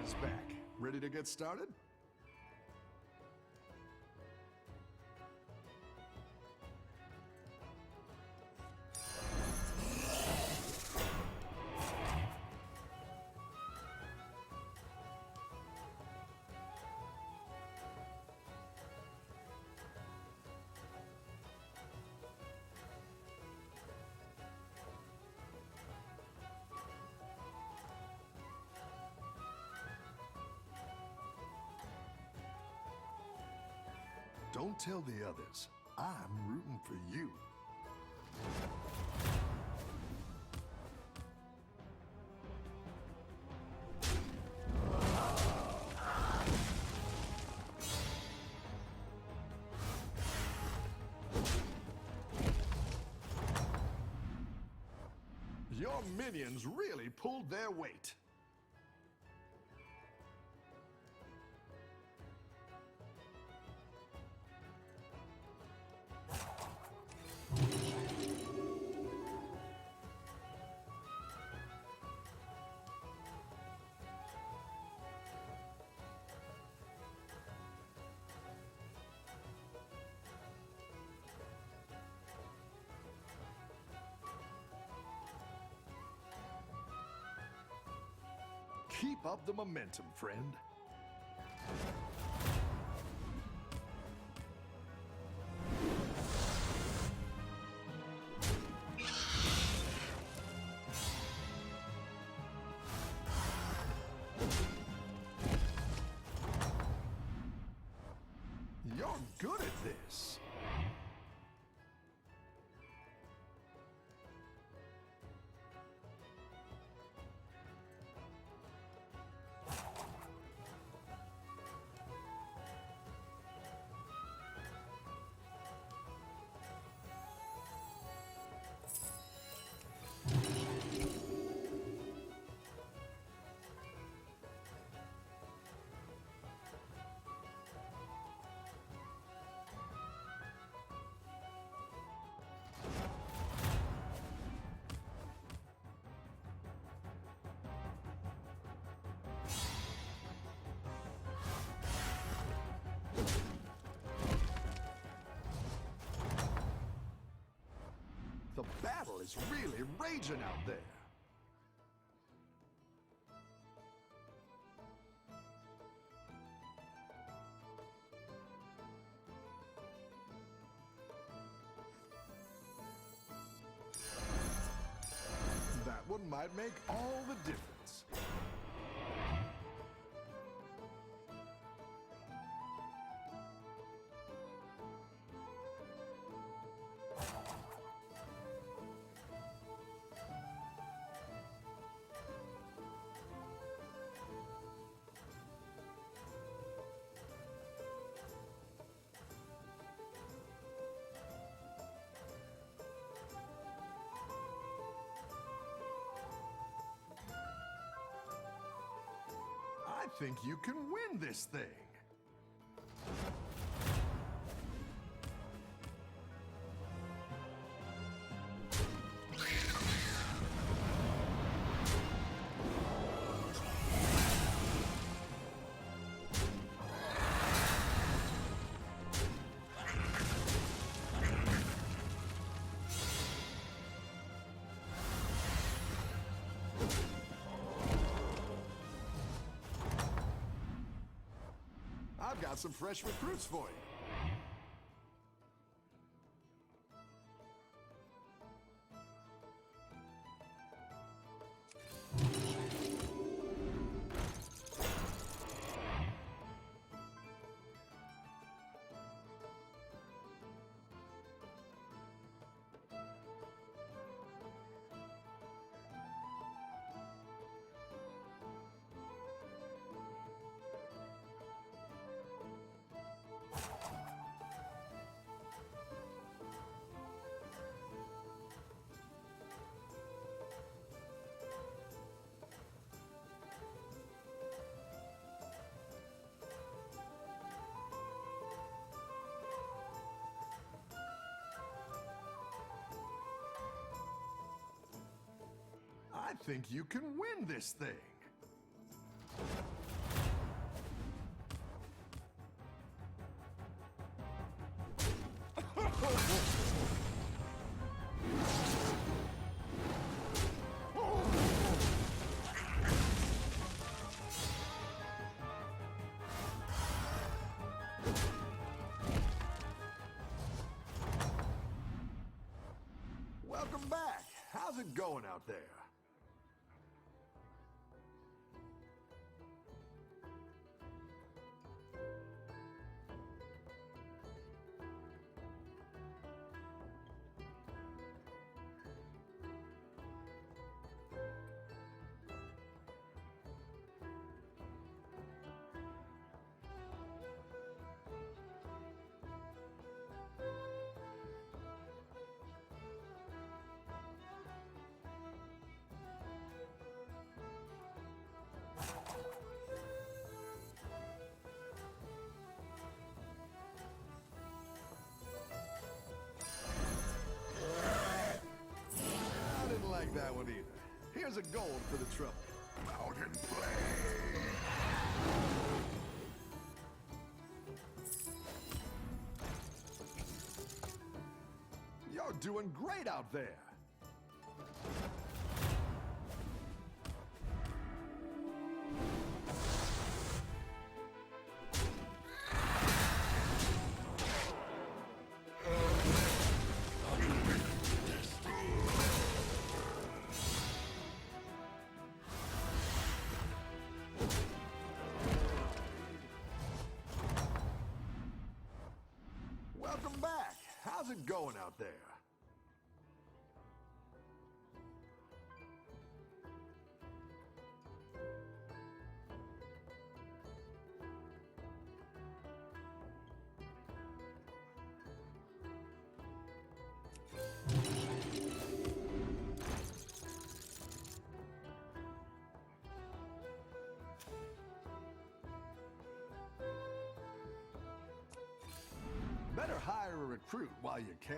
is back. Ready to get started? Don't tell the others. I'm rooting for you. Your minions really pulled their weight. Keep up the momentum, friend. You're good at this. The battle is really raging out there. That one might make all the difference. I think you can win this thing. I've got some fresh recruits for you. I think you can win this thing. it going out there? Like that one either. Here's a gold for the trouble. Out and play! You're doing great out there. Welcome back. How's it going out there? Better hire a recruit while you can.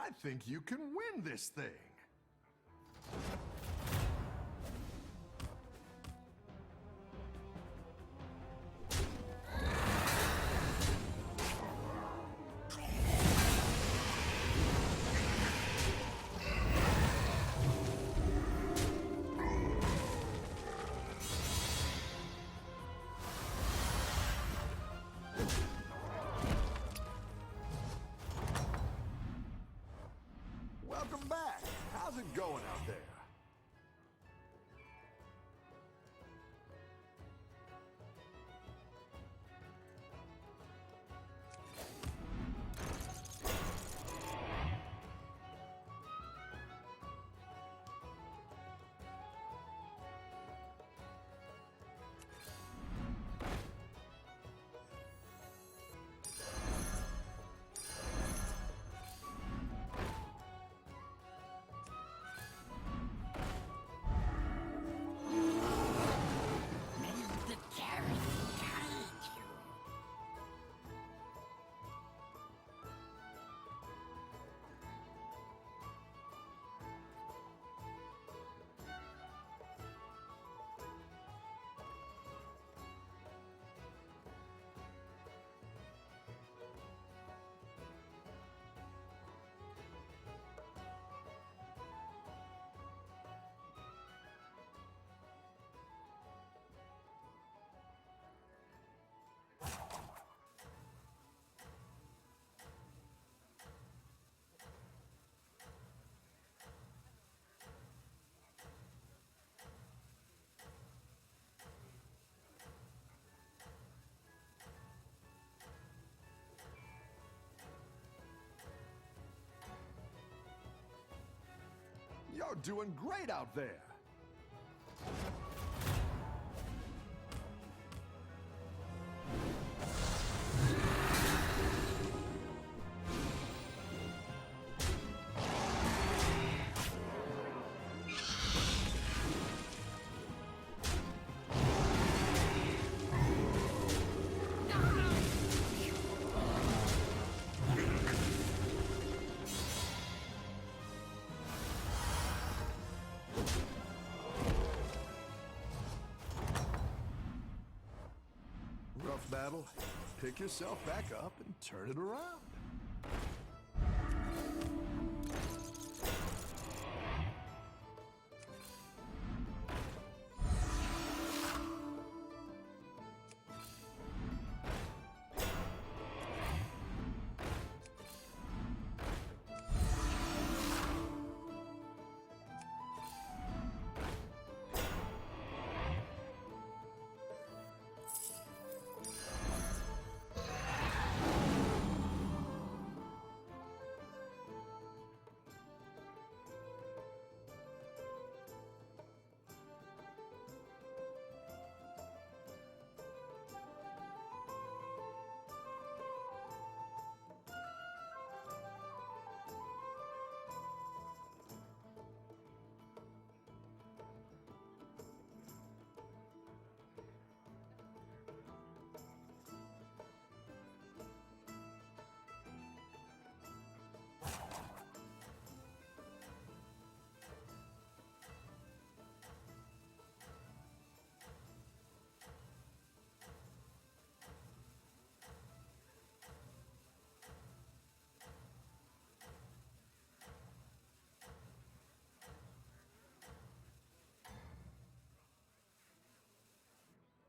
I think you can win this thing. Welcome back. How's it going out there? You're doing great out there. tough battle, pick yourself back up and turn it around.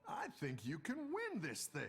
I think you can win this thing.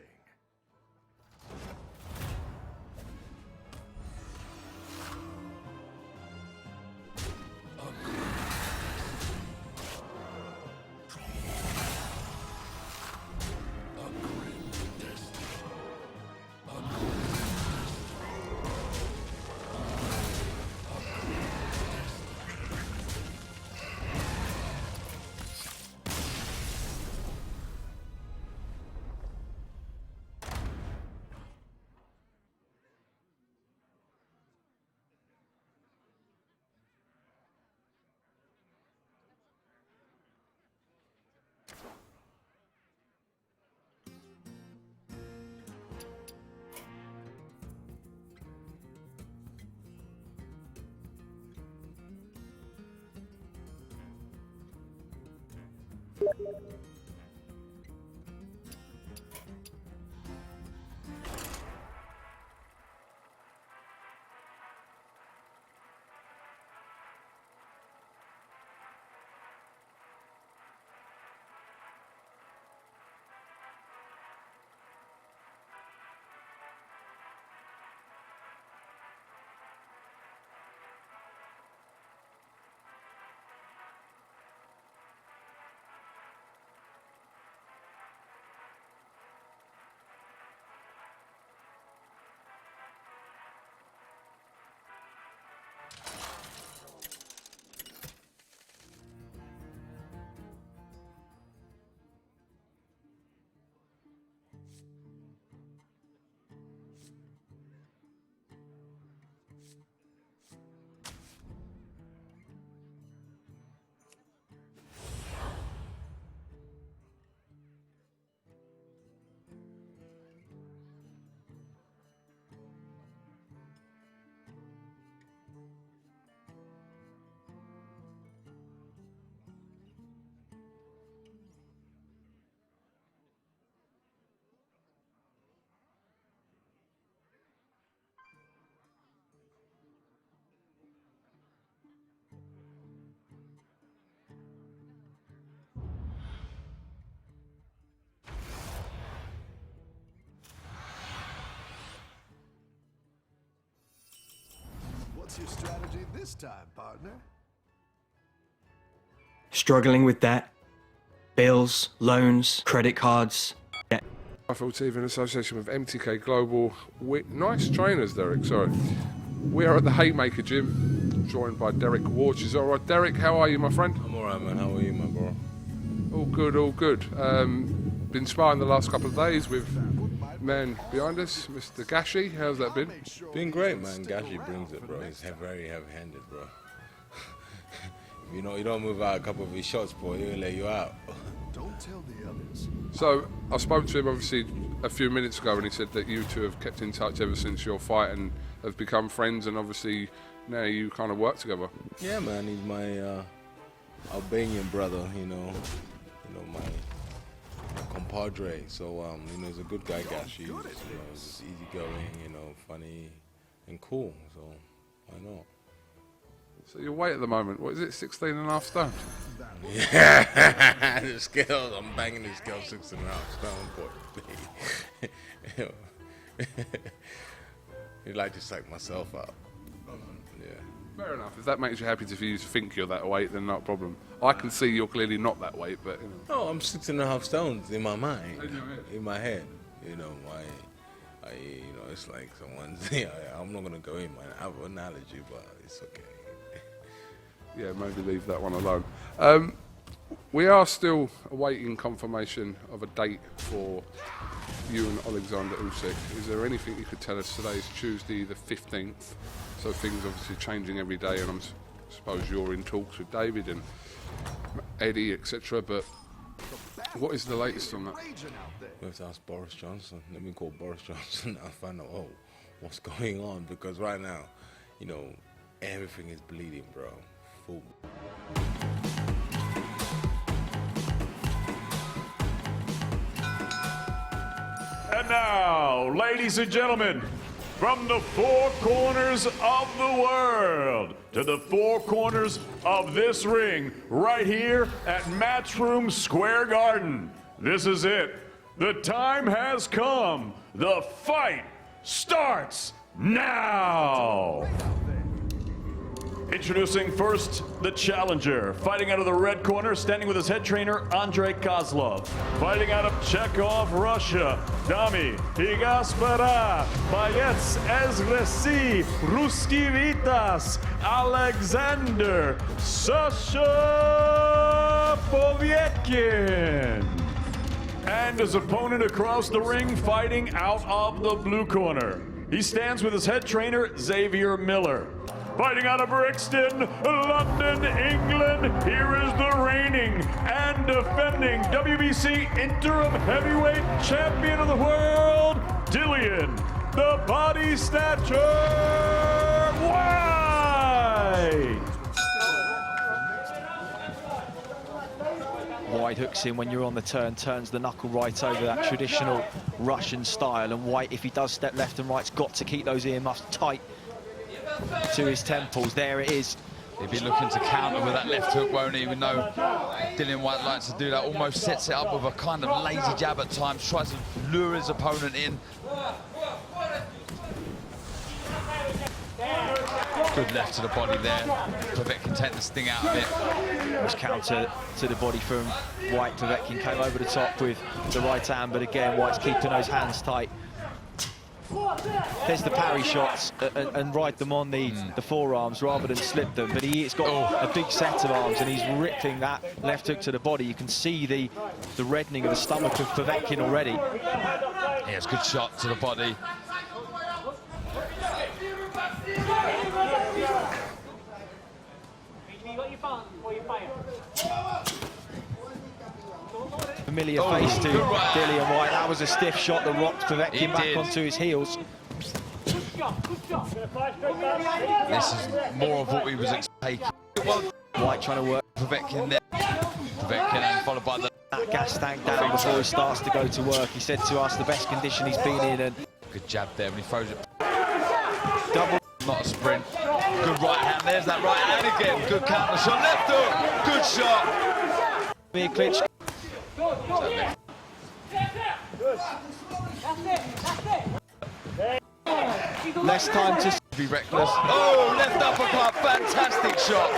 What's your strategy this time, partner? Struggling with debt, bills, loans, credit cards. Yeah. Rifle TV in association with MTK Global. Nice trainers, Derek. Sorry. We are at the Haymaker Gym, joined by Derek Warches. All right, Derek, how are you, my friend? I'm alright, man. How are you, my bro? All good, all good. Been sparring the last couple of days with man behind us, Mr. Gashi. How's that been? Been great, man. Gashi brings it, bro. He's very heavy-handed, bro. You know, you don't move out a couple of his shots, boy, he'll lay you out. Don't tell the others. So, I spoke to him obviously a few minutes ago and he said that you two have kept in touch ever since your fight and have become friends, and obviously now you kind of work together. Yeah, man, he's my Albanian brother, my compadre. So you know, he's a good guy, Gashi. You know, just easygoing, you know, funny and cool. So why not? So your weight at the moment, what is it, 16.5 stone? Yeah, the scales, I'm banging the scale 6.5 stone, boy. You know. You like to psych myself out. Yeah. Fair enough. If that makes you happy for you to think you're that weight, then not a problem. I can see you're clearly not that weight, but you know. No, I'm 6.5 stones in my mind, In your head. in my head. You know, you know, it's like someone's. I'm not gonna go in my analogy, but it's okay. Yeah, maybe leave that one alone. We are still awaiting confirmation of a date for you and Alexander Usyk. Is there anything you could tell us? Today is Tuesday the 15th, so things obviously changing every day, and I suppose you're in talks with David and Eddie, etc. But what is the latest on that? We have to ask Boris Johnson. Let me call Boris Johnson and find out, what's going on? Because right now, you know, everything is bleeding, bro. Full. And now, ladies and gentlemen, from the four corners of the world to the four corners of this ring, right here at Matchroom Square Garden, this is it. The time has come. The fight starts now. Introducing first, the challenger. Fighting out of the red corner, standing with his head trainer, Andrei Kozlov. Fighting out of Chekhov, Russia, Dami Higaspara, Bayets Ezresi, Ruski Vitas, Alexander Sasha Povetkin. And his opponent across the ring, fighting out of the blue corner. He stands with his head trainer, Xavier Miller. Fighting out of Brixton, London, England, here is the reigning and defending WBC interim heavyweight champion of the world, Dillian, the Body Snatcher White! White hooks in when you're on the turn, turns the knuckle right over, that traditional Russian style. And White, if he does step left and right's got to keep those earmuffs tight to his temples. There it is. He'll be looking to counter with that left hook, won't he? Even though Dillian White likes to do that, almost sets it up with a kind of lazy jab at times, tries to lure his opponent in. Good left to the body there. Povetkin can take the sting out of it. Was counter to the body from White. Povetkin came over the top with the right hand, but again, White's keeping those hands tight. There's the parry shots and ride them on the forearms rather than slip them, but he's got a big set of arms and he's ripping that left hook to the body. You can see the reddening of the stomach of Povetkin already. Yeah, it's a good shot to the body. Familiar face to Dillian White. That was a stiff shot that rocked Povetkin back onto his heels. This is more of what we was expecting. White trying to work Povetkin there. Povetkin and followed by the... that gas tank down before he starts to go to work. He said to us the best condition he's been in. And good jab there when he throws it. double. Not a sprint. Good right hand. There's that right hand again. Good counter shot. Left hook. Good shot. Klitsch. Less time to Be reckless. Oh, left uppercut. Fantastic shot.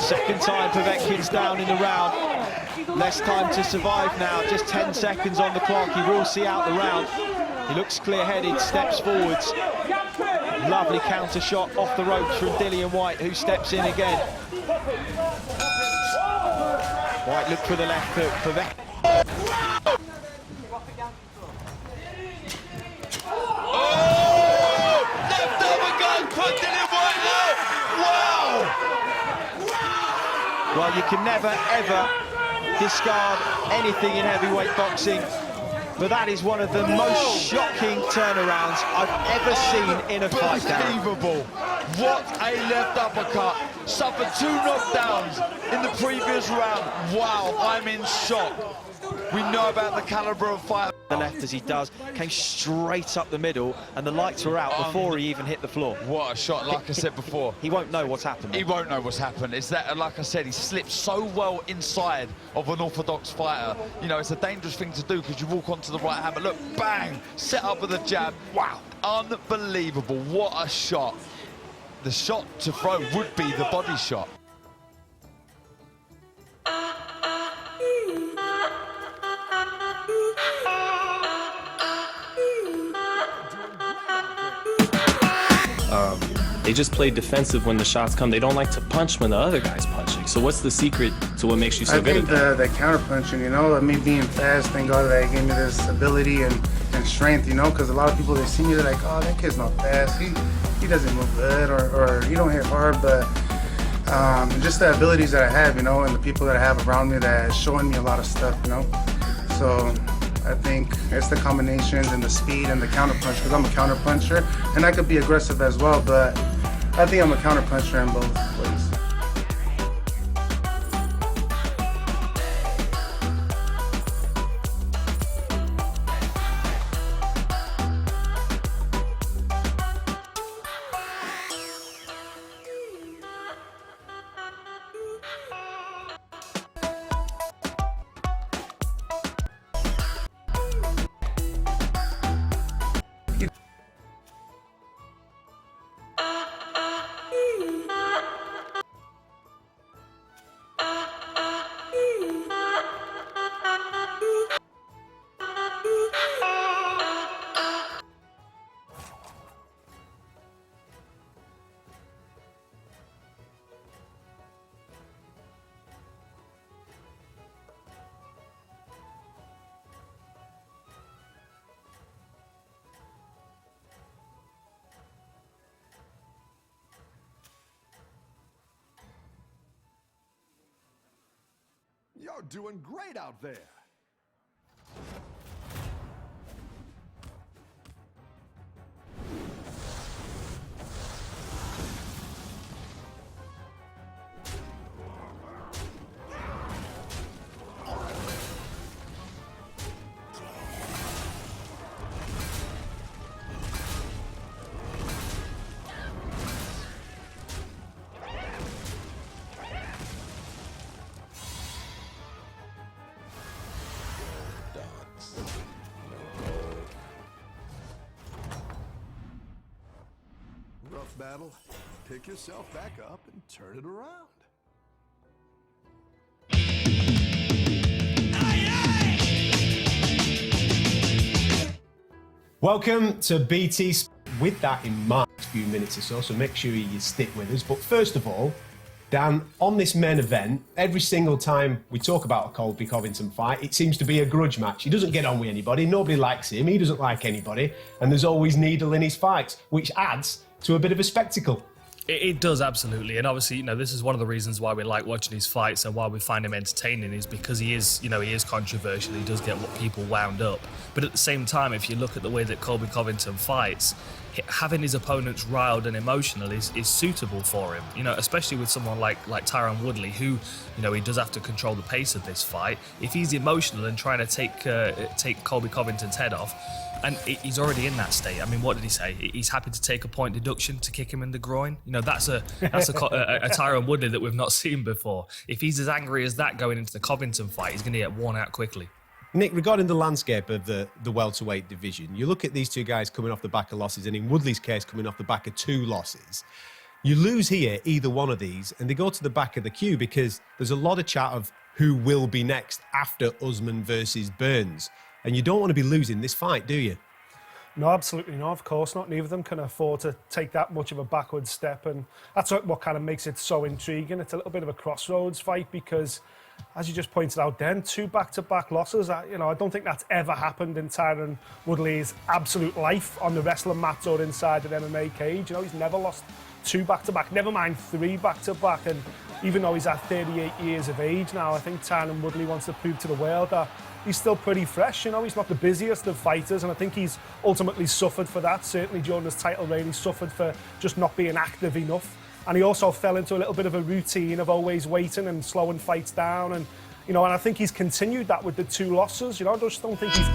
second time Povetkin's down in the round. Less time to survive now. Just 10 seconds on the clock. He will see out the round. He looks clear-headed, steps forwards. Lovely counter shot off the ropes from Dillian White, who steps in again. White looked for the left hook. Povetkin. Oh! Left uppercut. Put Dillian White out. Wow! Well, you can never, ever discard anything in heavyweight boxing, but that is one of the most shocking turnarounds I've ever seen in a fight. Unbelievable. What a left uppercut. suffered 2 knockdowns in the previous round. Wow, I'm in shock. We know about the caliber of fighter. The left as he does, came straight up the middle, and the lights were out before he even hit the floor. What a shot, like I said before. He won't know what's happened. He won't know what's happened. It's that, like I said, he slipped so well inside of an orthodox fighter. You know, it's a dangerous thing to do because you walk onto the right hand, but look, bang, set up with a jab. Wow, unbelievable. What a shot. The shot to throw would be the body shot. They just play defensive when the shots come. They don't like to punch when the other guy's punching. So what's the secret to what makes you so good at that? The counter punching, you know, me being fast, thank God that gave me this ability and strength, you know, because a lot of people, they see me, they're like, oh, that kid's not fast. He doesn't move good or he don't hit hard, but just the abilities that I have, you know, and the people that I have around me that are showing me a lot of stuff, you know. So I think it's the combinations and the speed and the counter punch, because I'm a counter puncher and I could be aggressive as well, but I think I'm a counter puncher in both ways. You're doing great out there. Rough battle. Pick yourself back up and turn it around. Welcome to BT. With that in mind, a few minutes or so make sure you stick with us. But first of all, Dan, on this main event, every single time we talk about a Colby Covington fight, it seems to be a grudge match. He doesn't get on with anybody, nobody likes him, he doesn't like anybody, and there's always needle in his fights, which adds to a bit of a spectacle. It does, absolutely. And obviously, you know, this is one of the reasons why we like watching his fights and why we find him entertaining, is because he is, you know, he is controversial. He does get what people wound up. But at the same time, if you look at the way that Colby Covington fights, having his opponents riled and emotional is suitable for him, you know, especially with someone like Tyron Woodley, who, you know, he does have to control the pace of this fight. If he's emotional and trying to take Colby Covington's head off, and he's already in that state. I mean, what did he say? He's happy to take a point deduction to kick him in the groin. You know, that's a Tyron Woodley that we've not seen before. If he's as angry as that going into the Covington fight, he's going to get worn out quickly. Nick, regarding the landscape of the welterweight division, you look at these two guys coming off the back of losses, and in Woodley's case, coming off the back of 2 losses. You lose here, either one of these, and they go to the back of the queue because there's a lot of chat of who will be next after Usman versus Burns. And you don't want to be losing this fight, do you? No, absolutely not. Of course not. Neither of them can afford to take that much of a backward step, and that's what kind of makes it so intriguing. It's a little bit of a crossroads fight because, as you just pointed out, then 2 back-to-back losses. I don't think that's ever happened in Tyron Woodley's absolute life on the wrestling mat or inside an MMA cage. You know, he's never lost 2 back-to-back, never mind 3 back-to-back. And even though he's at 38 years of age now, I think Tyron Woodley wants to prove to the world that he's still pretty fresh. You know, he's not the busiest of fighters, and I think he's ultimately suffered for that. Certainly during his title reign, he suffered for just not being active enough. And he also fell into a little bit of a routine of always waiting and slowing fights down. And, you know, and I think he's continued that with the 2 losses. You know, I just don't think he's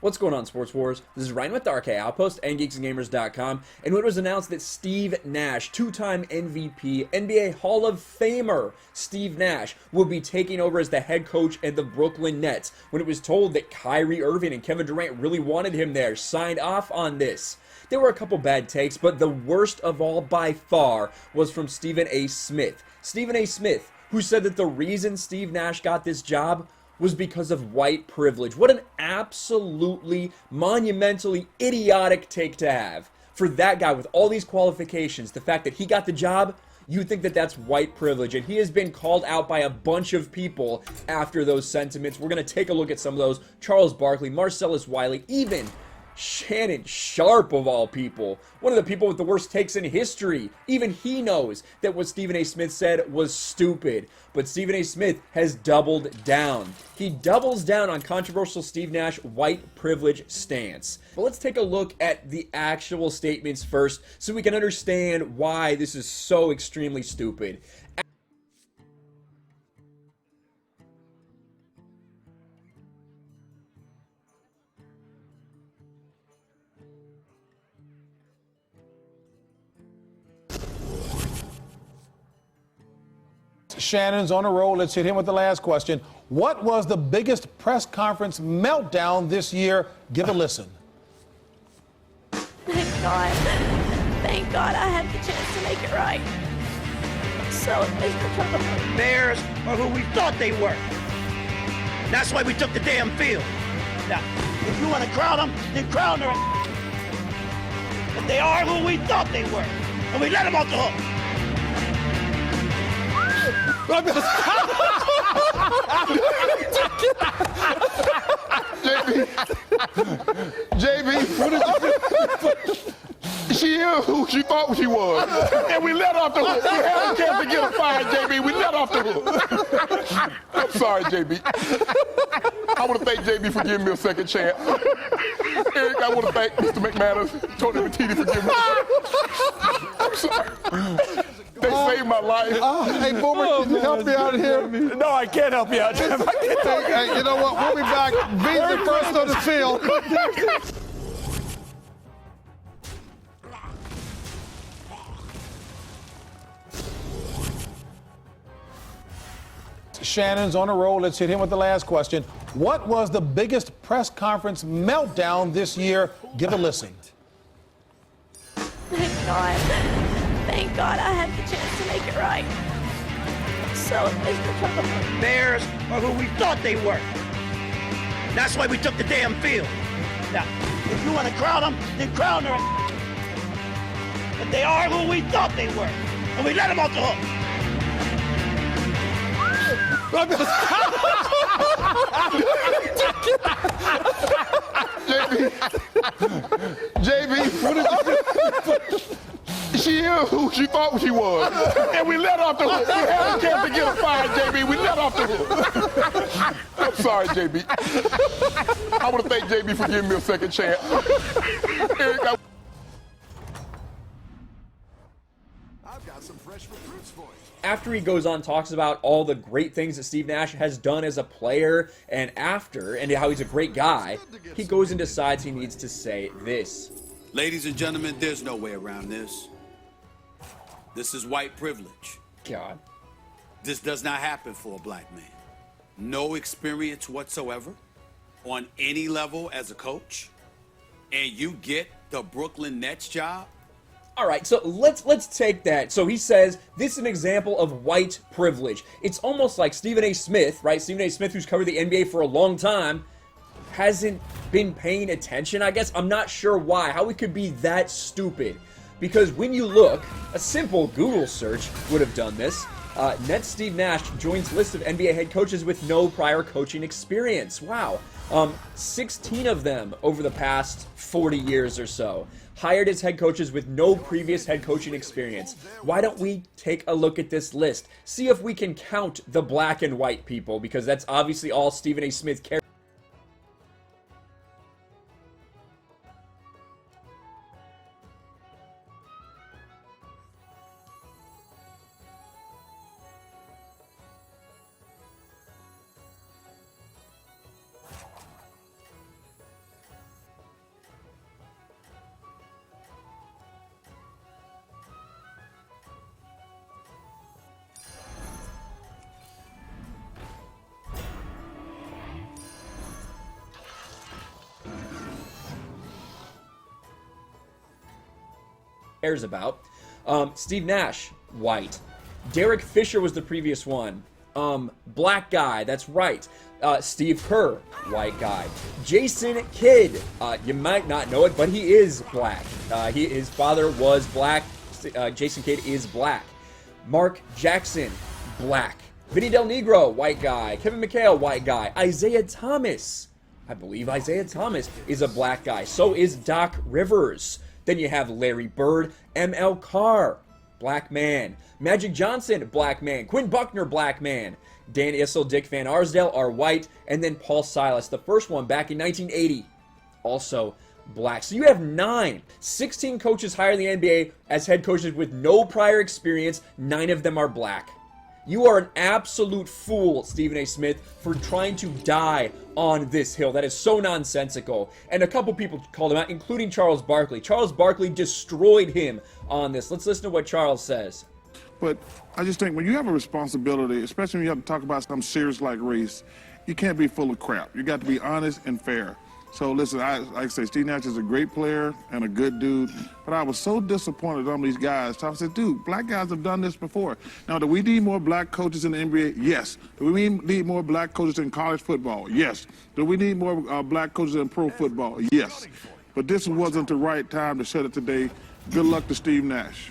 What's going on, Sports Wars? This is Ryan with the RK Outpost and GeeksandGamers.com, and it was announced that Steve Nash, 2-time MVP, NBA Hall of Famer Steve Nash, will be taking over as the head coach at the Brooklyn Nets. When it was told that Kyrie Irving and Kevin Durant really wanted him there, signed off on this. There were a couple bad takes, but the worst of all by far was from Stephen A. Smith. Stephen A. Smith, who said that the reason Steve Nash got this job was because of white privilege. What an absolutely monumentally idiotic take to have. For that guy with all these qualifications, the fact that he got the job, you think that that's white privilege. And he has been called out by a bunch of people after those sentiments. We're going to take a look at some of those. Charles Barkley, Marcellus Wiley, even Shannon Sharp, of all people, one of the people with the worst takes in history. Even he knows that what Stephen A. Smith said was stupid. But Stephen A. Smith has doubled down. He doubles down on controversial Steve Nash white privilege stance. But let's take a look at the actual statements first so we can understand why this is so extremely stupid. Shannon's on a roll. Let's hit him with the last question. What was the biggest press conference meltdown this year? Give a listen. Thank God. Thank God I had the chance to make it right. So miserable. Bears are who we thought they were. That's why we took the damn field. Now, if you want to crown them, then crown them. But they are who we thought they were. And we let them off the hook. JB, what did you She is who she thought she was. And we let off the hook. We had a chance to get her fired, JB. We let off the hook. I'm sorry, JB. I want to thank JB for giving me a second chance. Eric, I want to thank Mr. McManus, Tony Matiti for giving me I'm sorry. They saved my life. Hey, Boomer, can you help me out here? No, I can't help you out, Jeff. Hey, you know what? We'll be back. Beasley first on the field. Shannon's on a roll. Let's hit him with the last question. What was the biggest press conference meltdown this year? Give a listen. Thank God. Thank God I had the chance to make it right. So miserable. Bears are who we thought they were. That's why we took the damn field. Now, if you want to crown them, then crown them. But they are who we thought they were. And we let them off the hook. JB, what did you She is who she thought she was. And we let off the hook. We had a chance to get her fired, JB. We let off the hook. I'm sorry, JB. I want to thank JB for giving me a second chance. Eric, I've got some fresh recruits for you. After he goes on, talks about all the great things that Steve Nash has done as a player, and how he's a great guy, he goes and decides he needs to say this. Ladies and gentlemen, there's no way around this. This is white privilege. God. This does not happen for a black man. No experience whatsoever on any level as a coach, and you get the Brooklyn Nets job? All right, so let's take that. So he says this is an example of white privilege. It's almost like Stephen A. Smith, right? Stephen A. Smith, who's covered the NBA for a long time, hasn't been paying attention, I guess. I'm not sure why, how it could be that stupid. Because when you look, a simple Google search would have done this. Nets Steve Nash joins list of NBA head coaches with no prior coaching experience. Wow. 16 of them over the past 40 years or so. Hired as head coaches with no previous head coaching experience. Why don't we take a look at this list? See if we can count the black and white people, because that's obviously all Stephen A. Smith cares. cares about. Steve Nash, white. Derek Fisher was the previous one. Black guy, that's right. Steve Kerr, white guy. Jason Kidd, you might not know it, but he is black. His father was black. Jason Kidd is black. Mark Jackson, black. Vinny Del Negro, white guy. Kevin McHale, white guy. Isaiah Thomas, I believe Isaiah Thomas is a black guy. So is Doc Rivers. Then you have Larry Bird, M.L. Carr, black man. Magic Johnson, black man. Quinn Buckner, black man. Dan Issel, Dick Van Arsdale are white. And then Paul Silas, the first one back in 1980, also black. So you have 16 coaches hired in the NBA as head coaches with no prior experience. 9 of them are black. You are an absolute fool, Stephen A. Smith, for trying to die on this hill. That is so nonsensical. And a couple people called him out, including Charles Barkley. Charles Barkley destroyed him on this. Let's listen to what Charles says. But I just think when you have a responsibility, especially when you have to talk about something serious like race, you can't be full of crap. You got to be honest and fair. So listen, like I say, Steve Nash is a great player and a good dude, but I was so disappointed on these guys. So I said, dude, black guys have done this before. Now, do we need more black coaches in the NBA? Yes. Do we need more black coaches in college football? Yes. Do we need more black coaches in pro football? Yes. But this wasn't the right time to shut it today. Good luck to Steve Nash.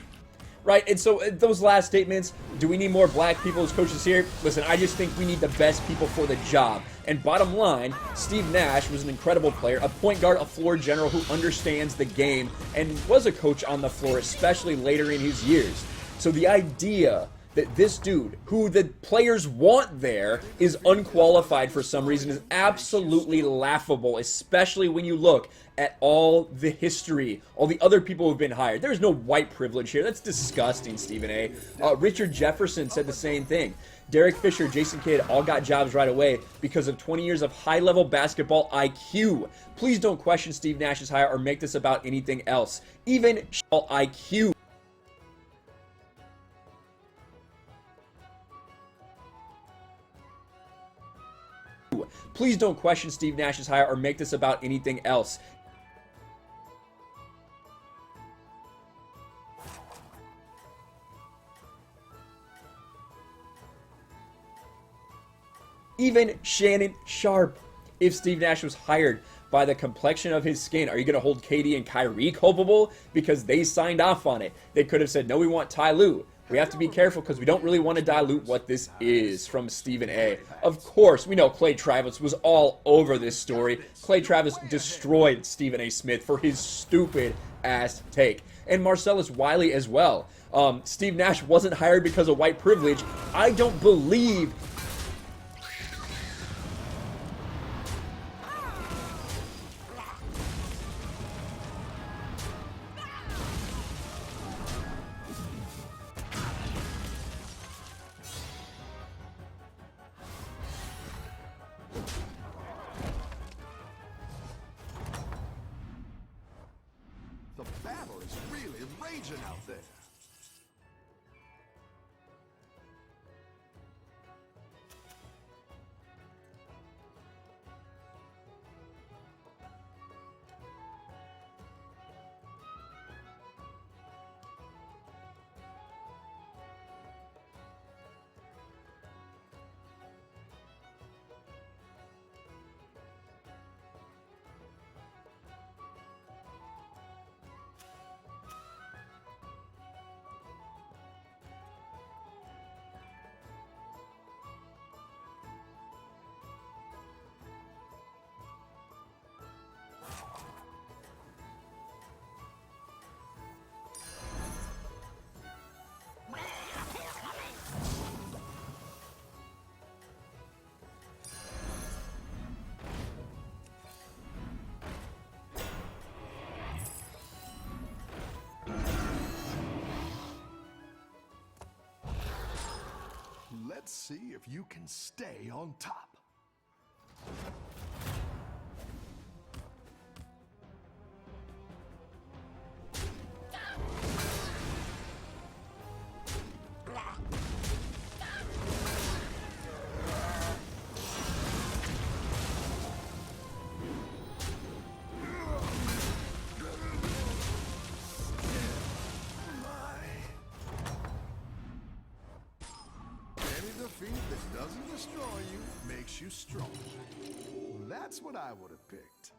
Right, and so those last statements, do we need more black people as coaches here? Listen, I just think we need the best people for the job. And bottom line, Steve Nash was an incredible player, a point guard, a floor general who understands the game and was a coach on the floor, especially later in his years. So the idea that this dude, who the players want there, is unqualified for some reason is absolutely laughable, especially when you look at all the history, all the other people who have been hired. There's no white privilege here. That's disgusting, Stephen A. Richard Jefferson said the same thing. Derek Fisher, Jason Kidd all got jobs right away because of 20 years of high-level basketball IQ. Please don't question Steve Nash's hire or make this about anything else. Even IQ. Please don't question Steve Nash's hire or make this about anything else. Even Shannon Sharp. If Steve Nash was hired by the complexion of his skin, are you going to hold KD and Kyrie culpable because they signed off on it? They could have said, no, we want Ty Lue. We have to be careful because we don't really want to dilute what this is, from Stephen A. Of course, we know Clay Travis was all over this story. Clay Travis destroyed Stephen A. Smith for his stupid ass take. And Marcellus Wiley as well. Steve Nash wasn't hired because of white privilege. I don't believe The battle is really raging out there. Let's see if you can stay on top. doesn't destroy you, makes you stronger. That's what I would have picked.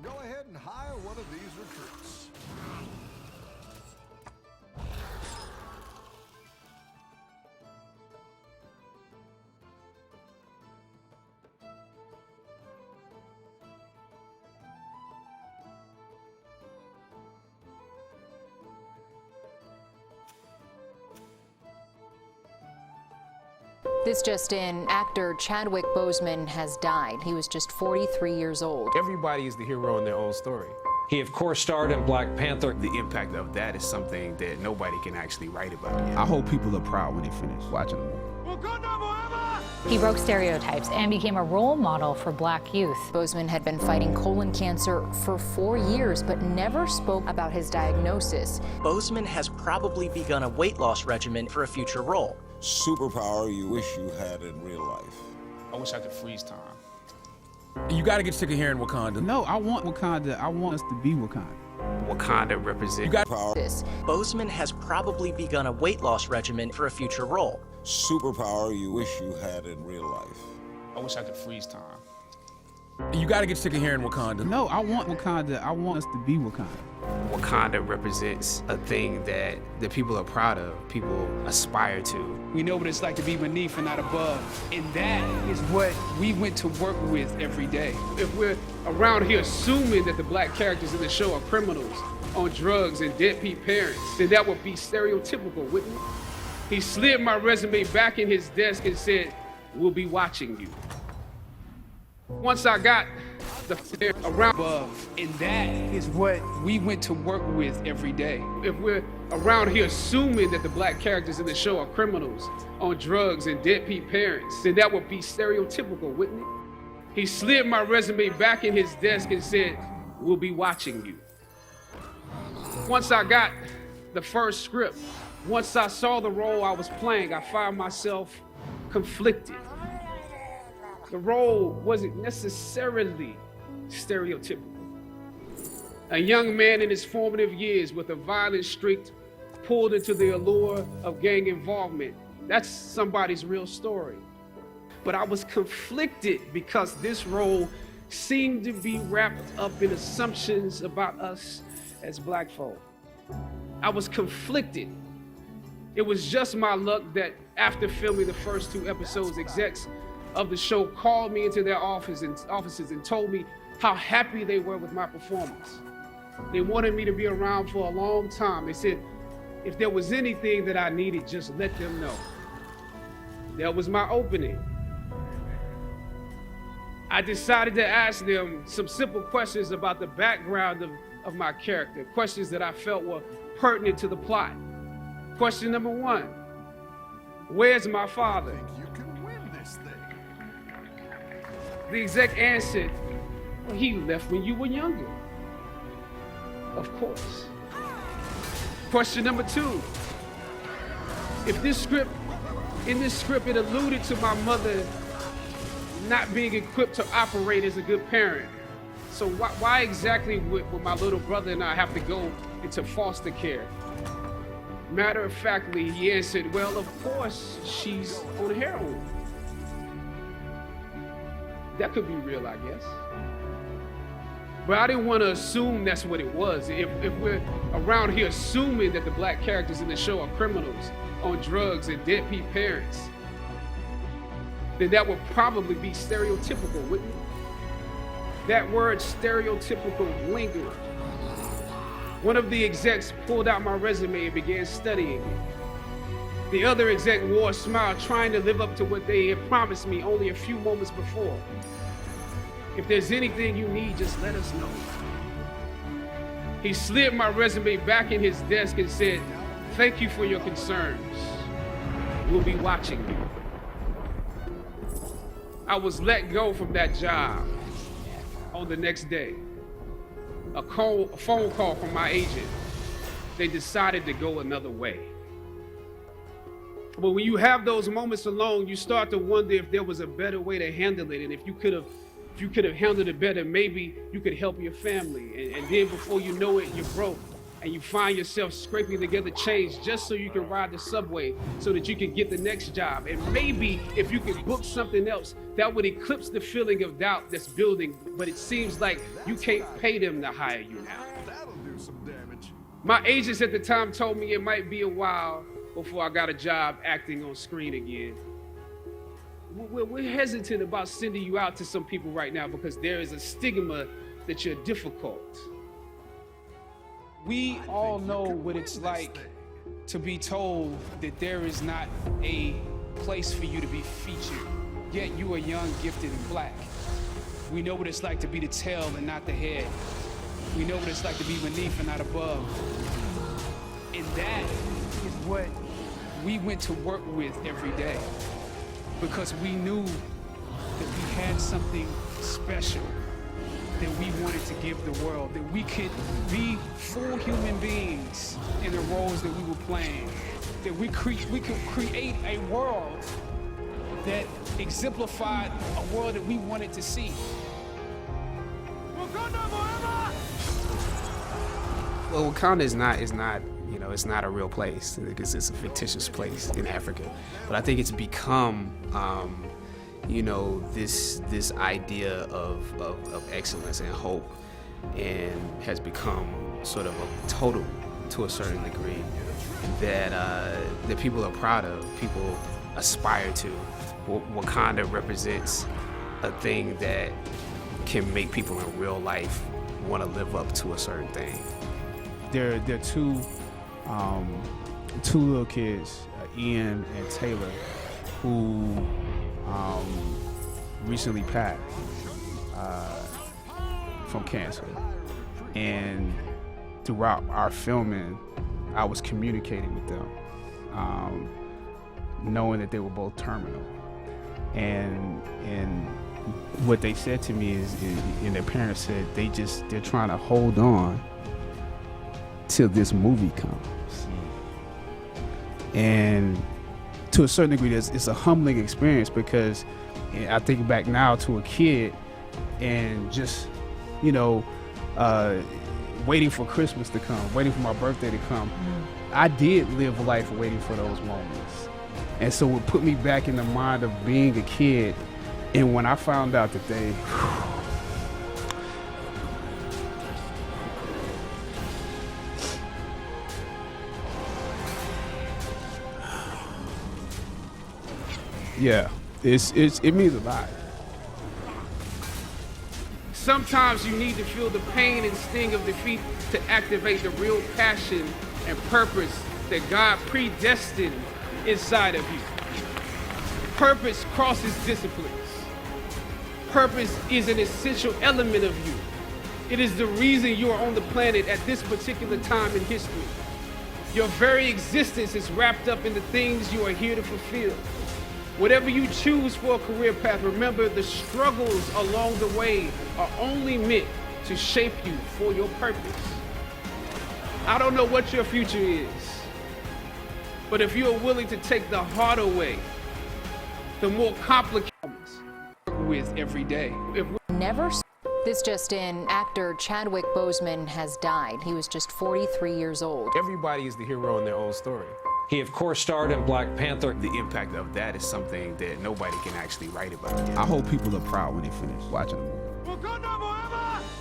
Go ahead and hire one of these recruits. This just in, actor Chadwick Boseman has died. He was just 43 years old. Everybody is the hero in their own story. He, of course, starred in Black Panther. The impact of that is something that nobody can actually write about yet. I hope people are proud when they finish watching the movie. He broke stereotypes and became a role model for black youth. Boseman had been fighting colon cancer for 4 years, but never spoke about his diagnosis. Boseman has probably begun a weight loss regimen for a future role. Superpower you wish you had in real life. I wish I could freeze time. You gotta get sick of hearing Wakanda. No, I want Wakanda. I want us to be Wakanda. Wakanda represents. You got power. Boseman has probably begun a weight loss regimen for a future role. Superpower you wish you had in real life. I wish I could freeze time. You gotta get sick of hearing Wakanda. No, I want Wakanda. I want us to be Wakanda. Wakanda represents a thing that the people are proud of, people aspire to. We know what it's like to be beneath and not above. And that is what we went to work with every day. If we're around here assuming that the black characters in the show are criminals on drugs and deadbeat parents, then that would be stereotypical, wouldn't it? He slid my resume back in his desk and said, "We'll be watching you." Once I got the around above, and that is what we went to work with every day. If we're around here assuming that the black characters in the show are criminals on drugs and deadbeat parents, then that would be stereotypical, wouldn't it? He slid my resume back in his desk and said, "We'll be watching you." Once I got the first script, once I saw the role I was playing, I found myself conflicted. The role wasn't necessarily stereotypical. A young man in his formative years with a violent streak pulled into the allure of gang involvement. That's somebody's real story. But I was conflicted because this role seemed to be wrapped up in assumptions about us as black folk. I was conflicted. It was just my luck that after filming the first 2 episodes, execs of the show called me into their offices and told me how happy they were with my performance. They wanted me to be around for a long time. They said, if there was anything that I needed, just let them know. That was my opening. I decided to ask them some simple questions about the background of my character, questions that I felt were pertinent to the plot. Question number 1, where's my father? You can win this thing. The exec answered, well, he left when you were younger. Of course. Question number 2, in this script it alluded to my mother not being equipped to operate as a good parent. So why exactly would my little brother and I have to go into foster care? Matter of factly, he answered, well, of course, she's on heroin. That could be real, I guess. But I didn't want to assume that's what it was. If we're around here assuming that the black characters in the show are criminals on drugs and deadbeat parents, then that would probably be stereotypical, wouldn't it? That word stereotypical lingered. One of the execs pulled out my resume and began studying it. The other exec wore a smile, trying to live up to what they had promised me only a few moments before. If there's anything you need, just let us know. He slid my resume back in his desk and said, thank you for your concerns. We'll be watching you. I was let go from that job on the next day. A phone call from my agent. They decided to go another way. But when you have those moments alone, you start to wonder if there was a better way to handle it, and if you could have handled it better, maybe you could help your family. And then before you know it, you're broke. and you find yourself scraping together change just so you can ride the subway so that you can get the next job. And maybe if you can book something else, that would eclipse the feeling of doubt that's building, but it seems like you can't pay them to hire you now. That'll do some damage. My agents at the time told me it might be a while before I got a job acting on screen again. We're hesitant about sending you out to some people right now because there is a stigma that you're difficult. We all know what it's like to be told that there is not a place for you to be featured, yet you are young, gifted, and black. We know what it's like to be the tail and not the head. We know what it's like to be beneath and not above. And that is what we went to work with every day, because we knew that we had something special that we wanted to give the world, that we could be full human beings in the roles that we were playing, that we could create a world that exemplified a world that we wanted to see. Well, Wakanda is not, you know, it's not a real place. It's a fictitious place in Africa. But I think it's become, you know, this idea of excellence and hope, and has become sort of a totem to a certain degree that people are proud of, people aspire to. Wakanda represents a thing that can make people in real life want to live up to a certain thing. There are two little kids, Ian and Taylor, who recently passed from cancer. And throughout our filming, I was communicating with them, knowing that they were both terminal. And what they said to me is, and their parents said, they're trying to hold on till this movie comes. And to a certain degree, it's a humbling experience, because I think back now to a kid and just, you know, waiting for Christmas to come, waiting for my birthday to come. I did live life waiting for those moments. And so it put me back in the mind of being a kid. And when I found out that they, yeah, it means a lot. Sometimes you need to feel the pain and sting of defeat to activate the real passion and purpose that God predestined inside of you. Purpose crosses disciplines. Purpose is an essential element of you. It is the reason you are on the planet at this particular time in history. Your very existence is wrapped up in the things you are here to fulfill. Whatever you choose for a career path, remember the struggles along the way are only meant to shape you for your purpose. I don't know what your future is, but if you are willing to take the harder way, the more complicated with every day. This just in, actor Chadwick Boseman has died. He was just 43 years old. Everybody is the hero in their own story. He, of course, starred in Black Panther. The impact of that is something that nobody can actually write about. I hope people are proud when they finish watching the movie.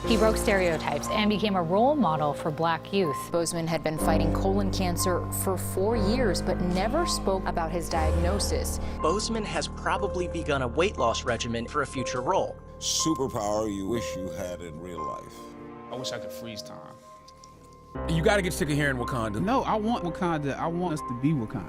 He broke stereotypes and became a role model for black youth. Boseman had been fighting colon cancer for 4 years, but never spoke about his diagnosis. Boseman has probably begun a weight loss regimen for a future role. Superpower you wish you had in real life. I wish I could freeze time. You gotta get sick of hearing Wakanda. No, I want Wakanda. I want us to be Wakanda.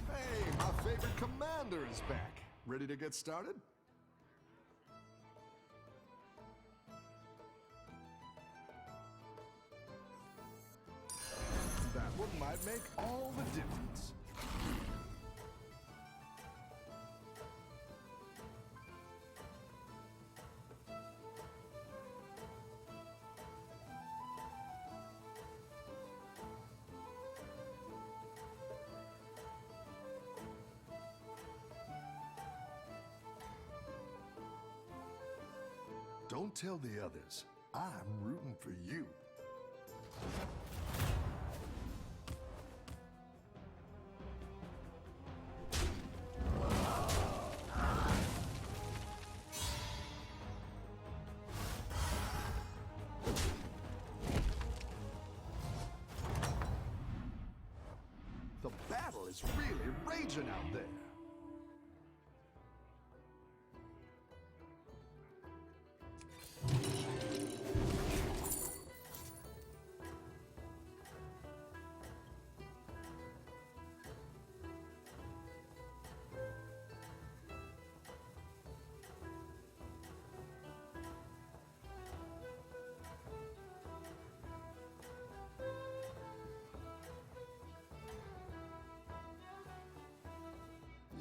Hey, my favorite commander is back. Ready to get started? That one might make all the difference. Don't tell the others. I'm rooting for you. The battle is really raging out there.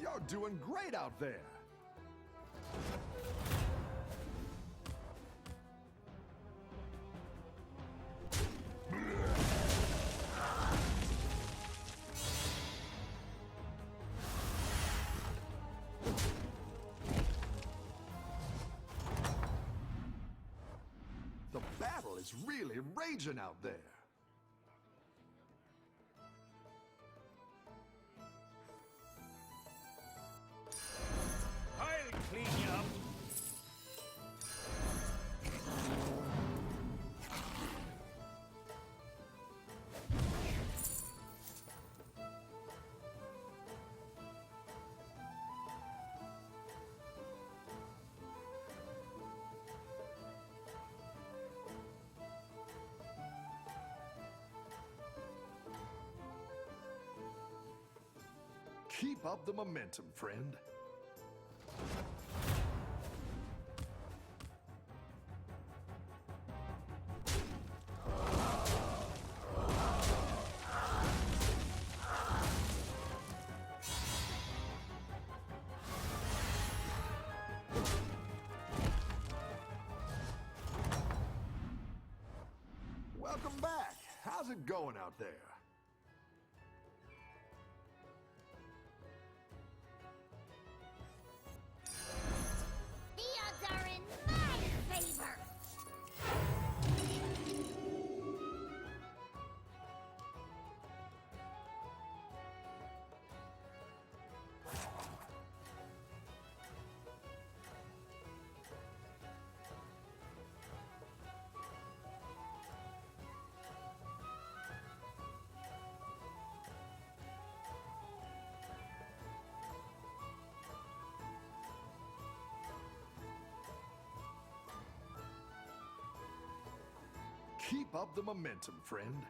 You're doing great out there. The battle is really raging out there. I'll clean you up. Keep up the momentum, friend. Welcome back. How's it going out there? The odds are in my favor. Keep up the momentum, friend.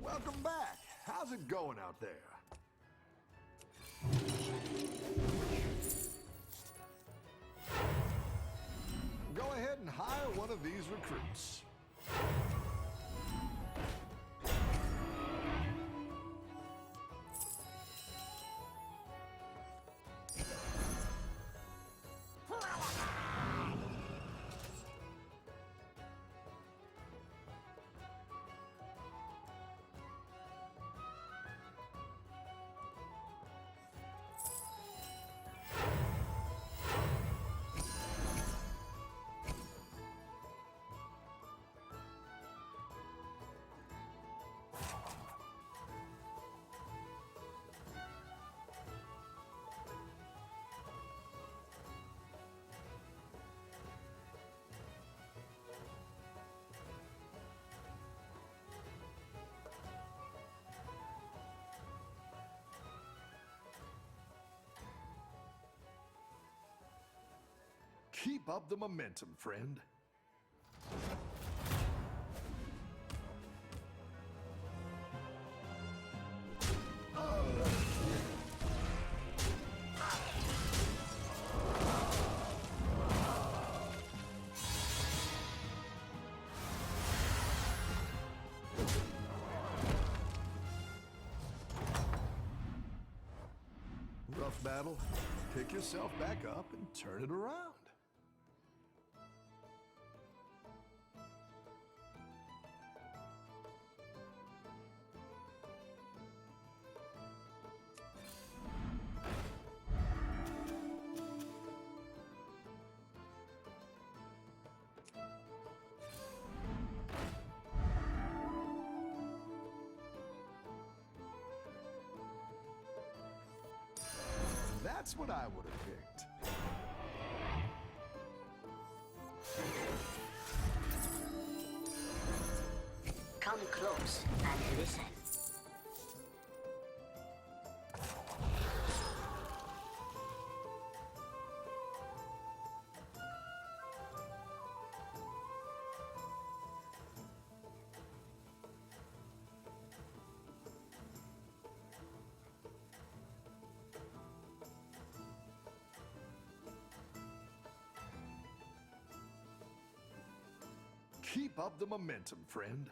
Welcome back. How's it going out there? Go ahead and hire one of these recruits. Keep up the momentum, friend. battle, pick yourself back up and turn it around. That's what I would have picked. Come close and listen. Keep up the momentum, friend.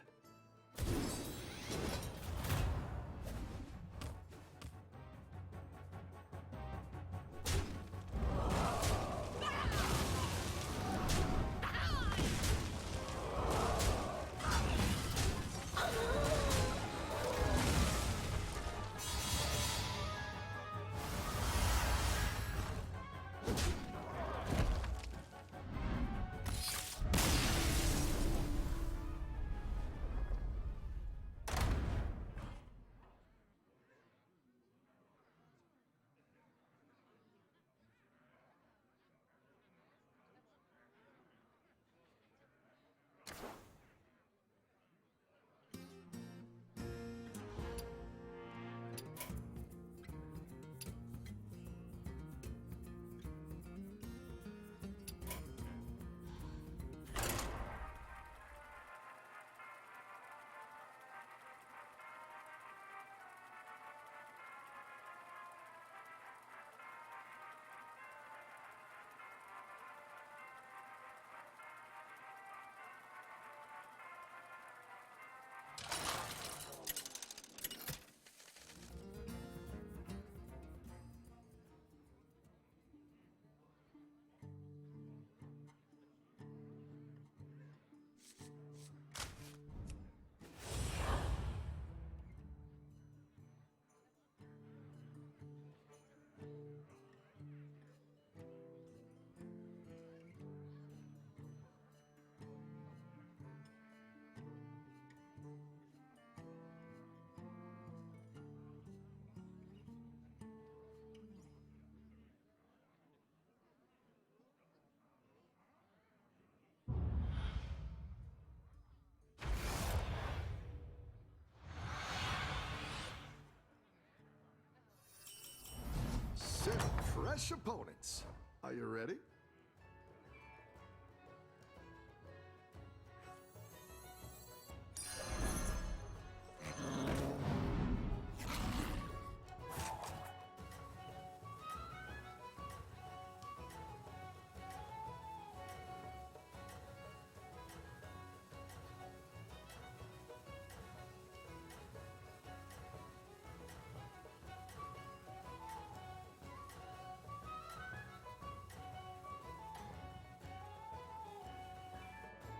Fresh opponents. Are you ready?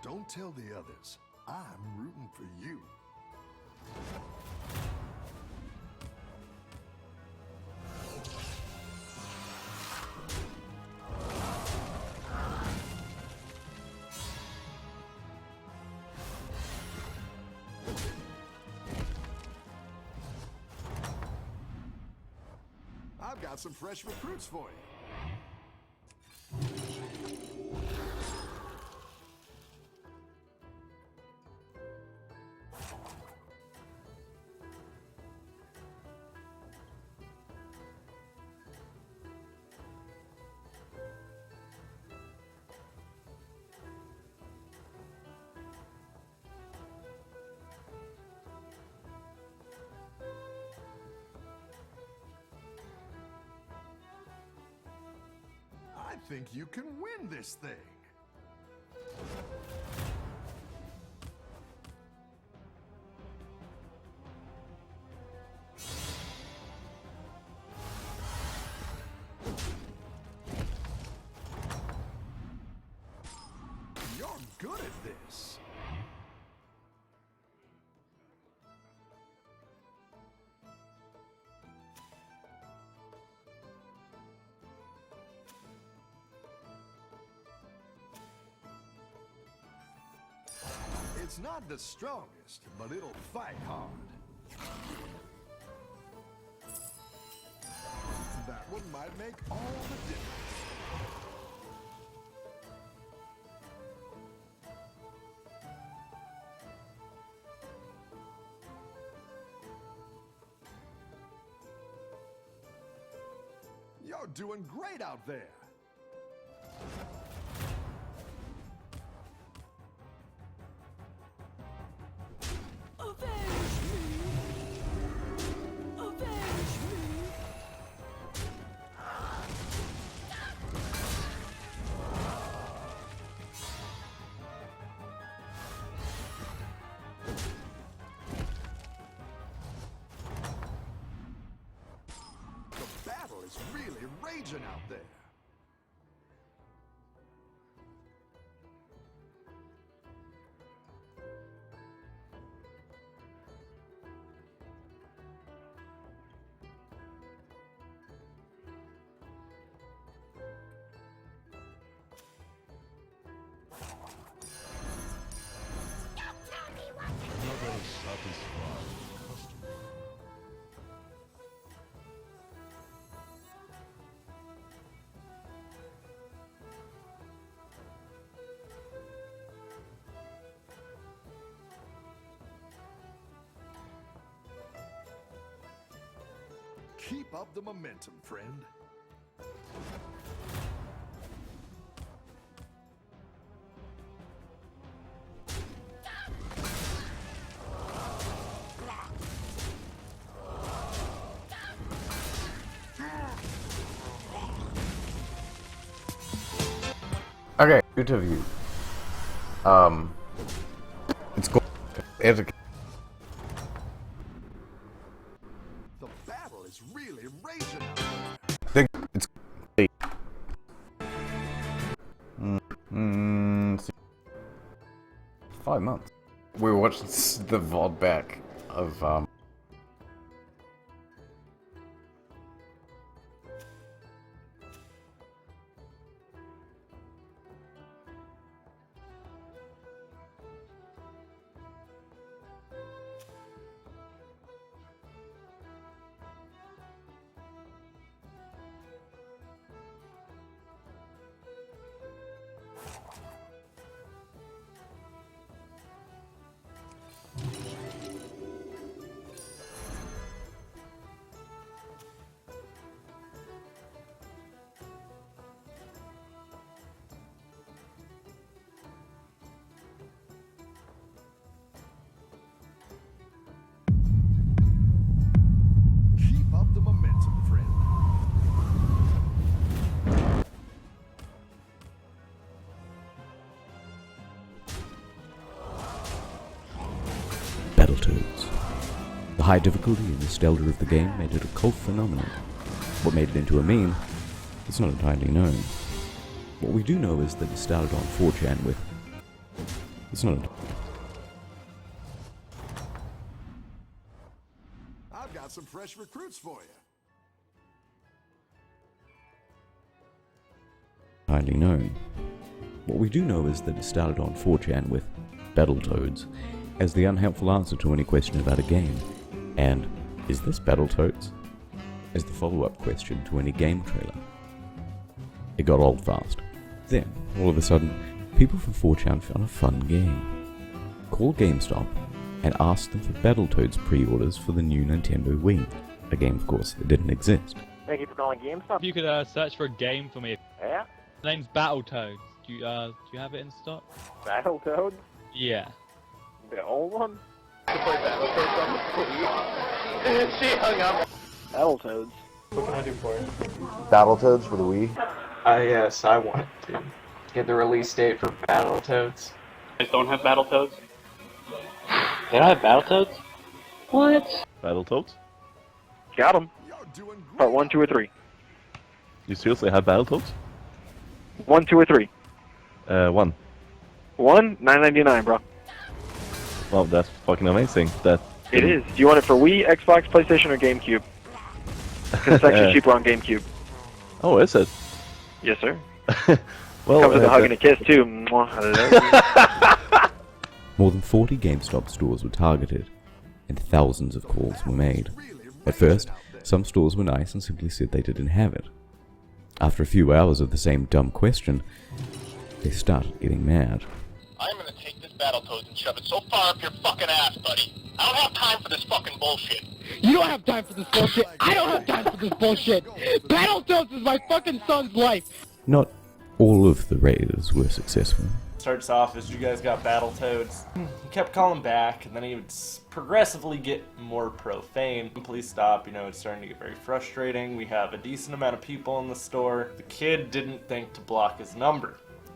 Don't tell the others. I'm rooting for you. I've got some fresh recruits for you. I think you can win this thing. good at this. It's not the strongest, but it'll fight hard. That one might make all the difference. You're doing great out there. The battle is really raging out there. Another satisfied customer. Keep up the momentum, friend. Okay, good of you. It's cool. The battle is really raging out there. It's 5 months. We were watching the VOD back of Keep up the momentum, friend. Battletoads. The high difficulty and nostalgia of the game made it a cult phenomenon. What made it into a meme, it's not entirely known. What we do know is that it started on 4chan with... It's not... I've got some fresh recruits for you. entirely known. What we do know is that it started on 4chan with Battletoads as the unhelpful answer to any question about a game, and is this Battletoads? As the follow-up question to any game trailer. It got old fast. Then, all of a sudden, people from 4chan found a fun game. Called GameStop and asked them for Battletoads pre-orders for the new Nintendo Wii. A game, of course, that didn't exist. Thank you for calling GameStop. If you could search for a game for me. Yeah? The name's Battletoads. Do you have it in stock? Battletoads? Yeah. The old one? To play Battletoads on the Wii? She hung up. Battletoads. What can I do for you? Battletoads for the Wii? Yes, I want to get the release date for Battletoads. You guys don't have Battletoads? They don't have Battletoads? What? Battletoads? Got them. Part 1, 2, or 3. You seriously have Battletoads? 1, 2, or 3. 1. One, $9.99, bro. Well, that's fucking amazing. It is. Do you want it for Wii, Xbox, PlayStation, or GameCube? Because it's actually cheaper on GameCube. Oh, is it? Yes, sir. Well, comes with a hug and a kiss too. Mwah, I love you. More than 40 GameStop stores were targeted, and thousands of calls were made. At first, some stores were nice and simply said they didn't have it. After a few hours of the same dumb question, they started getting mad. I'm gonna take this Battletoads and shove it so far up your fucking ass, buddy. I don't have time for this fucking bullshit. You don't have time for this bullshit. I don't have time for this bullshit. Battletoads is my fucking son's life. Not all of the raiders were successful. Starts off as you guys got Battletoads. He kept calling back, and then he would progressively get more profane. Please stop, it's starting to get very frustrating. We have a decent amount of people in the store. The kid didn't think to block his number.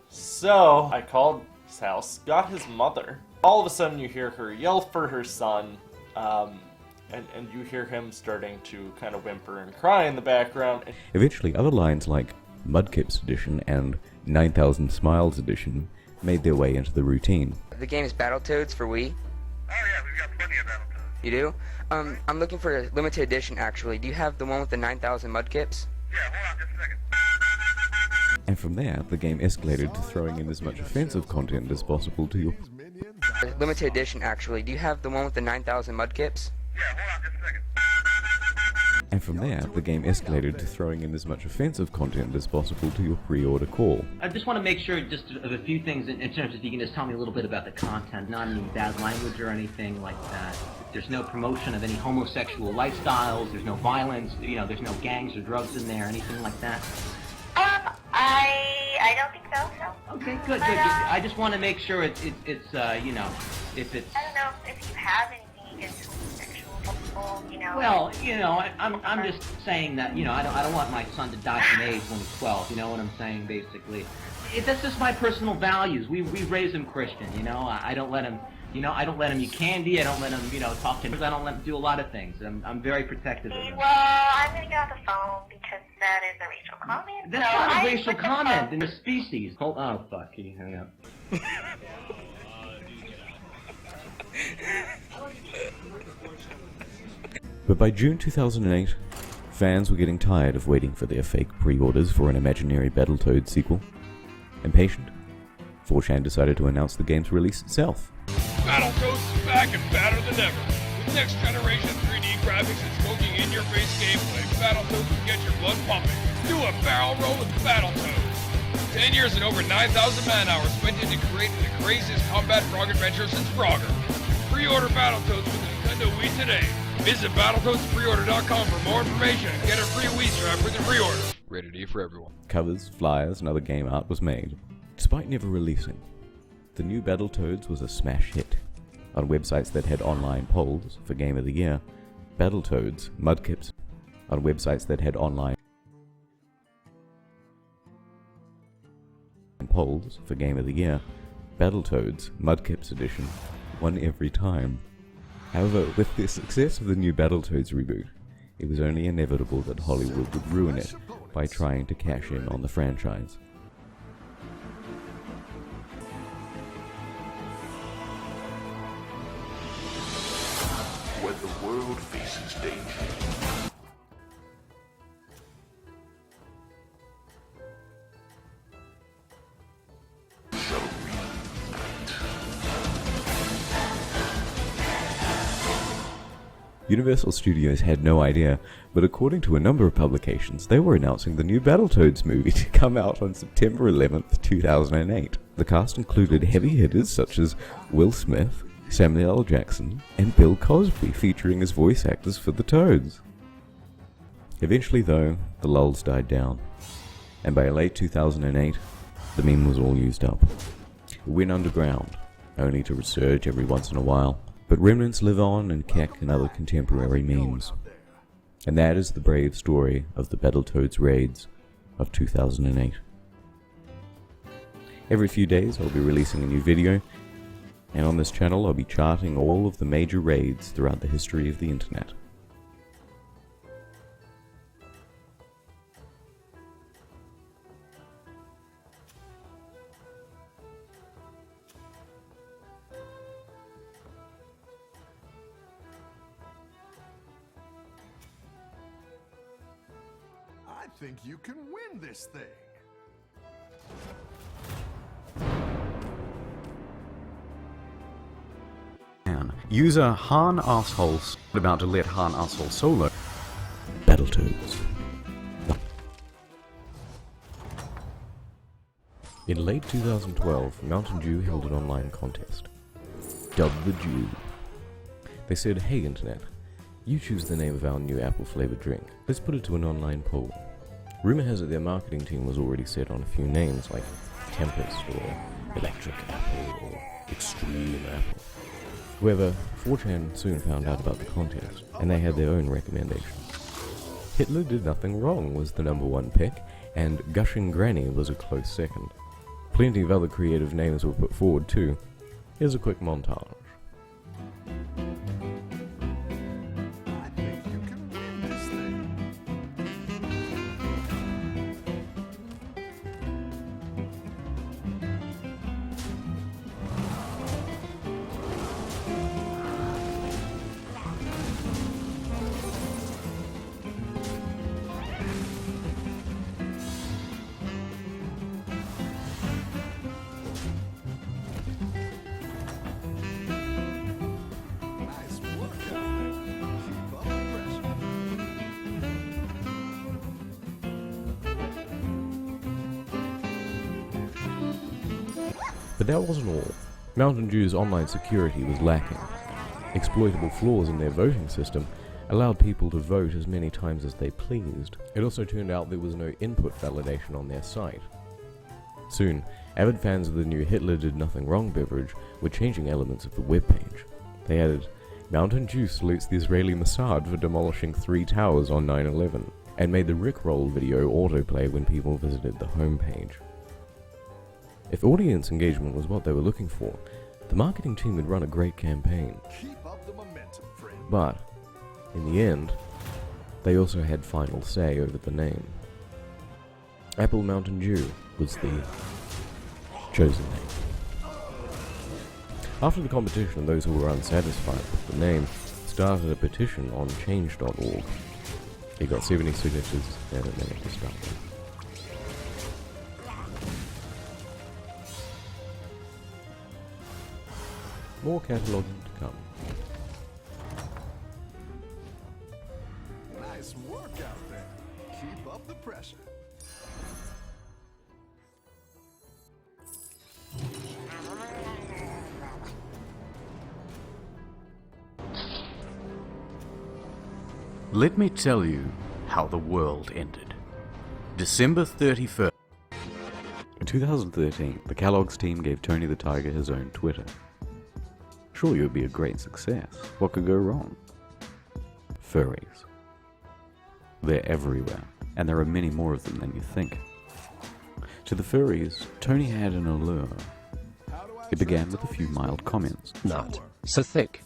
So I called his house, got his mother. All of a sudden you hear her yell for her son, and you hear him starting to kind of whimper and cry in the background. Eventually, other lines like Mudkips Edition and 9000 Smiles Edition made their way into the routine. The game is Battletoads for Wii? Oh yeah, we've got plenty of Battletoads. You do? I'm looking for a limited edition actually. Do you have the one with the 9000 Mudkips? Yeah, hold on just a second. And from there, the game escalated to throwing in as much offensive content as possible to your... Limited edition actually. Do you have the one with the 9000 Mudkips? Yeah, hold on just a second. And from there, the game escalated to throwing in as much offensive content as possible to your pre-order call. I just want to make sure just of a few things in terms of if you can just tell me a little bit about the content, not any bad language or anything like that. There's no promotion of any homosexual lifestyles, there's no violence, there's no gangs or drugs in there, anything like that. I don't think so, so. Okay, good. I just want to make sure it's if it's... I don't know if you have anything against homosexual people, Well, I'm just saying that, I don't want my son to die from AIDS when he's 12, you know what I'm saying, basically. That's just my personal values. We raise him Christian, I don't let him, I don't let him eat candy, I don't let him, talk to him, I don't let him do a lot of things. I'm very protective of him. Well, I'm gonna get off the phone because that is a racial comment. That's not a racial comment in the species. Oh, fuck, he hung up. But by June 2008, fans were getting tired of waiting for their fake pre-orders for an imaginary Battletoads sequel. Impatient, 4chan decided to announce the game's release itself. Battletoads is back and badder than ever. With next generation 3D graphics and smoking in-your-face gameplay, Battletoads will get your blood pumping. Do a barrel roll with Battletoads. 10 years and over 9,000 man-hours spent into creating the craziest combat frog adventure since Frogger. Pre-order Battletoads with the Nintendo Wii today. Visit BattletoadsPreorder.com for more information and get a free Wii strap with your pre-order. Rated E for everyone. Covers, flyers, and other game art was made. Despite never releasing, the new Battletoads was a smash hit. On websites that had online polls for Game of the Year, Battletoads, Mudkips. On websites that had online polls for Game of the Year, Battletoads, Mudkips Edition won every time. However, with the success of the new Battletoads reboot, it was only inevitable that Hollywood would ruin it by trying to cash in on the franchise. When the world faces danger, Universal Studios had no idea, but according to a number of publications, they were announcing the new Battletoads movie to come out on September 11th, 2008. The cast included heavy hitters such as Will Smith, Samuel L. Jackson, and Bill Cosby featuring as voice actors for the Toads. Eventually though, the lulls died down, and by late 2008, the meme was all used up. It went underground, only to resurge every once in a while. But remnants live on in Keck and other contemporary memes. And that is the brave story of the Battletoads raids of 2008. Every few days I'll be releasing a new video, and on this channel I'll be charting all of the major raids throughout the history of the internet. think you can win this thing. User Han Assholes about to let Han Asshole solo Battletoads. In late 2012, Mountain Dew held an online contest. Dubbed the Dew. They said, "Hey Internet, you choose the name of our new apple-flavored drink. Let's put it to an online poll." Rumor has it their marketing team was already set on a few names like Tempest or Electric Apple or Extreme Apple. However, 4chan soon found out about the contest, and they had their own recommendations. Hitler Did Nothing Wrong was the #1 pick, and Gushing Granny was a close second. Plenty of other creative names were put forward too. Here's a quick montage. But that wasn't all. Mountain Dew's online security was lacking. Exploitable flaws in their voting system allowed people to vote as many times as they pleased. It also turned out there was no input validation on their site. Soon, avid fans of the new Hitler Did Nothing Wrong beverage were changing elements of the webpage. They added, "Mountain Dew salutes the Israeli Mossad for demolishing 3 towers on 9/11, and made the Rickroll video autoplay when people visited the homepage." If audience engagement was what they were looking for, the marketing team had run a great campaign. Keep up the momentum, friend. But, in the end, they also had final say over the name. Apple Mountain Dew was the chosen name. After the competition, those who were unsatisfied with the name started a petition on change.org. It got 70 signatures and it managed to start them. More cataloging to come. Nice work out there. Keep up the pressure. Let me tell you how the world ended. December 31st. In 2013, the Kellogg's team gave Tony the Tiger his own Twitter. Surely it would be a great success. What could go wrong? Furries. They're everywhere, and there are many more of them than you think. To the furries, Tony had an allure. It began with a few mild comments. Not so thick.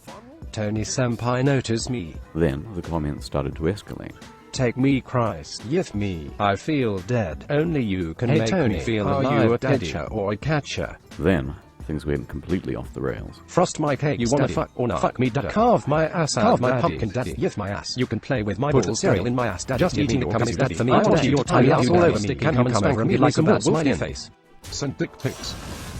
Tony Senpai noticed me. Then the comments started to escalate. Take me, Christ, yiff me. I feel dead. Only you can make Tony, me feel are alive. you a Daddy catcher or a catcher? Then things went completely off the rails. Frost my cake. You wanna fuck or not? Fuck me, daddy. Carve my ass out. Carve my pumpkin, daddy. Yiff my ass. You can play with my balls. Cereal in my ass, daddy. Just eating the comes daddy. For me, I want your tiny ass all over me. Can you spank me like a wolf in your face? Send dick pics.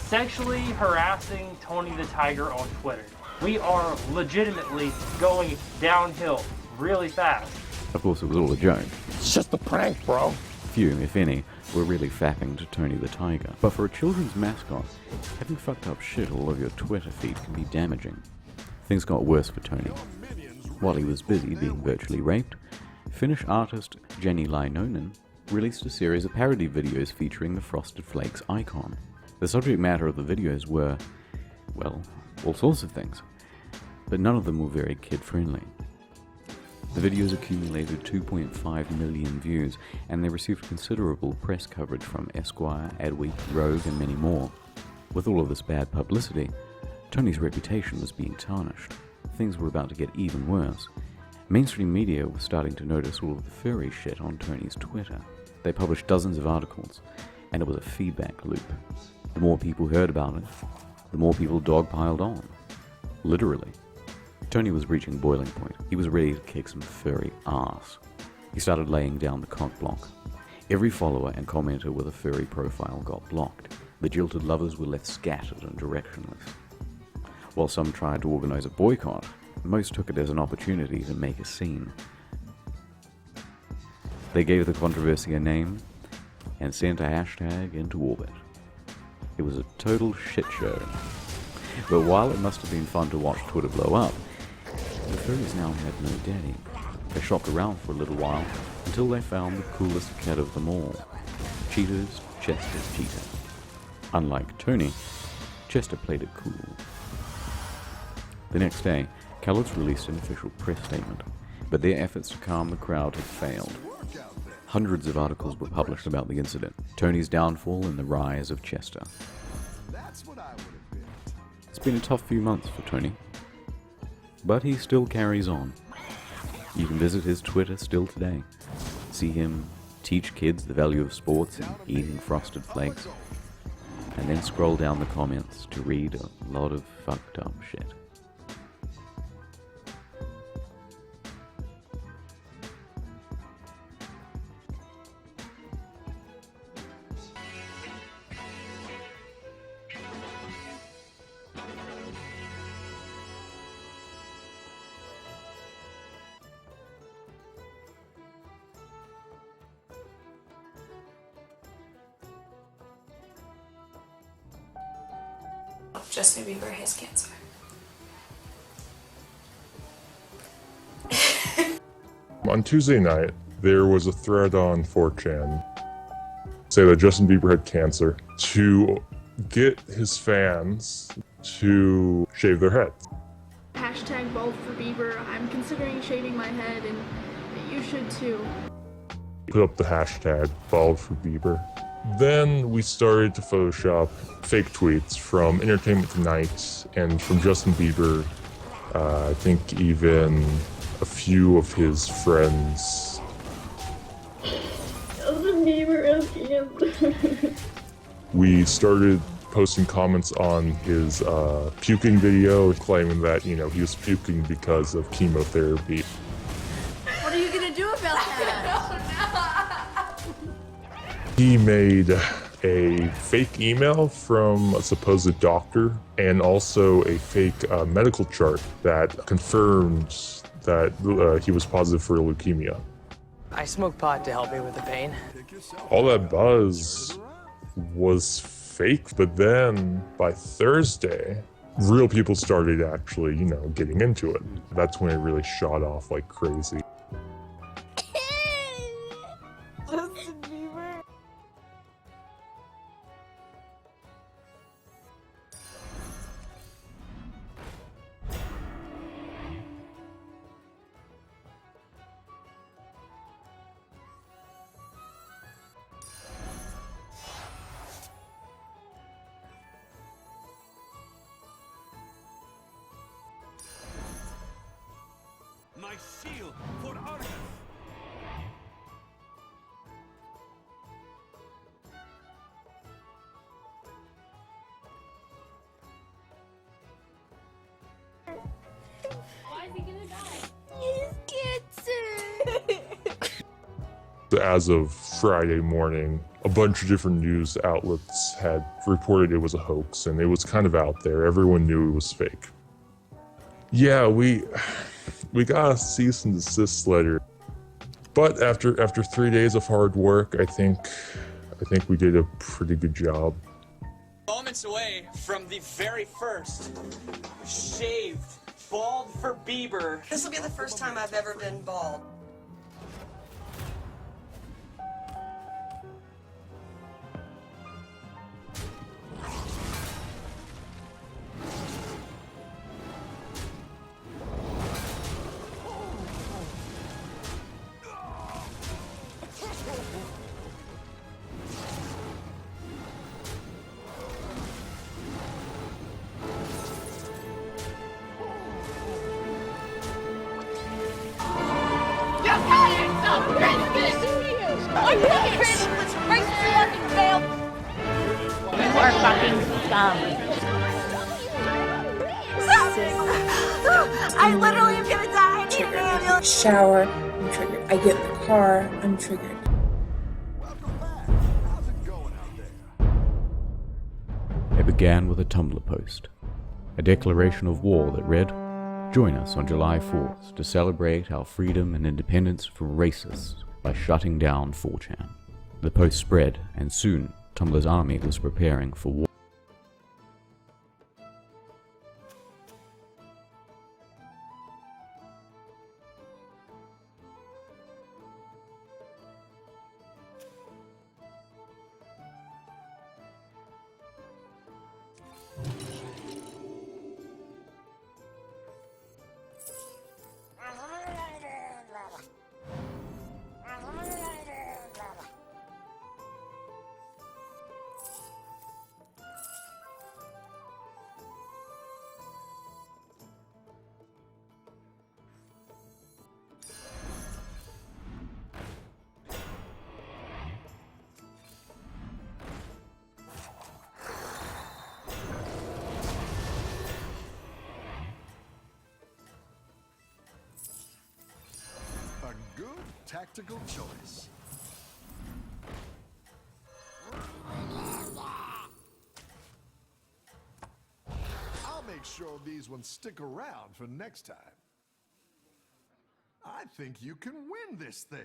Sexually harassing Tony the Tiger on Twitter. We are legitimately going downhill really fast. Of course, it was all a joke. It's just a prank, bro. Few, if any, were really fapping to Tony the Tiger. But for a children's mascot, having fucked up shit all over your Twitter feed can be damaging. Things got worse for Tony. While he was busy being virtually raped, Finnish artist Jenny Lainonen released a series of parody videos featuring the Frosted Flakes icon. The subject matter of the videos were, well, all sorts of things, but none of them were very kid-friendly. The videos accumulated 2.5 million views, and they received considerable press coverage from Esquire, Adweek, Rogue, and many more. With all of this bad publicity, Tony's reputation was being tarnished. Things were about to get even worse. Mainstream media was starting to notice all of the furry shit on Tony's Twitter. They published dozens of articles, and it was a feedback loop. The more people heard about it, the more people dogpiled on. Literally. Tony was reaching boiling point. He was ready to kick some furry ass. He started laying down the cock block. Every follower and commenter with a furry profile got blocked. The jilted lovers were left scattered and directionless. While some tried to organize a boycott, most took it as an opportunity to make a scene. They gave the controversy a name and sent a hashtag into orbit. It was a total shit show. But while it must have been fun to watch Twitter blow up, the furries now had no daddy. They shopped around for a little while until they found the coolest cat of them all, Cheetah's Chester Cheetah. Unlike Tony, Chester played it cool. The next day, Kellogg's released an official press statement, but their efforts to calm the crowd had failed. Hundreds of articles were published about the incident, Tony's downfall and the rise of Chester. It's been a tough few months for Tony, but he still carries on. You can visit his Twitter still today, see him teach kids the value of sports and eating frosted flakes, and then scroll down the comments to read a lot of fucked up shit. Justin Bieber has cancer. On Tuesday night, there was a thread on 4chan say that Justin Bieber had cancer to get his fans to shave their heads. Hashtag bald for Bieber. I'm considering shaving my head, and you should too. Put up the hashtag bald for Bieber. Then we started to Photoshop fake tweets from Entertainment Tonight and from Justin Bieber. I think even a few of his friends. Justin Bieber has cancer. We started posting comments on his puking video, claiming that, you know, he was puking because of chemotherapy. What are you gonna do about that? He made a fake email from a supposed doctor and also a fake medical chart that confirmed that he was positive for leukemia. I smoke pot to help me with the pain. All that buzz was fake, but then by Thursday, real people started actually, you know, getting into it. That's when it really shot off like crazy. Justin Bieber. My seal for Arthur. Why is he gonna die? He's cancer. As of Friday morning, a bunch of different news outlets had reported it was a hoax, and it was kind of out there. Everyone knew it was fake. Yeah, we got a cease and desist letter, but after 3 days of hard work, I think we did a pretty good job. Moments away from the very first shaved bald for Bieber. This will be the first time I've ever been bald. I literally am gonna die. I need an ambulance. Shower, I'm triggered. I get in the car, I'm triggered. began with a Tumblr post, a declaration of war that read, "Join us on July 4th to celebrate our freedom and independence from racists by shutting down 4chan." The post spread, and soon Tumblr's army was preparing for war. A good tactical choice. I'll make sure these ones stick around for next time. I think you can win this thing.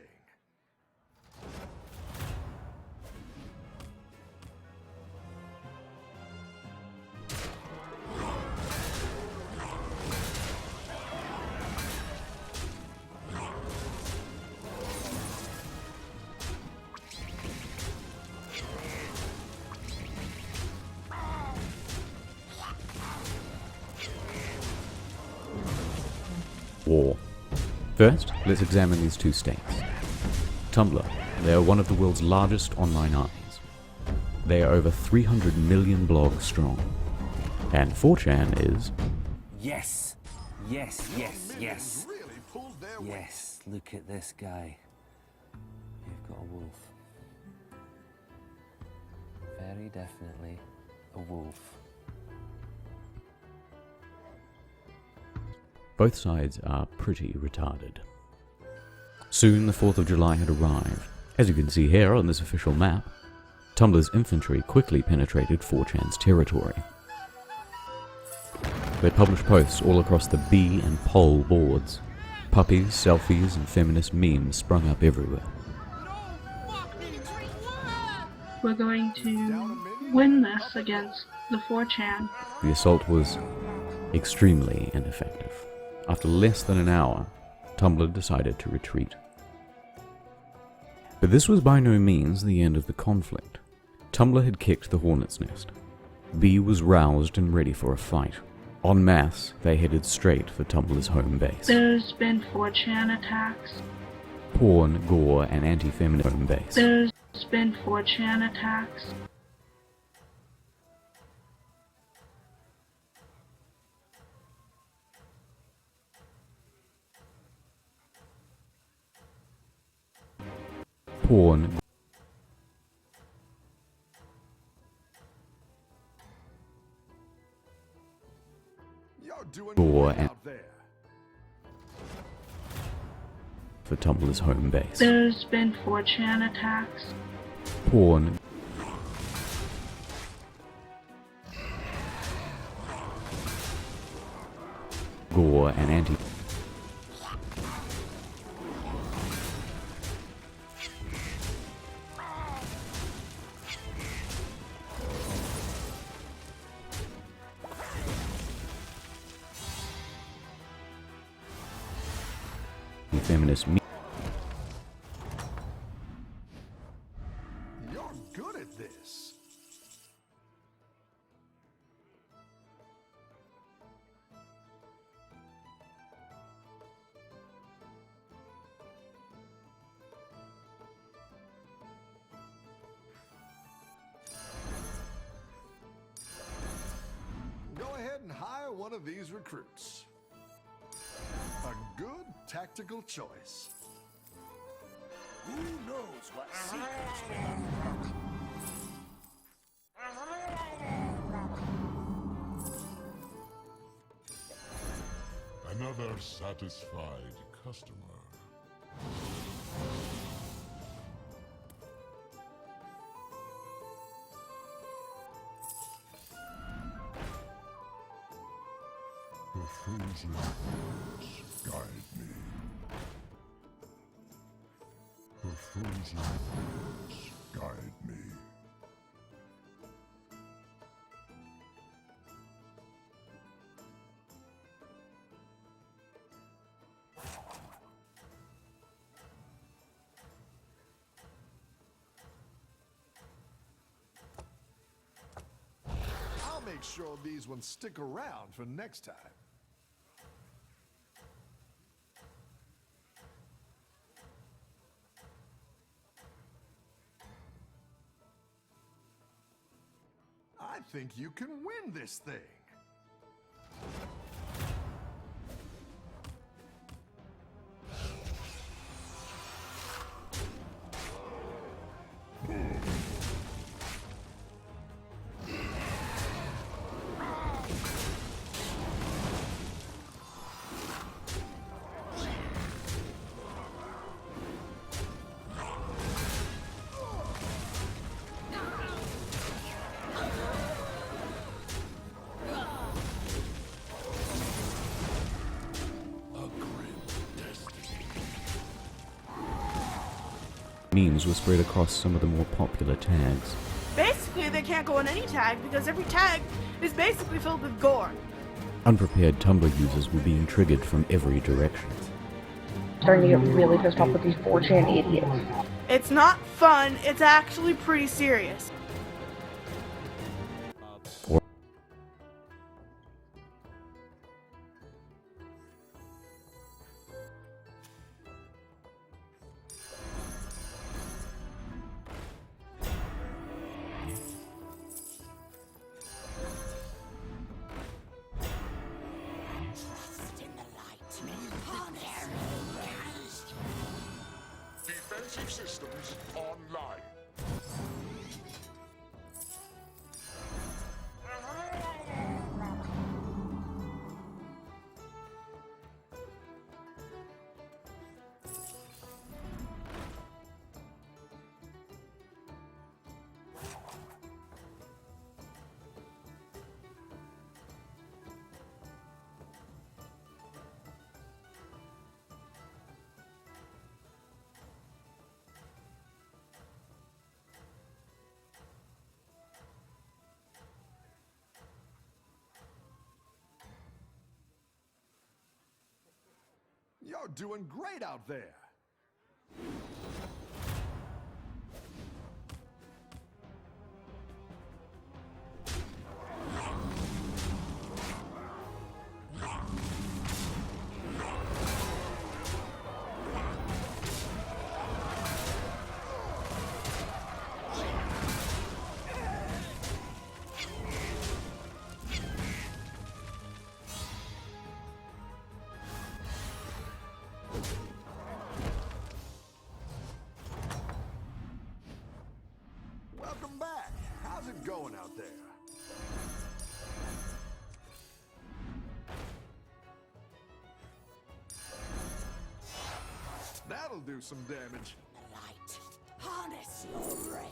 War. First, let's examine these two states. Tumblr. They are one of the world's largest online armies. They are over 300 million blogs strong. And 4chan is... Yes, yes, yes, yes. Yes, look at this guy. You've got a wolf. Very definitely a wolf. Both sides are pretty retarded. Soon the 4th of July had arrived. As you can see here on this official map, Tumblr's infantry quickly penetrated 4chan's territory. They published posts all across the B and poll boards. Puppies, selfies, and feminist memes sprung up everywhere. We're going to win this against the 4chan. The assault was extremely ineffective. After less than an hour, Tumblr decided to retreat. But this was by no means the end of the conflict. Tumblr had kicked the hornet's nest. B was roused and ready for a fight. En masse, they headed straight for Tumblr's home base. There's been 4chan attacks. Porn, gore, and anti-feminist home base. There's been 4chan attacks. Porn, gore, and for Tumblr's home base. There's been 4chan attacks. Porn, gore, and anti. Feminist me. You're good at this. Go ahead and hire one of these recruits. A good tactical choice. Who knows what secrets we have? Another satisfied customer. The frozen winds guide me. The frozen winds guide me. I'll make sure these ones stick around for next time. I think you can win this thing. Memes were spread across some of the more popular tags. Basically, they can't go on any tag because every tag is basically filled with gore. Unprepared Tumblr users were being triggered from every direction. Starting to get really pissed off with these 4chan idiots. It's not fun, it's actually pretty serious. Defensive systems online. You're doing great out there. Welcome back. How's it going out there? That'll do some damage. Light. Harness your rage.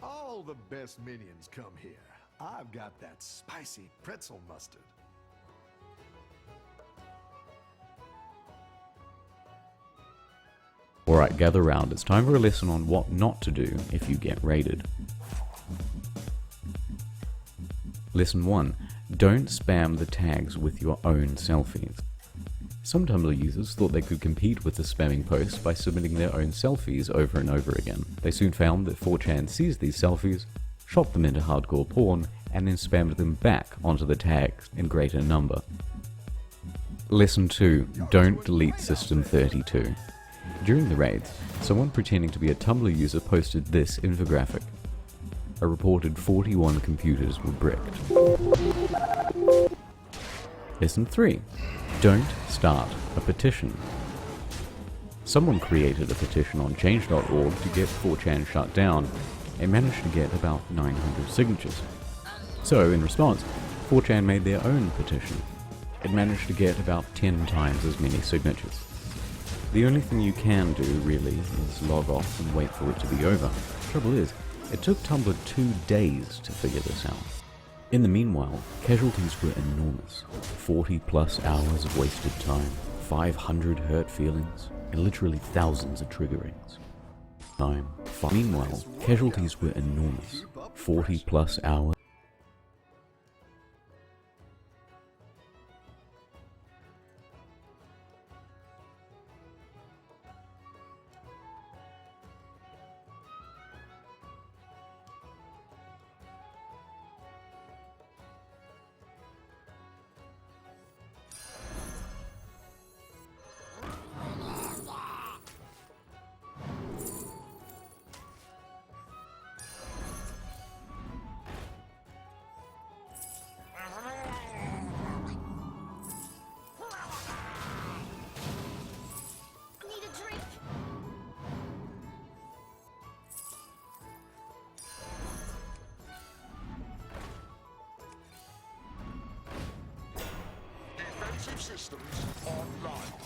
All the best minions come here. I've got that spicy pretzel mustard. Alright, gather round. It's time for a lesson on what not to do if you get raided. Lesson 1. Don't spam the tags with your own selfies. Some Tumblr users thought they could compete with the spamming posts by submitting their own selfies over and over again. They soon found that 4chan seized these selfies, shot them into hardcore porn, and then spammed them back onto the tags in greater number. Lesson 2. Don't delete System 32. During the raids, someone pretending to be a Tumblr user posted this infographic. A reported 41 computers were bricked. Lesson 3. Don't start a petition. Someone created a petition on change.org to get 4chan shut down and managed to get about 900 signatures. So, in response, 4chan made their own petition. It managed to get about 10 times as many signatures. The only thing you can do, really, is log off and wait for it to be over. Trouble is, it took Tumblr 2 days to figure this out. In the meanwhile, casualties were enormous. 40 plus hours of wasted time, 500 hurt feelings, and literally thousands of triggerings. Meanwhile, casualties were enormous. 40 plus hours. Systems online.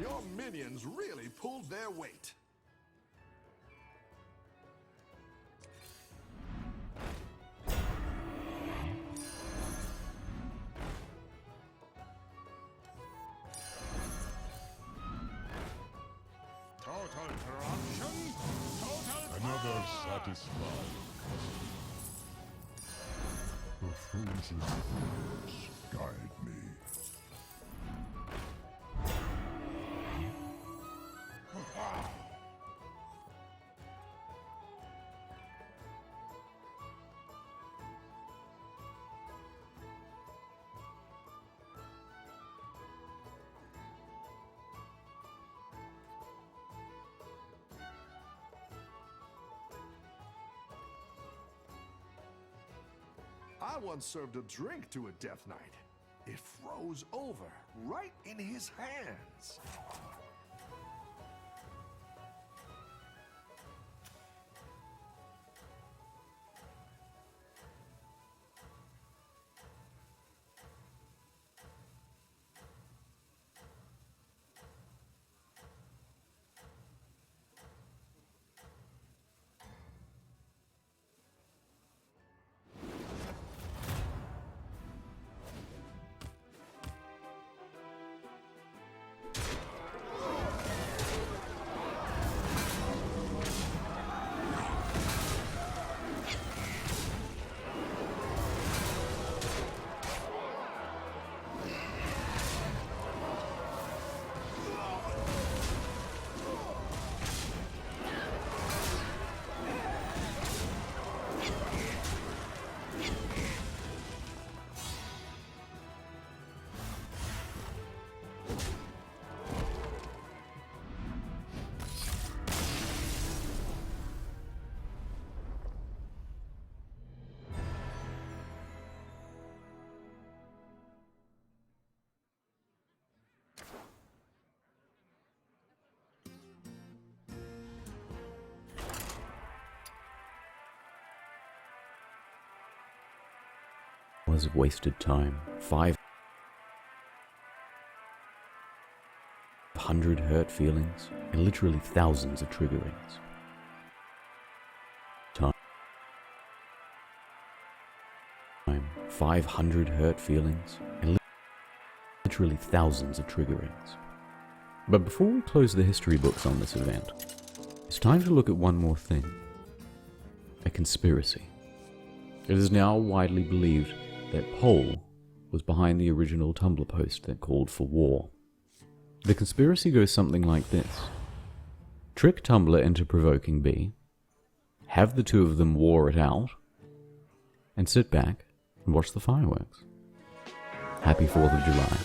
Your minions really pulled their weight. Total corruption. Another satisfied. The frozen words guide me. I once served a drink to a Death Knight. It froze over, right in his hands. hours of wasted time, 500 hurt feelings, and literally thousands of triggerings. 500 hurt feelings, and literally thousands of triggerings. But before we close the history books on this event, it's time to look at one more thing. A conspiracy. It is now widely believed that Pole was behind the original Tumblr post that called for war. The conspiracy goes something like this. Trick Tumblr into provoking B, have the two of them war it out, and sit back and watch the fireworks. Happy 4th of July.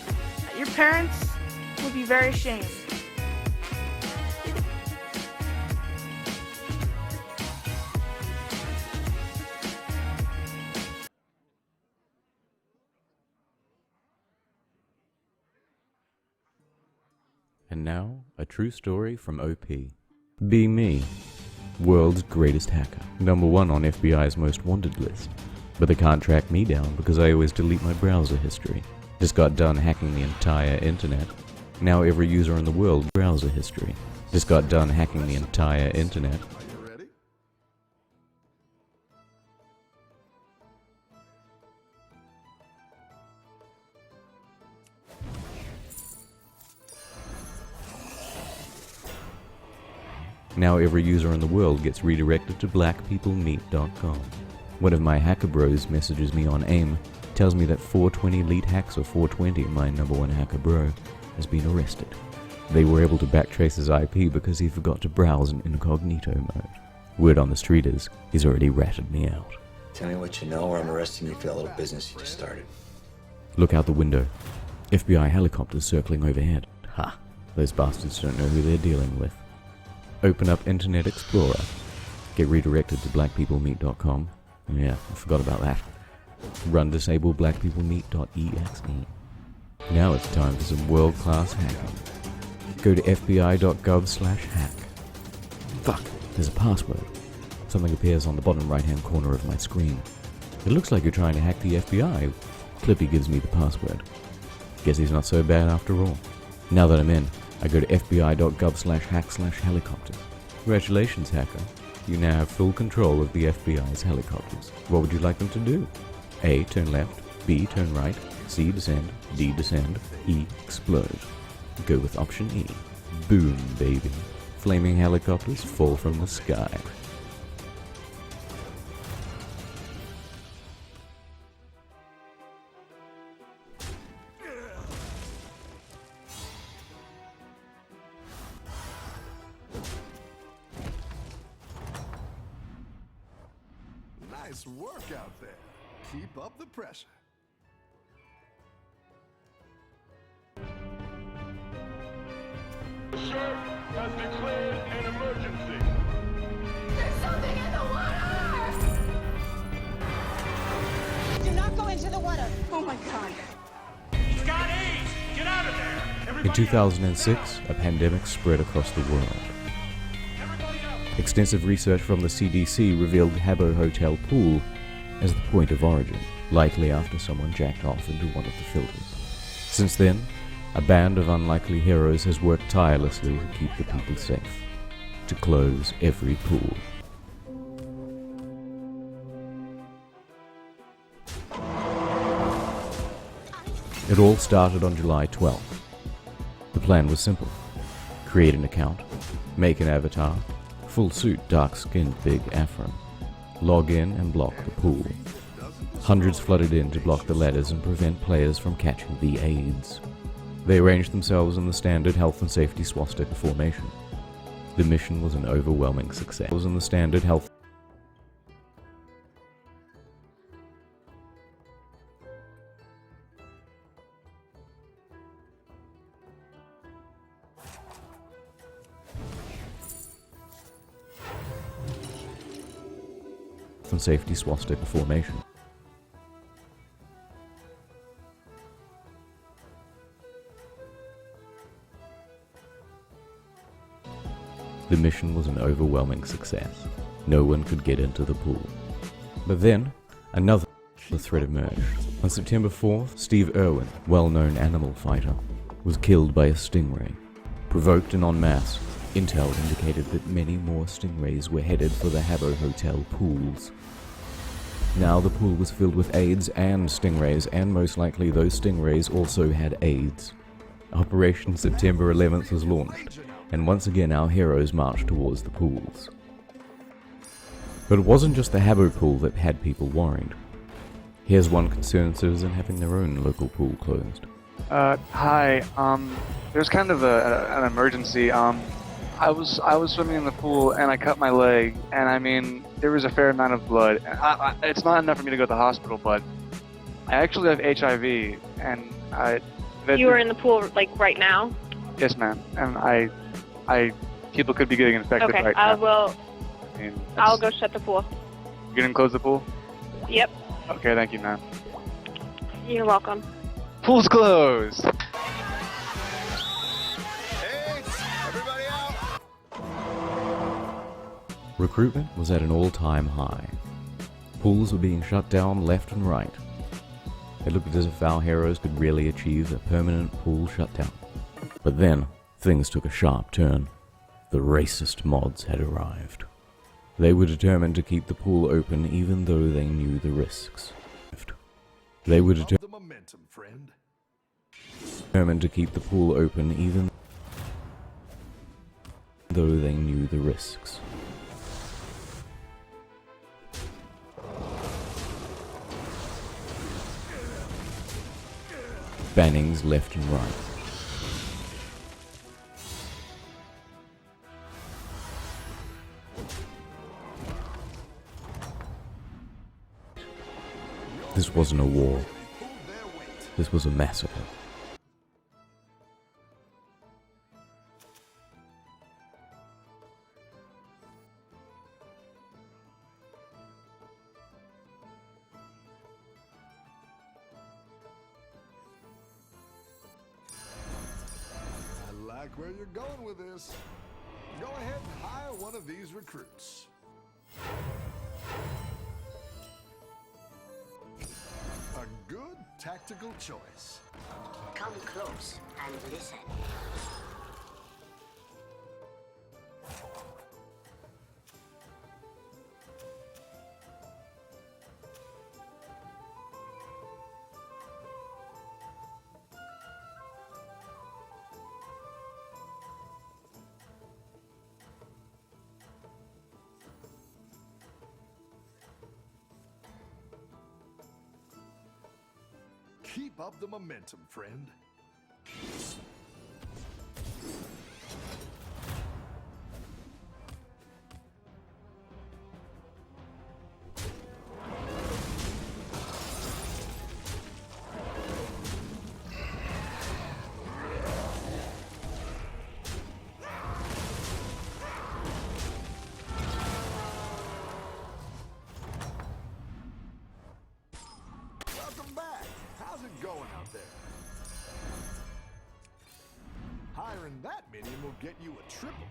Your parents would be very ashamed. And now, a true story from OP. Be me, world's greatest hacker, #1 on FBI's most wanted list. But they can't track me down because I always delete my browser history. Just got done hacking the entire internet. Now every user in the world browser history. Just got done hacking the entire internet. Now every user in the world gets redirected to blackpeoplemeet.com. One of my hacker bros messages me on AIM, tells me that 420 Elite Hacks, or 420, my #1 hacker bro, has been arrested. They were able to backtrace his IP because he forgot to browse in incognito mode. Word on the street is, he's already ratted me out. Tell me what you know or I'm arresting you for that little business you just started. Look out the window. FBI helicopters circling overhead. Ha! Those bastards don't know who they're dealing with. Open up Internet Explorer. Get redirected to blackpeoplemeet.com. Yeah, I forgot about that. Run disable blackpeoplemeet.exe. Now it's time for some world-class hacking. Go to fbi.gov/hack. Fuck, there's a password. Something appears on the bottom right-hand corner of my screen. It looks like you're trying to hack the FBI. Clippy gives me the password. Guess he's not so bad after all. Now that I'm in, I go to fbi.gov/hack/helicopters. Congratulations, hacker. You now have full control of the FBI's helicopters. What would you like them to do? A. Turn left. B. Turn right. C. Descend. D. Descend. E. Explode. Go with option E. Boom, baby. Flaming helicopters fall from the sky. Nice work out there. Keep up the pressure. The sheriff has declared an emergency. There's something in the water! Do not go into the water. Oh my god. He's got AIDS. Get out of there. In 2006, a pandemic spread across the world. Extensive research from the CDC revealed Habbo Hotel pool as the point of origin, likely after someone jacked off into one of the filters. Since then, a band of unlikely heroes has worked tirelessly to keep the people safe, to close every pool. It all started on July 12th. The plan was simple. Create an account, make an avatar, full suit, dark-skinned, big afro. Log in and block the pool. Hundreds flooded in to block the ladders and prevent players from catching the AIDS. They arranged themselves in the standard health and safety swastika formation. The mission was an overwhelming success. It was in the standard health and safety swastika formation. The mission was an overwhelming success. No one could get into the pool. But then, another threat emerged. On September 4th, Steve Irwin, well-known animal fighter, was killed by a stingray. Provoked and en masse, intel indicated that many more stingrays were headed for the Habbo Hotel pools. Now the pool was filled with AIDS and stingrays, and most likely those stingrays also had AIDS. Operation September 11th was launched, and once again our heroes marched towards the pools. But it wasn't just the Habbo pool that had people worried. Here's one concerned citizen having their own local pool closed. Hi, there's kind of an emergency. I was swimming in the pool and I cut my leg, and I mean, there was a fair amount of blood. It's not enough for me to go to the hospital, but I actually have HIV, and You were in the pool, like, right now? Yes, ma'am. And people could be getting infected right now. I'll go shut the pool. You gonna close the pool? Yep. Okay, thank you, ma'am. You're welcome. Pool's closed! Recruitment was at an all-time high. Pools were being shut down left and right. It looked as if our heroes could really achieve a permanent pool shutdown. But then, things took a sharp turn. The racist mods had arrived. They were determined to keep the pool open even though they knew the risks. They were determined to keep the pool open even though they knew the risks. Bannings left and right. This wasn't a war. This was a massacre. I like where you're going with this. Go ahead and hire one of these recruits. A good tactical choice. Come close and listen. Keep up the momentum, friend. Welcome back. How's it going out there? Hiring that minion will get you a triple.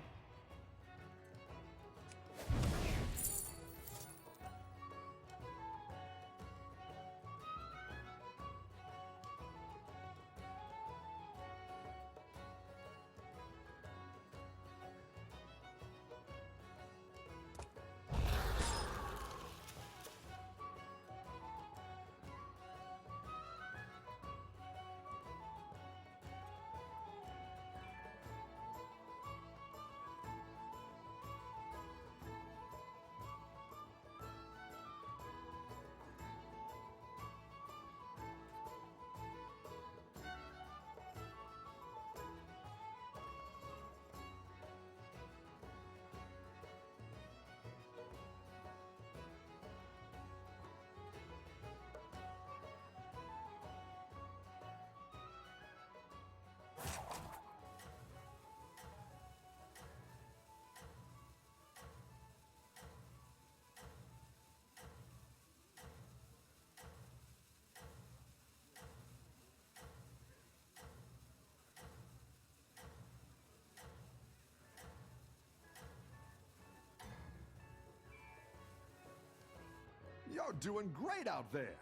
You're doing great out there.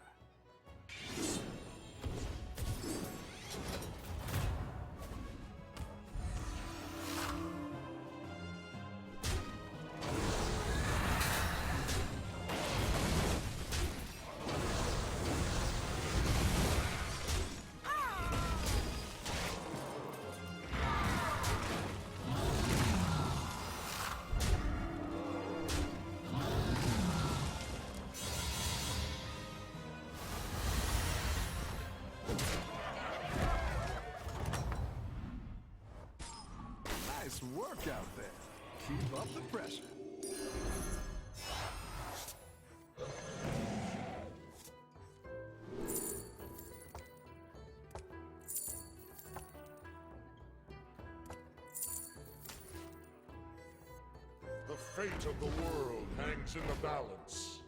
Nice work out there. Keep up the pressure. The fate of the world hangs in the balance.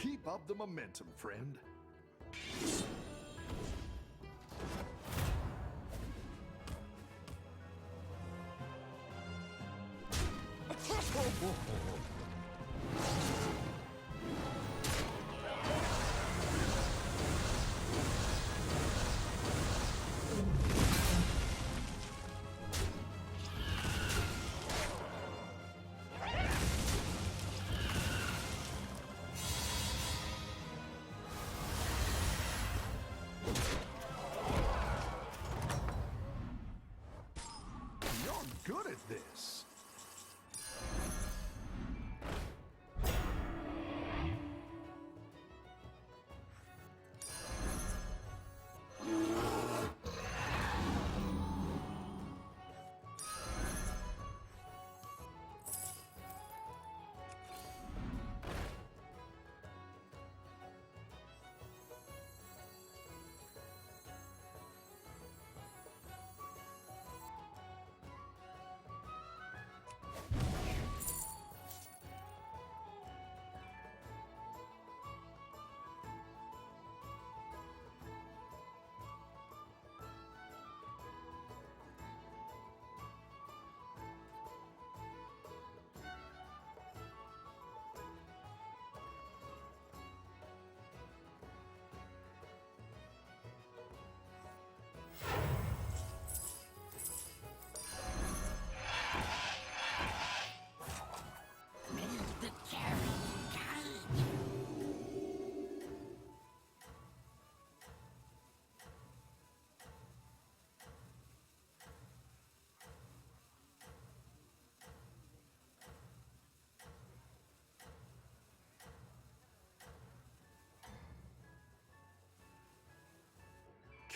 Keep up the momentum, friend. You're good at this.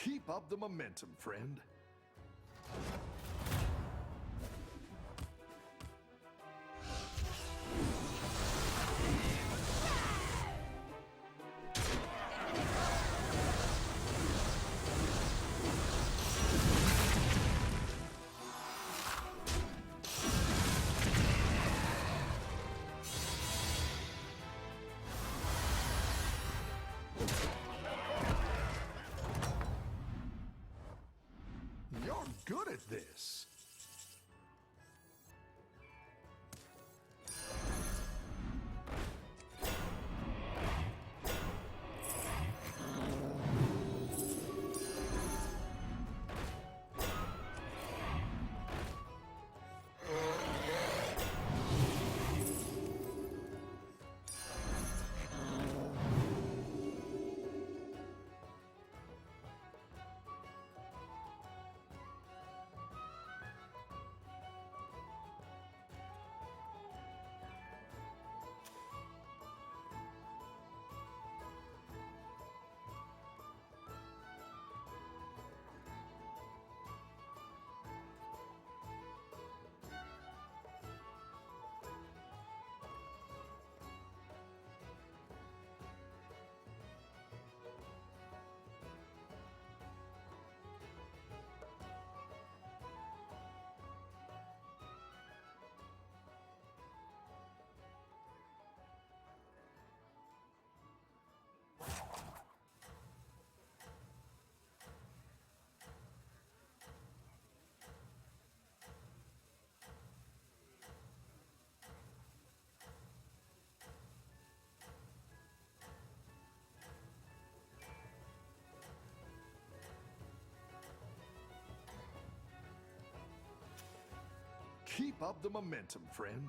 Keep up the momentum, friend. You're good at this. Keep up the momentum, friend.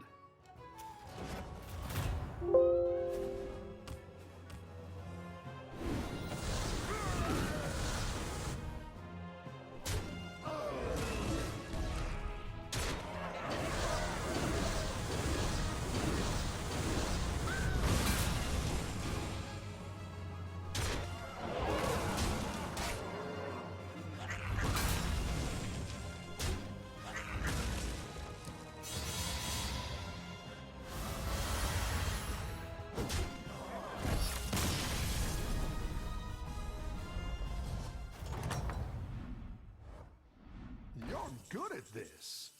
You're good at this.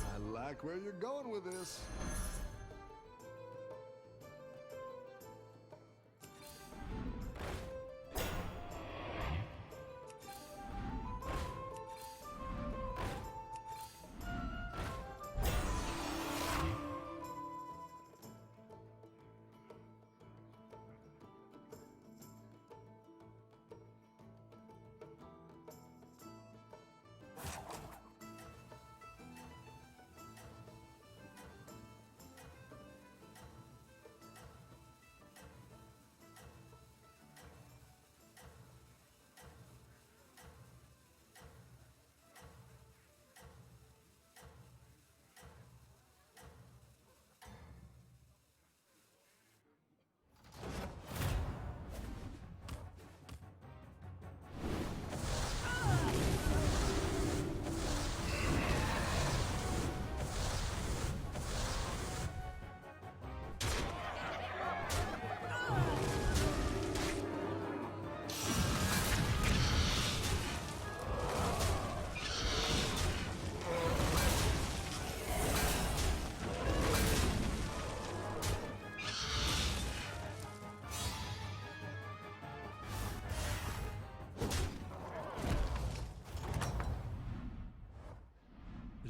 I like where you're going with this.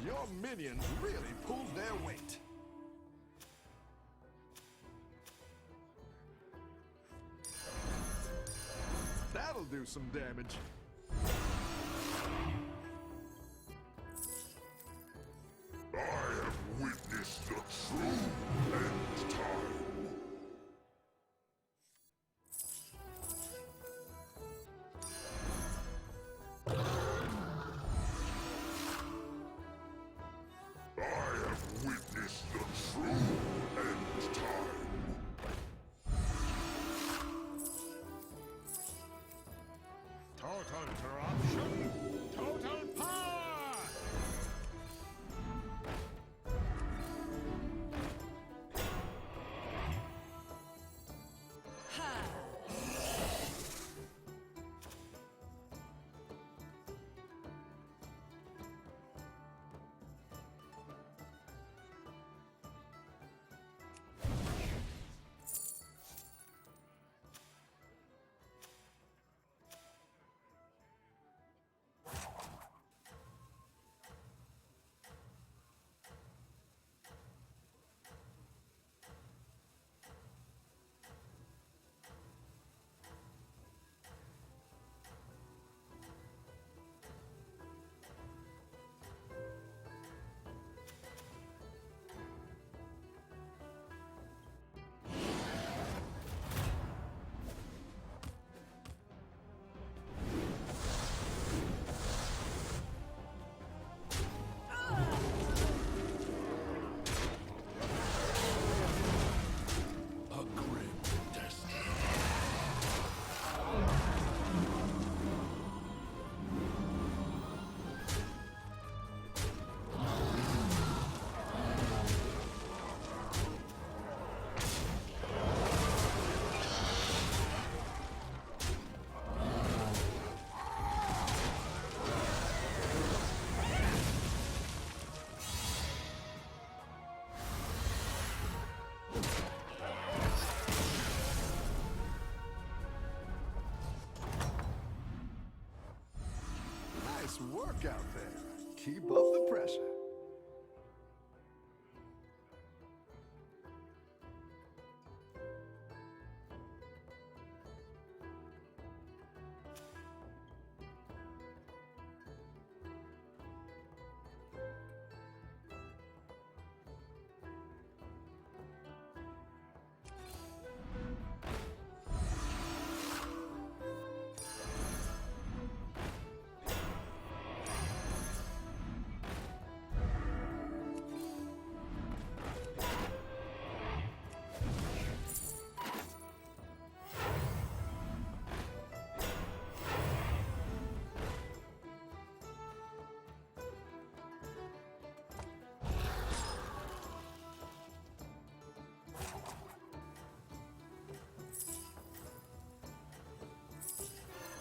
Your minions really pulled their weight. That'll do some damage. I have witnessed the true end time. I have witnessed the true end time. Total work out there. Keep up the pressure.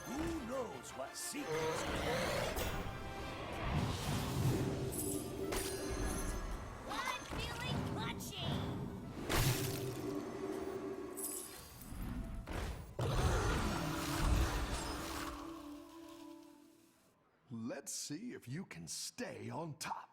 Who knows what secrets? I'm feeling clutchy. Let's see if you can stay on top.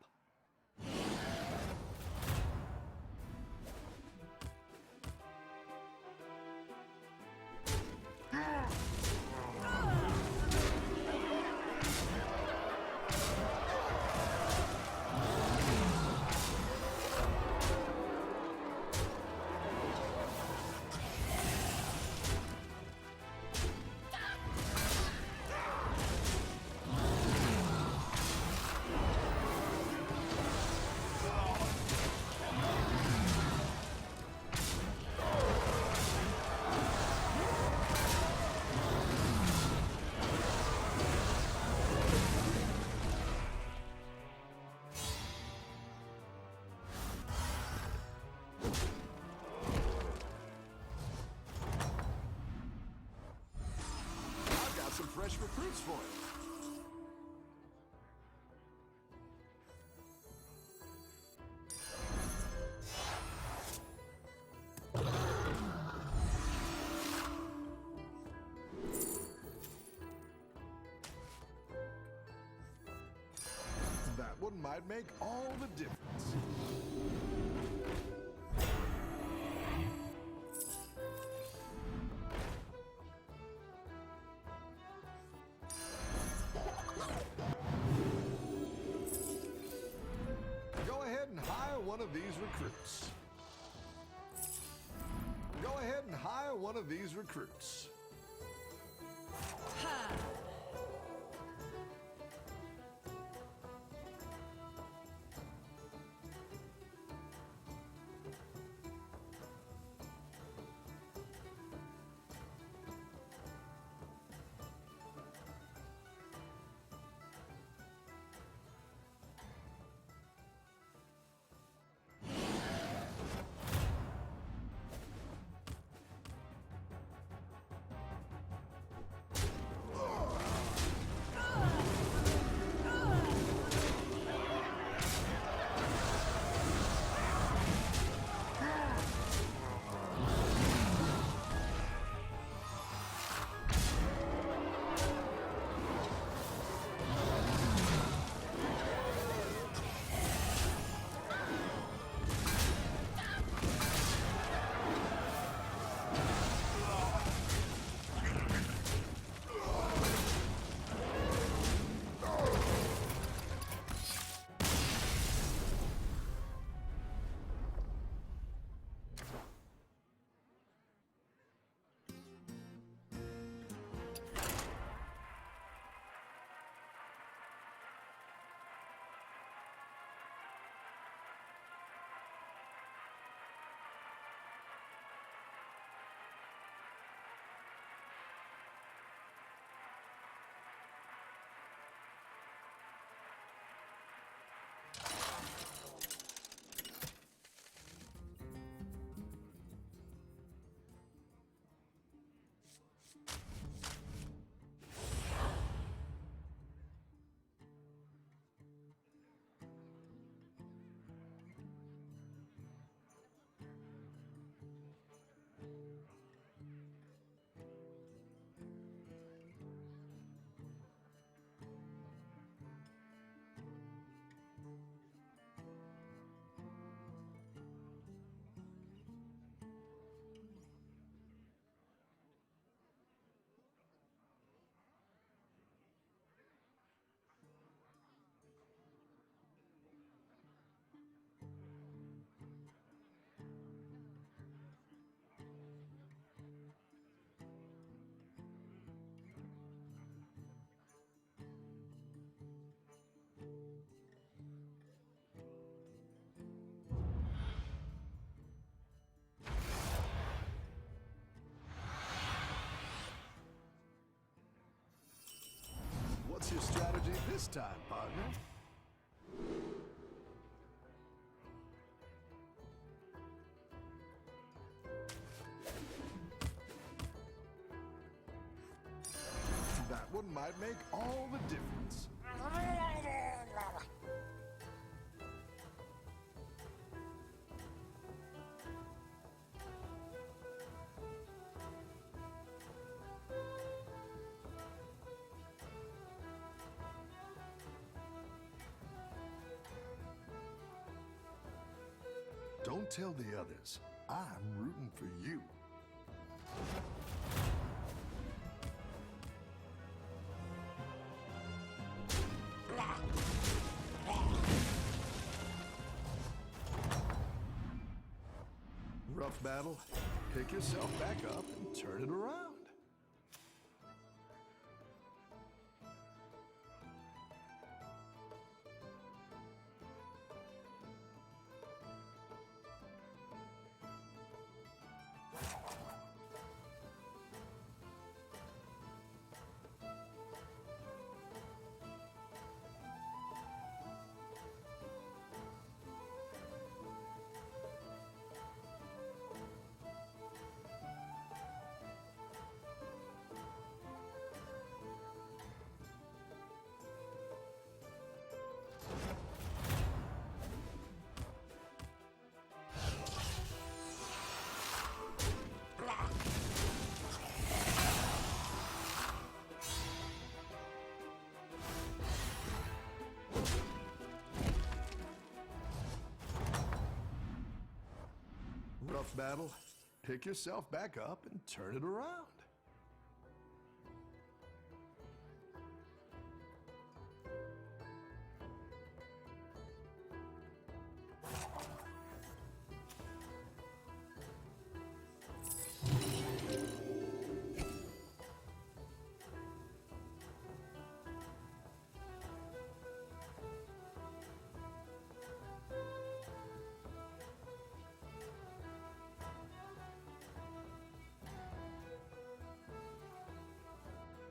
I've got some fresh recruits for you. That one might make all the difference. Go ahead and hire one of these recruits. Go ahead and hire one of these recruits. this time, partner. That one might make all the difference. Don't tell the others. I'm rooting for you. Rough battle. Pick yourself back up and turn it around. Rough battle. Pick yourself back up and turn it around.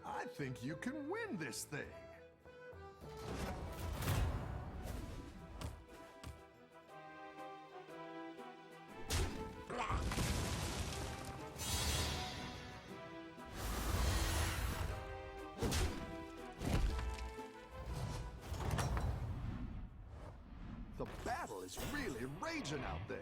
I think you can win this thing. The battle is really raging out there.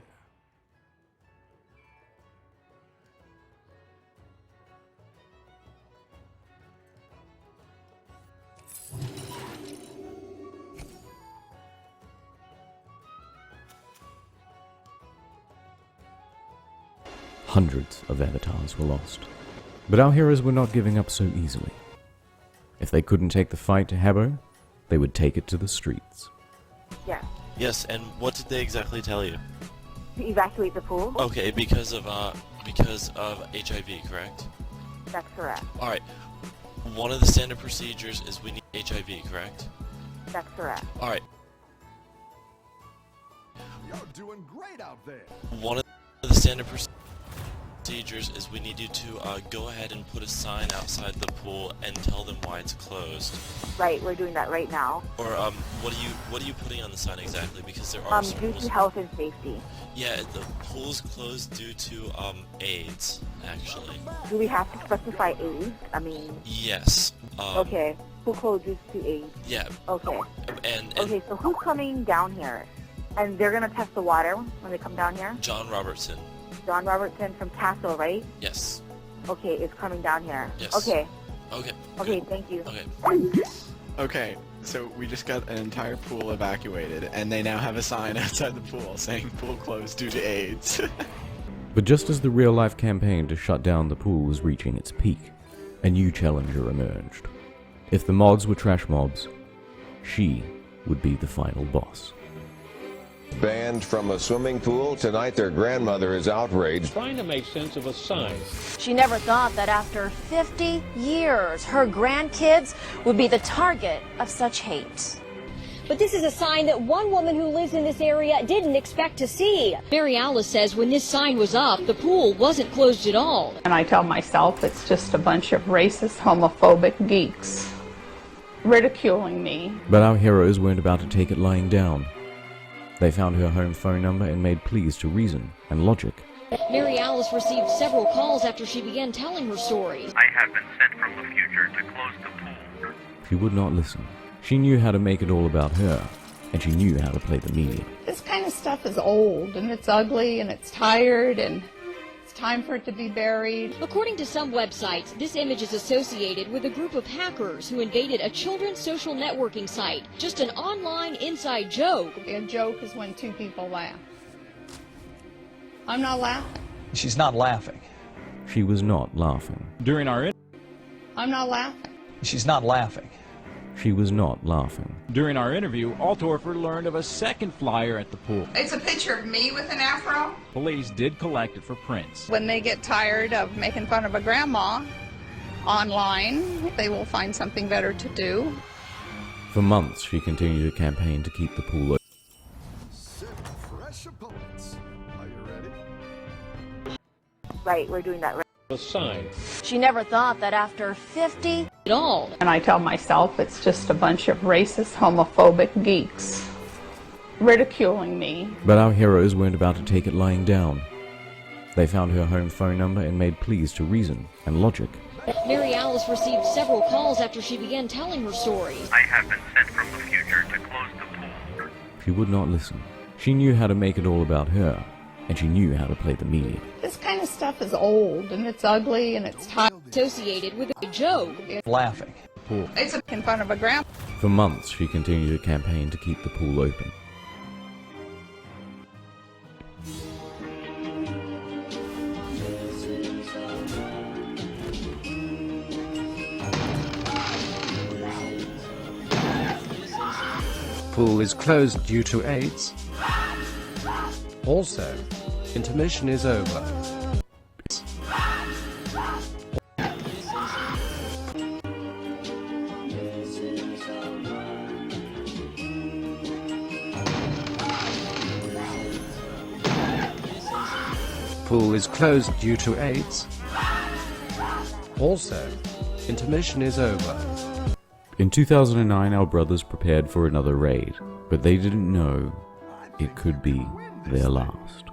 Hundreds of avatars were lost. But our heroes were not giving up so easily. If they couldn't take the fight to Habbo, they would take it to the streets. Yeah. Yes, and what did they exactly tell you? To evacuate the pool? Okay, because of HIV, correct? That's correct. Alright. One of the standard procedures is we need HIV, correct? That's correct. Alright. You're doing great out there. One of the standard procedures is we need you to go ahead and put a sign outside the pool and tell them why it's closed. Right, we're doing that right now. Or what are you putting on the sign exactly? Because there are some due rules. to health and safety. Yeah, the pool's closed due to AIDS, actually. Do we have to specify AIDS? I mean. Yes. Okay. Pool closed due to AIDS. Yeah. Okay. And okay, so who's coming down here? And they're gonna test the water when they come down here? John Robertson. John Robertson from Castle, right? Yes. Okay, it's coming down here. Yes. Okay. Okay. Okay, thank you. Okay. Okay, so we just got an entire pool evacuated, and they now have a sign outside the pool saying pool closed due to AIDS. But just as the real-life campaign to shut down the pool was reaching its peak, a new challenger emerged. If the mods were trash mobs, she would be the final boss. Banned from a swimming pool. Tonight their grandmother is outraged. Trying to make sense of a sign. She never thought that after 50 years, her grandkids would be the target of such hate. But this is a sign that one woman who lives in this area didn't expect to see. Mary Alice says when this sign was up, the pool wasn't closed at all. And I tell myself it's just a bunch of racist, homophobic geeks. ridiculing me. But our heroes weren't about to take it lying down. They found her home phone number and made pleas to reason and logic. Mary Alice received several calls after she began telling her story. I have been sent from the future to close the pool. She would not listen. She knew how to make it all about her, and she knew how to play the media. This kind of stuff is old, and it's ugly, and it's tired, and it's time for it to be buried. According to some websites, this image is associated with a group of hackers who invaded a children's social networking site. Just an online inside joke. A joke is when two people laugh. I'm not laughing. She's not laughing. She was not laughing. I'm not laughing. She's not laughing. She was not laughing. During our interview, Altorfer learned of a second flyer at the pool. It's a picture of me with an afro. Police did collect it for prints. When they get tired of making fun of a grandma online, they will find something better to do. For months, she continued a campaign to keep the pool open. Fresh opponents. Are you ready? Right, we're doing that right. A sign. She never thought that after 50 At all. And I tell myself it's just a bunch of racist, homophobic geeks ridiculing me. But our heroes weren't about to take it lying down. They found her home phone number and made pleas to reason and logic. Mary Alice received several calls after she began telling her story. I have been sent from the future to close the pool. She would not listen. She knew how to make it all about her, and she knew how to play the media. This kind of stuff is old, and it's ugly, and it's tired. Associated with a joke. Laughing. Pool. It's making fun of a grandma. For months, she continued a campaign to keep the pool open. Pool is closed due to AIDS. Also, intermission is over. Pool is closed due to AIDS. Also, intermission is over. In 2009, our brothers prepared for another raid, but they didn't know it could be their last.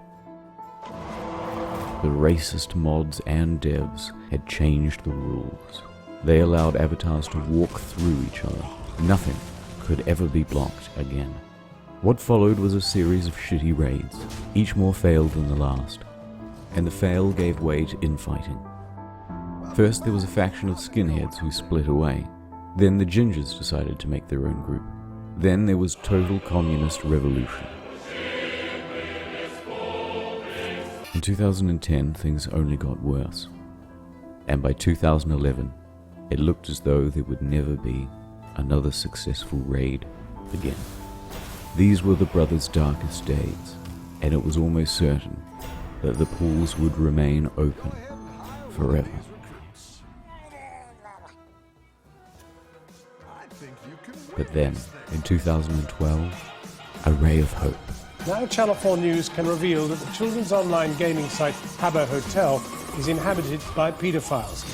The racist mods and devs had changed the rules. They allowed avatars to walk through each other. Nothing could ever be blocked again. What followed was a series of shitty raids, each more failed than the last, and the fail gave way to infighting. First there was a faction of skinheads who split away. Then the gingers decided to make their own group. Then there was total communist revolution. In 2010, things only got worse. And by 2011, it looked as though there would never be another successful raid again. These were the brothers' darkest days, and it was almost certain that the pools would remain open forever. But then, in 2012, a ray of hope. Now Channel 4 News can reveal that the children's online gaming site Habbo Hotel is inhabited by paedophiles.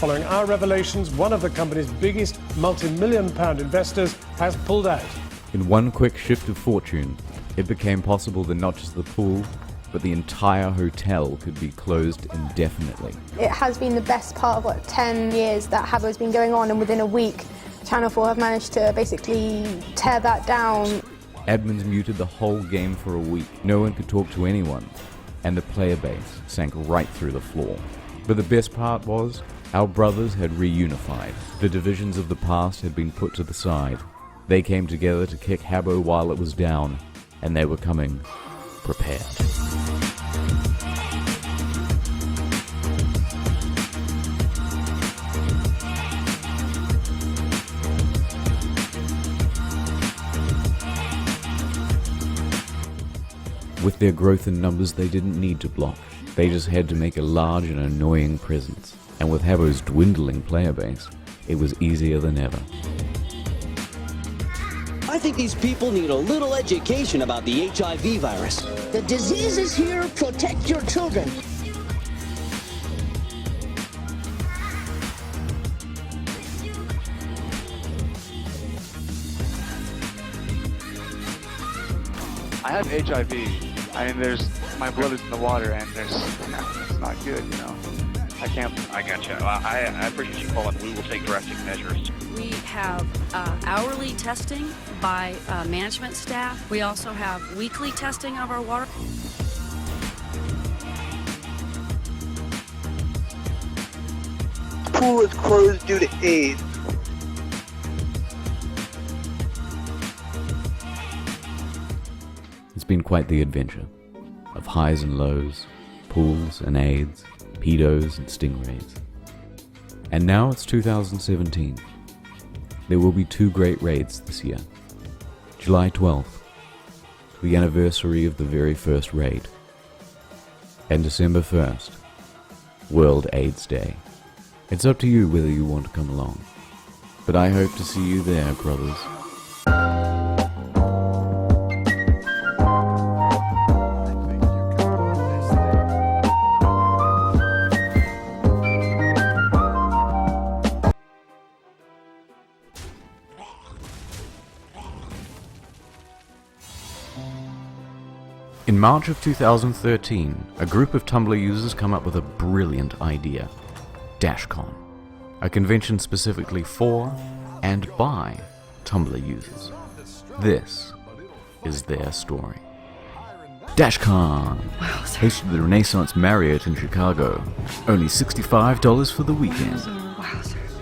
Following our revelations, one of the company's biggest multi-million-pound investors has pulled out. In one quick shift of fortune, it became possible that not just the pool, but the entire hotel could be closed indefinitely. It has been the best part of, 10 years that Habbo's been going on, and within a week, Channel 4 have managed to basically tear that down. Admins muted the whole game for a week. No one could talk to anyone, and the player base sank right through the floor. But the best part was, our brothers had reunified. The divisions of the past had been put to the side. They came together to kick Habbo while it was down, and they were coming prepared. With their growth in numbers, they didn't need to block. They just had to make a large and annoying presence. And with Habbo's dwindling player base, it was easier than ever. I think these people need a little education about the HIV virus. The disease is here. Protect your children. have HIV. I mean, my blood is in the water, and it's not good, you know. I can't. I gotcha. Well, I appreciate you calling. We will take drastic measures. We have hourly testing by management staff. We also have weekly testing of our water. The pool is closed due to AIDS. It's been quite the adventure of highs and lows, pools and AIDS, pedos and stingrays. And now it's 2017. There will be 2 great raids this year. July 12th, the anniversary of the very first raid, and December 1st, World AIDS Day. It's up to you whether you want to come along, but I hope to see you there, brothers. In March of 2013, a group of Tumblr users come up with a brilliant idea. DashCon, a convention specifically for and by Tumblr users. This is their story. DashCon, hosted at the Renaissance Marriott in Chicago. Only $65 for the weekend.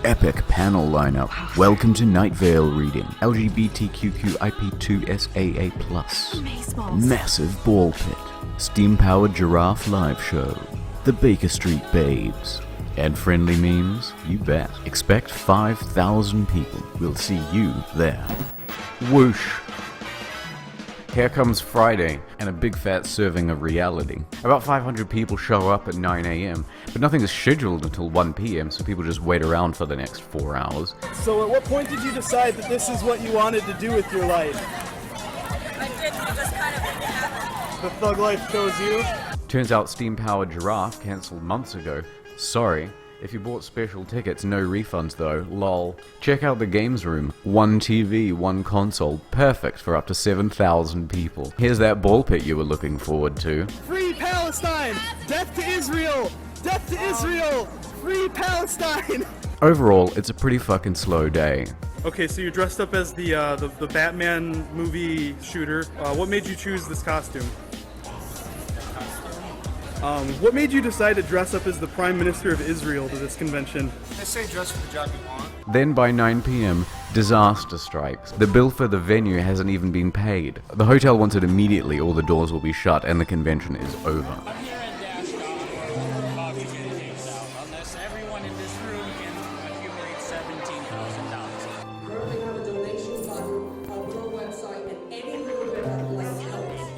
Epic panel lineup. Welcome to Night Vale reading. LGBTQIP2SAA+. Massive ball pit. Steam-powered giraffe live show. The Baker Street Babes. And friendly memes? You bet. Expect 5,000 people. We'll see you there. Whoosh. Here comes Friday, and a big fat serving of reality. About 500 people show up at 9 AM, but nothing is scheduled until 1 PM, so people just wait around for the next 4 hours. So at what point did you decide that this is what you wanted to do with your life? I did, it just kind of happened. The thug life chose you? Turns out Steam-powered giraffe cancelled months ago. Sorry. If you bought special tickets, no refunds though, lol. Check out the games room. 1 TV, 1 console, perfect for up to 7,000 people. Here's that ball pit you were looking forward to. Free Palestine! Death to Israel! Death to Israel! Free Palestine! Overall, it's a pretty fucking slow day. Okay, so you're dressed up as the Batman movie shooter. What made you choose this costume? What made you decide to dress up as the Prime Minister of Israel to this convention? They say dress for the job you want. Then by 9 PM, disaster strikes. The bill for the venue hasn't even been paid. The hotel wants it immediately or the doors will be shut and the convention is over. Unless everyone in this room can accumulate $17,000. Currently have a donation button on our website, and any little bit of like helps.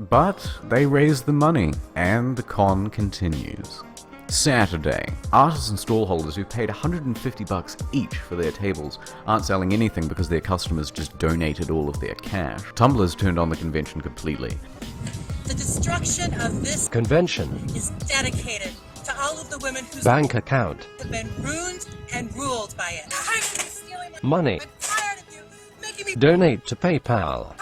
But they raise the money, and the con continues. Saturday. Artists and stallholders who paid $150 each for their tables aren't selling anything because their customers just donated all of their cash. Tumblr's turned on the convention completely. The destruction of this convention is dedicated to all of the women whose bank account have been ruined and ruled by it. Stealing money. I'm tired of you making me Donate to PayPal.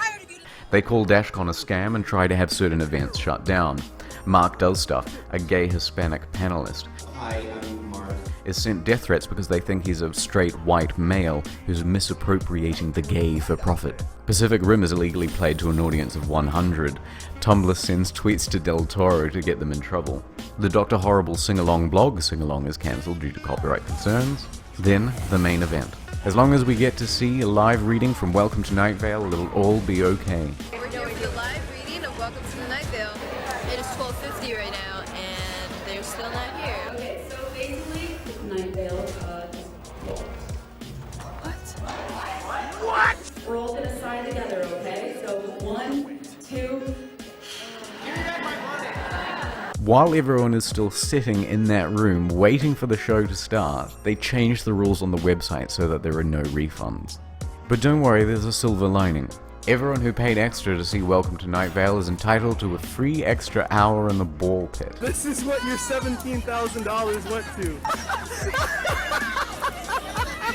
They call DashCon a scam and try to have certain events shut down. Mark Does Stuff, a gay Hispanic panelist, Hi, I'm Mark. is sent death threats because they think he's a straight white male who's misappropriating the gay for profit. Pacific Rim is illegally played to an audience of 100. Tumblr sends tweets to Del Toro to get them in trouble. The Dr. Horrible sing-along blog sing-along is cancelled due to copyright concerns. Then, the main event. As long as we get to see a live reading from Welcome to Night Vale, it'll all be okay. We're doing the live reading of Welcome to the Night Vale. It is 12:50 right now, and they're still not here. Okay, so basically, Night Vale What? We're all gonna sign together, okay? So 1, 2. while everyone is still sitting in that room waiting for the show to start, they change the rules on the website so that there are no refunds. But don't worry, there's a silver lining. Everyone who paid extra to see Welcome to Night Vale is entitled to a free extra hour in the ball pit. This is what your $17,000 went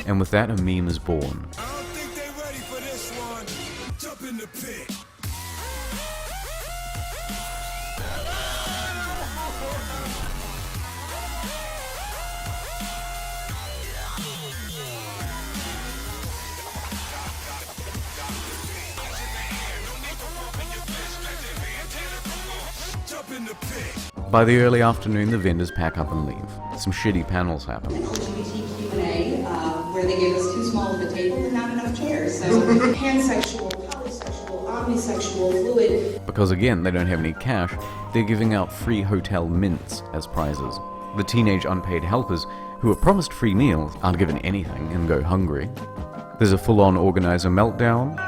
to. And with that, a meme is born. I don't think they're ready for this one. Jump in the pit. By the early afternoon, the vendors pack up and leave. Some shitty panels happen. LGBT Q&A, where they gave us too small of a table and not enough chairs. So pansexual, polysexual, omnisexual, fluid. Because again, they don't have any cash, they're giving out free hotel mints as prizes. The teenage unpaid helpers, who are promised free meals, aren't given anything and go hungry. There's a full-on organizer meltdown.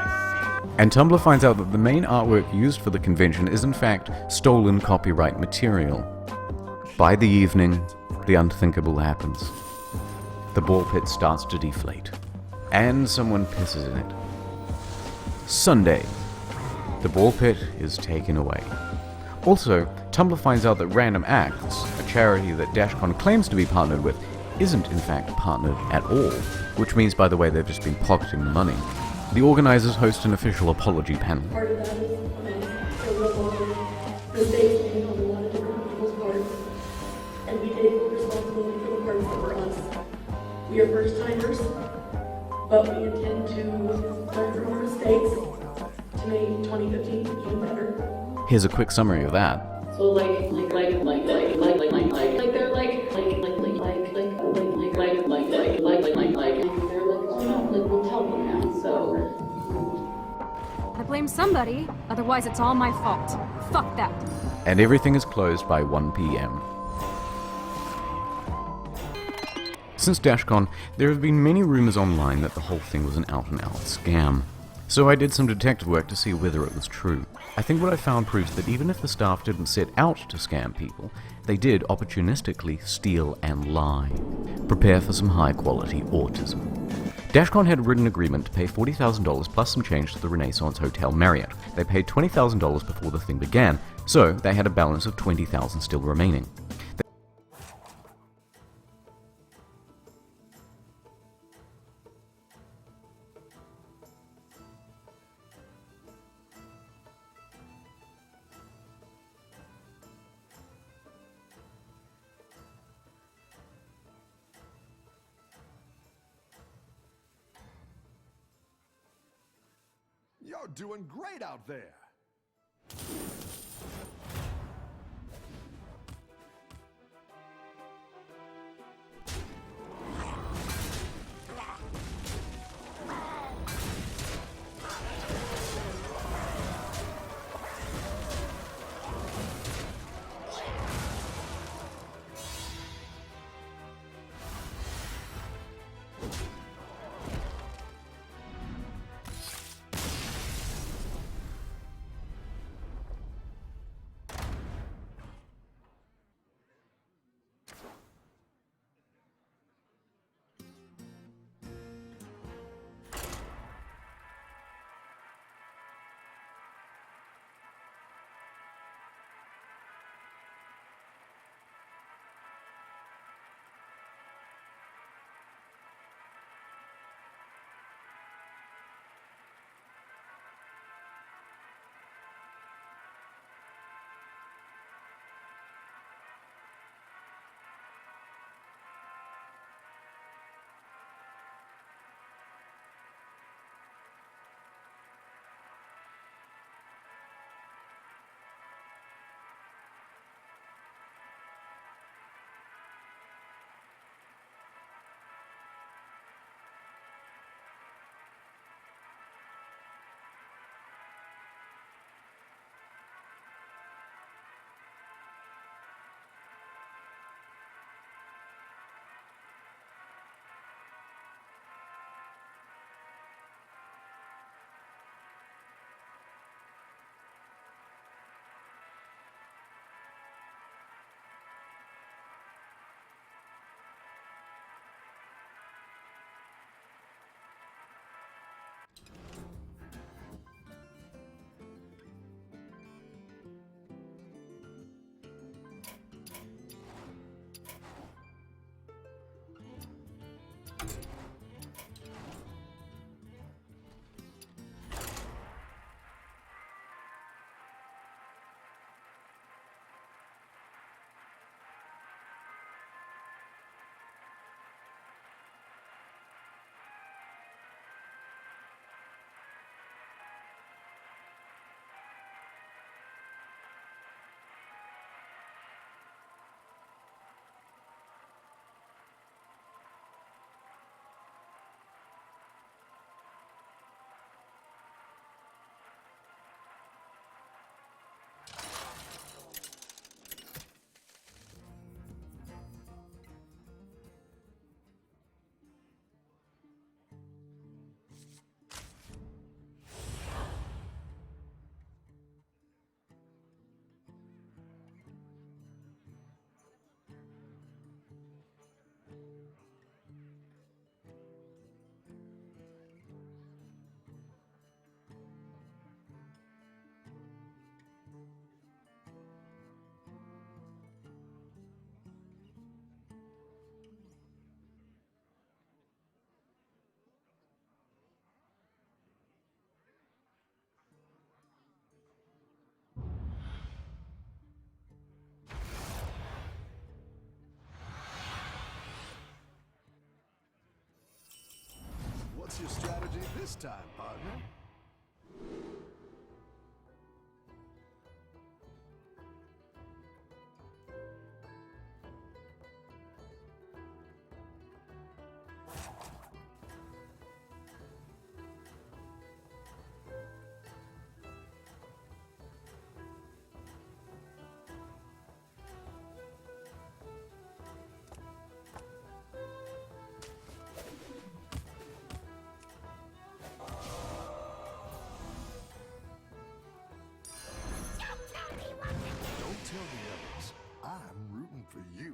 And Tumblr finds out that the main artwork used for the convention is in fact stolen copyright material. By the evening, the unthinkable happens. The ball pit starts to deflate, and someone pisses in it. Sunday, the ball pit is taken away. Also, Tumblr finds out that Random Acts, a charity that Dashcon claims to be partnered with, isn't in fact partnered at all, which means, by the way, they've just been pocketing the money. The organizers host an official apology panel. Part of that is a real mistakes made on a lot of different people's parts, and we take responsibility for the parts that were us. We are first timers, but we intend to learn from our mistakes to make 2015 even better. Here's a quick summary of that. So like they're like, we'll tell them now. So I blame somebody, otherwise it's all my fault. Fuck that. And everything is closed by 1 p.m. Since Dashcon, there have been many rumors online that the whole thing was an out-and-out scam. So I did some detective work to see whether it was true. I think what I found proves that even if the staff didn't set out to scam people, they did opportunistically steal and lie. Prepare for some high-quality autism. Dashcon had a written agreement to pay $40,000 plus some change to the Renaissance Hotel Marriott. They paid $20,000 before the thing began, so they had a balance of $20,000 still remaining. You're doing great out there. What's your strategy this time, partner? Don't tell the others. I'm rooting for you.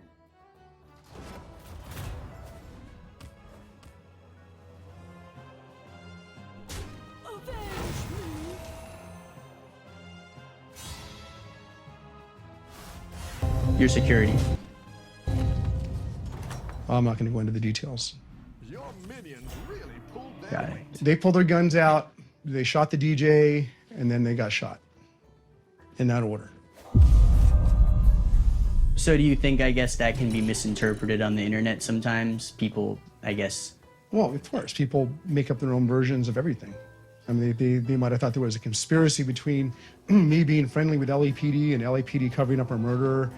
Your security. I'm not going to go into the details. Your minions really pulled their Got it. weight. They pulled their guns out, they shot the DJ, and then they got shot. In that order. So do you think, I guess, that can be misinterpreted on the internet sometimes? People, I guess... Well, of course, people make up their own versions of everything. I mean, they might have thought there was a conspiracy between me being friendly with LAPD and LAPD covering up a murderer.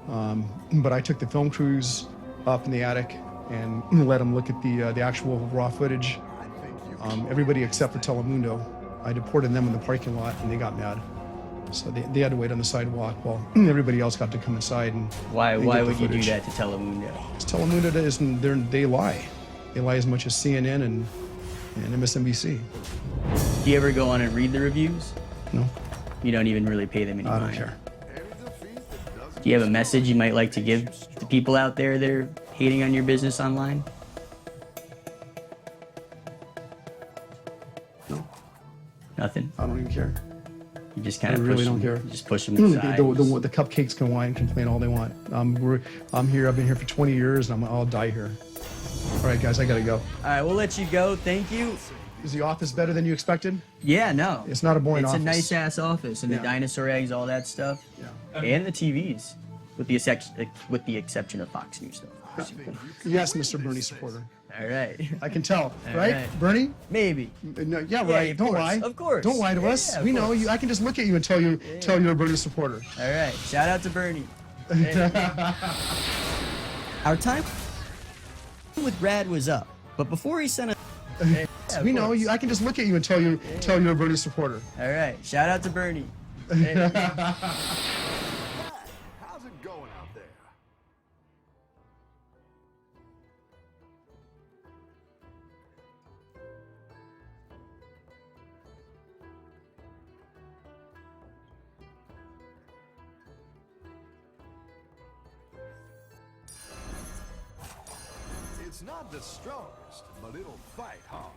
But I took the film crews up in the attic and let them look at the actual raw footage. Everybody except for Telemundo. I deported them in the parking lot and they got mad. So they had to wait on the sidewalk while everybody else got to come inside and Why get would the you do footage. that to Telemundo? Telemundo they lie. They lie as much as CNN and MSNBC. Do you ever go on and read the reviews? No. You don't even really pay them any I don't mind? care. Do you have a message you might like to give to people out there that are hating on your business online? No. Nothing? I don't even care. You just kind I of really push don't them, care. just push them aside. The cupcakes can whine and complain all they want. I'm here. I've been here for 20 years, and I'll die here. All right, guys, I gotta go. All right, we'll let you go. Thank you. Is the office better than you expected? Yeah, no. It's not a boring office. It's a nice ass office, and Yeah. the dinosaur eggs, all that stuff. Yeah. And the TVs, with the exception of Fox News stuff. Yes, Mr. Bernie supporter. All right. I can tell, All right? right. Bernie? Maybe. No, yeah, right. of Don't course, lie. Of course. Don't lie to us. Yeah, We of know course. you. I can just look at you and tell you're a Bernie supporter. All right. Shout out to Bernie. Our time with Brad was up, but before he sent a... We know you. I can just look at you and tell you're a Bernie supporter. All right. Shout out to Bernie. How's it going out there? It's not the strongest, but it'll fight hard.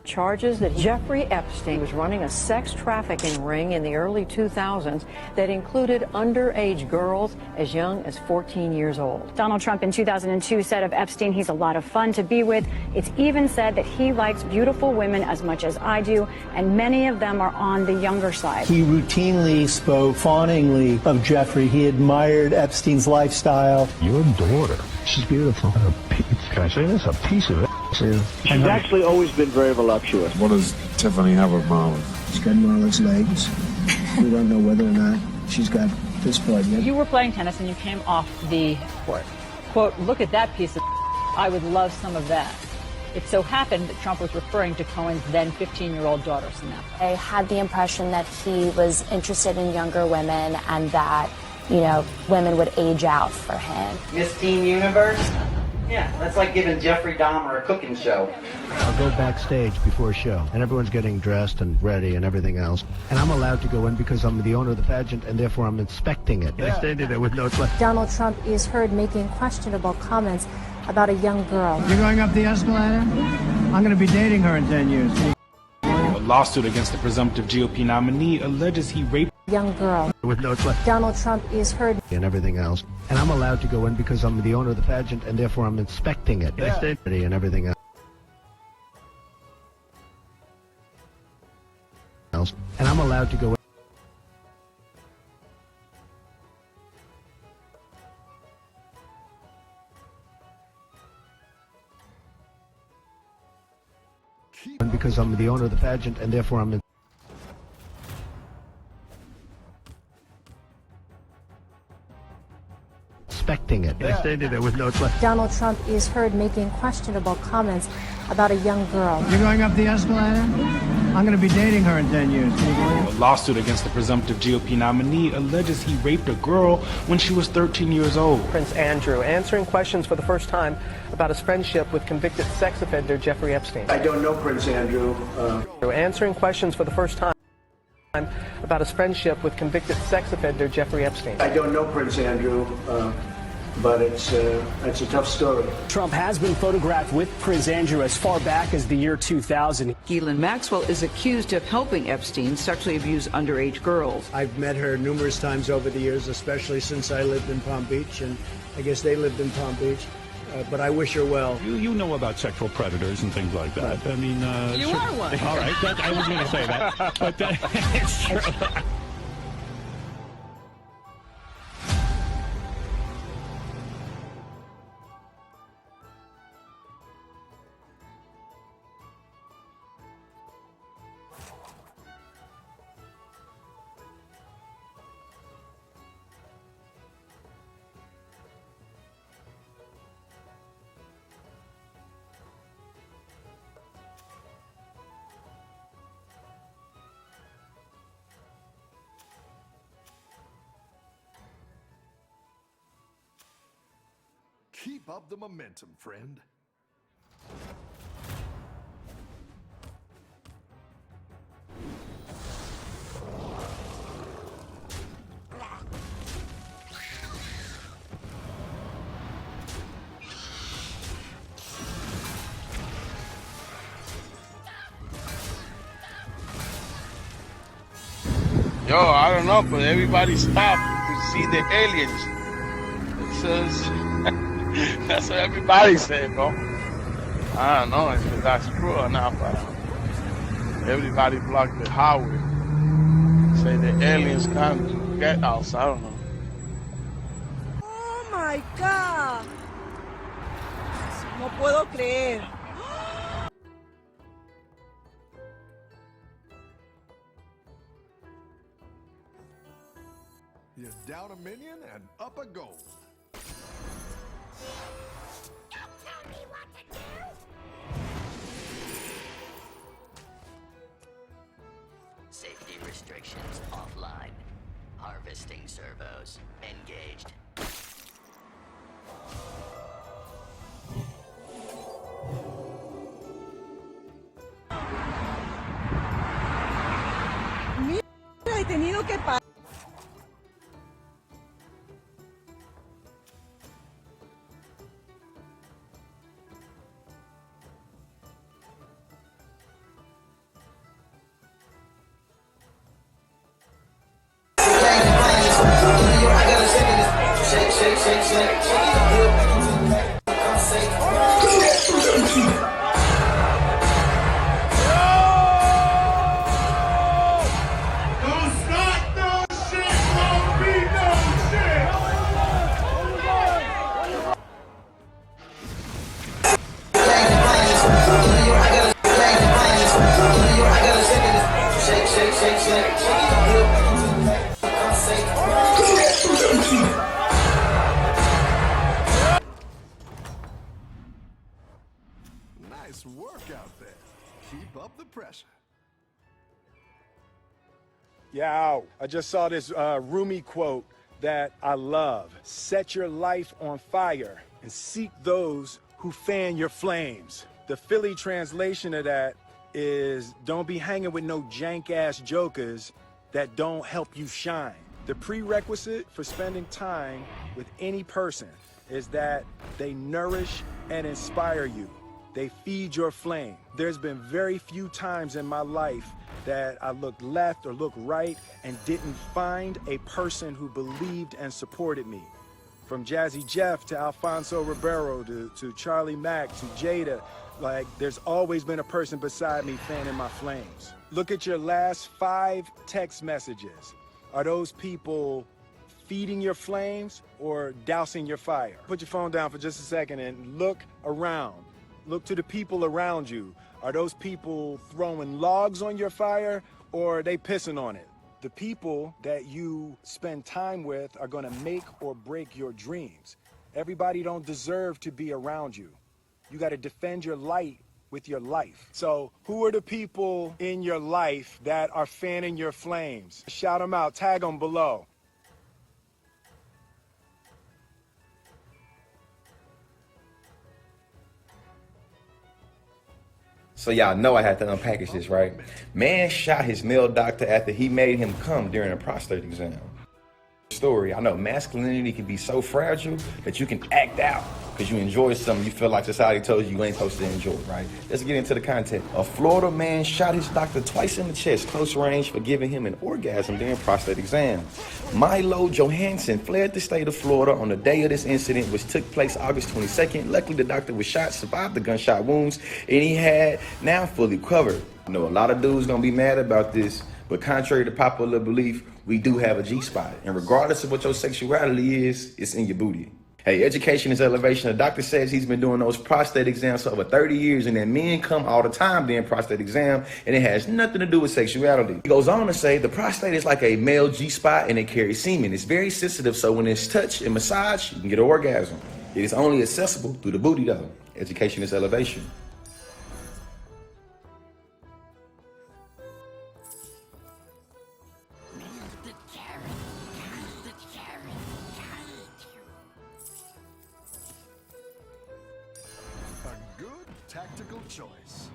charges that Jeffrey Epstein was running a sex trafficking ring in the early 2000s that included underage girls as young as 14 years old. Donald Trump in 2002 said of Epstein, he's a lot of fun to be with. It's even said that he likes beautiful women as much as I do, and many of them are on the younger side. He routinely spoke fawningly of Jeffrey. He admired Epstein's lifestyle. Your daughter, she's beautiful. Can I say this? A piece of it. She's actually always been very voluptuous. What does Tiffany have of Marlon? She's got Marla's legs. We don't know whether or not she's got this part yet. You were playing tennis and you came off the court. Quote, look at that piece of I would love some of that. It so happened that Trump was referring to Cohen's then 15-year-old daughter, Samantha. I had the impression that he was interested in younger women and that, you know, women would age out for him. Miss Teen Universe? Yeah, that's like giving Jeffrey Dahmer a cooking show. I'll go backstage before a show, and everyone's getting dressed and ready and everything else. And I'm allowed to go in because I'm the owner of the pageant, and therefore I'm inspecting it. I standing there with no... Donald Trump is heard making questionable comments about a young girl. You're going up the escalator? I'm going to be dating her in 10 years. A lawsuit against the presumptive GOP nominee alleges he raped Young girl. With no... Donald Trump is heard. And everything else. And I'm allowed to go in because I'm the owner of the pageant, and therefore I'm inspecting it. I stand ready and everything else. And I'm allowed to go in. Because I'm the owner of the pageant, and therefore I'm inspecting it. I standing there with no... Donald Trump is heard making questionable comments about a young girl. You're going up the escalator? I'm going to be dating her in 10 years. A lawsuit against the presumptive GOP nominee alleges he raped a girl when she was 13 years old. Prince Andrew answering questions for the first time about his friendship with convicted sex offender Jeffrey Epstein. I don't know Prince Andrew. Answering questions for the first time about his friendship with convicted sex offender Jeffrey Epstein. I don't know Prince Andrew, but it's a tough story. Trump has been photographed with Prince Andrew as far back as the year 2000. Ghislaine Maxwell is accused of helping Epstein sexually abuse underage girls. I've met her numerous times over the years, especially since I lived in Palm Beach, and I guess they lived in Palm Beach. But I wish her well. You know about sexual predators and things like that. I mean, you are one. All right, I was going to say that, but it's true. Keep up the momentum, friend. Yo, I don't know, but everybody stopped to see the aliens. It says, that's what everybody said, bro. I don't know if that's true or not, but everybody blocked the highway. Say the aliens come to get us, I don't know. Oh my God. No puedo creer. You're down a minion and up a gold. Safety restrictions offline. Harvesting servos engaged. Mira, he tenido que parar. Nice work out there. Keep up the pressure. Yeah, I just saw this Rumi quote that I love. Set your life on fire and seek those who fan your flames. The Philly translation of that is don't be hanging with no jank-ass jokers that don't help you shine. The prerequisite for spending time with any person is that they nourish and inspire you. They feed your flame. There's been very few times in my life that I looked left or looked right and didn't find a person who believed and supported me. From Jazzy Jeff to Alfonso Ribeiro to Charlie Mack to Jada, like there's always been a person beside me fanning my flames. Look at your last 5 text messages. Are those people feeding your flames or dousing your fire? Put your phone down for just a second and look around. Look to the people around you. Are those people throwing logs on your fire or are they pissing on it? The people that you spend time with are gonna make or break your dreams. Everybody don't deserve to be around you. You gotta defend your light with your life. So who are the people in your life that are fanning your flames? Shout them out, tag them below. So y'all know I had to unpackage this, right? Man shot his male doctor after he made him come during a prostate exam. Story, I know masculinity can be so fragile that you can act out because you enjoy something you feel like society tells you ain't supposed to enjoy, right? Let's get into the content. A Florida man shot his doctor twice in the chest, close range, for giving him an orgasm during prostate exam. Milo Johansson fled the state of Florida on the day of this incident, which took place August 22nd. Luckily, the doctor was shot, survived the gunshot wounds, and he had now fully recovered. I know a lot of dudes gonna be mad about this, but contrary to popular belief, we do have a G-spot. And regardless of what your sexuality is, it's in your booty. Hey, education is elevation. The doctor says he's been doing those prostate exams for over 30 years and that men come all the time during prostate exam and it has nothing to do with sexuality. He goes on to say the prostate is like a male G-spot and it carries semen. It's very sensitive, so when it's touched and massaged, you can get an orgasm. It is only accessible through the booty though. Education is elevation. A good tactical choice.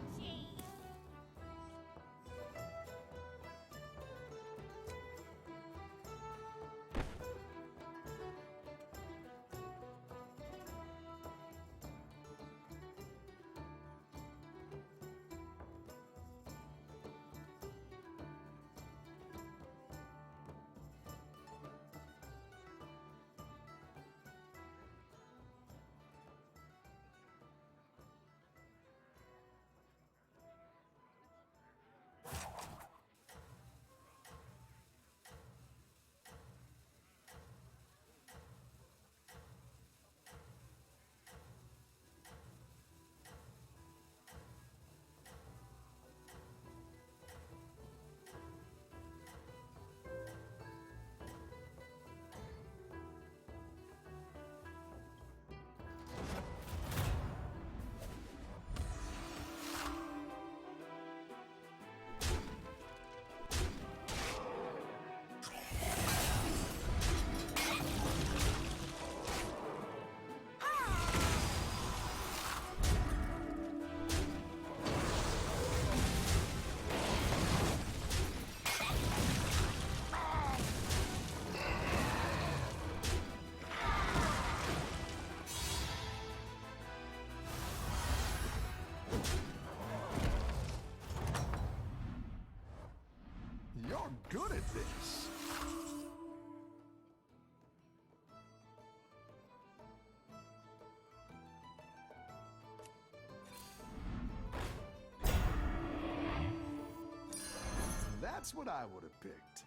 That's what I would have picked.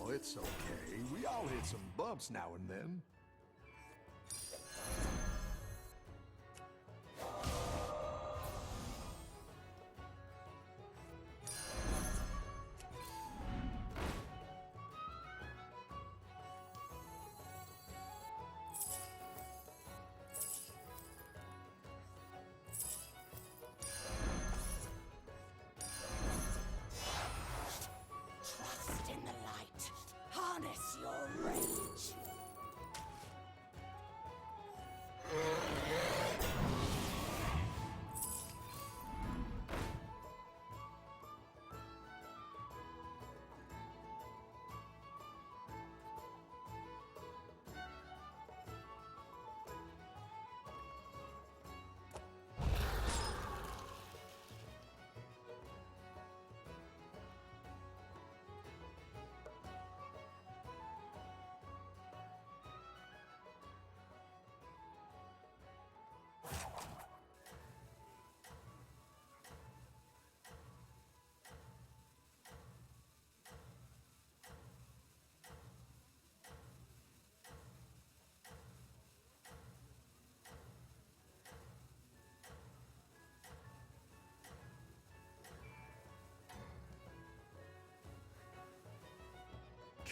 Oh, it's okay. We all hit some bumps now and then. Trust in the light. Harness your rage.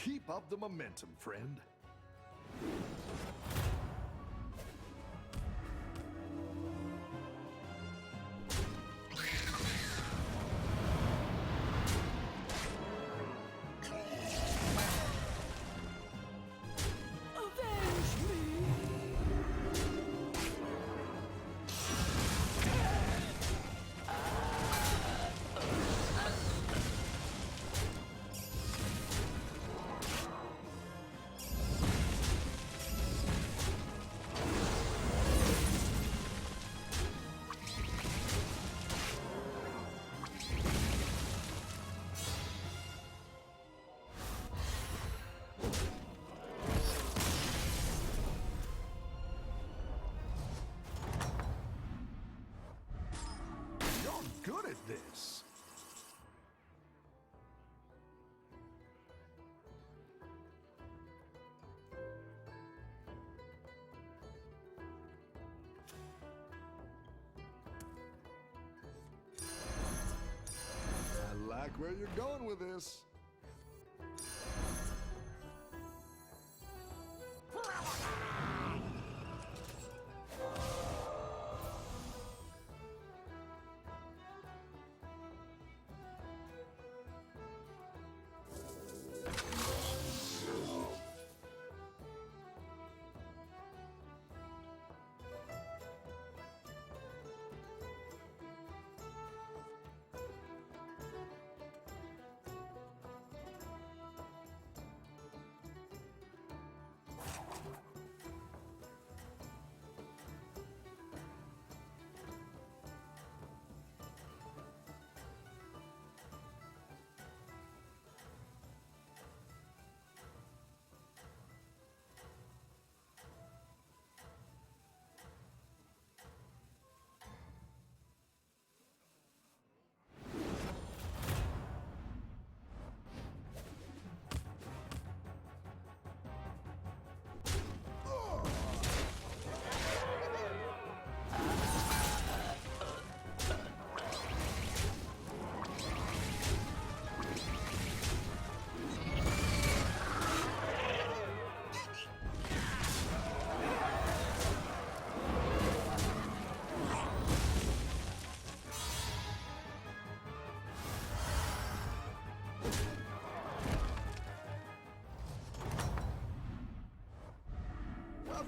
Keep up the momentum, friend. Good at this. I like where you're going with this.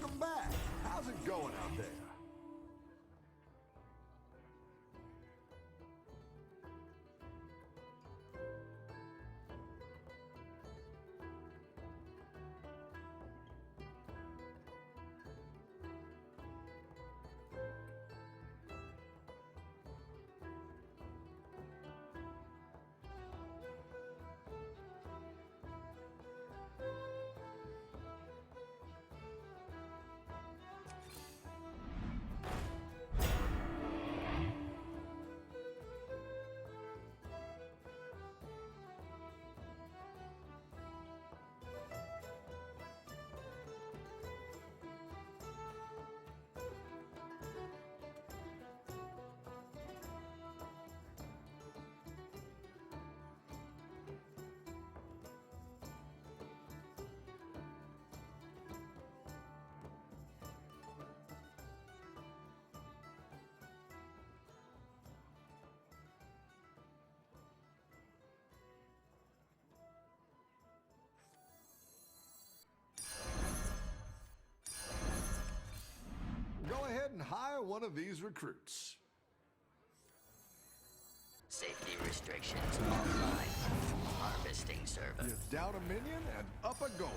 Welcome back. How's it going out there? Go ahead and hire one of these recruits. Safety restrictions online. Harvesting server. You down a minion and up a goal.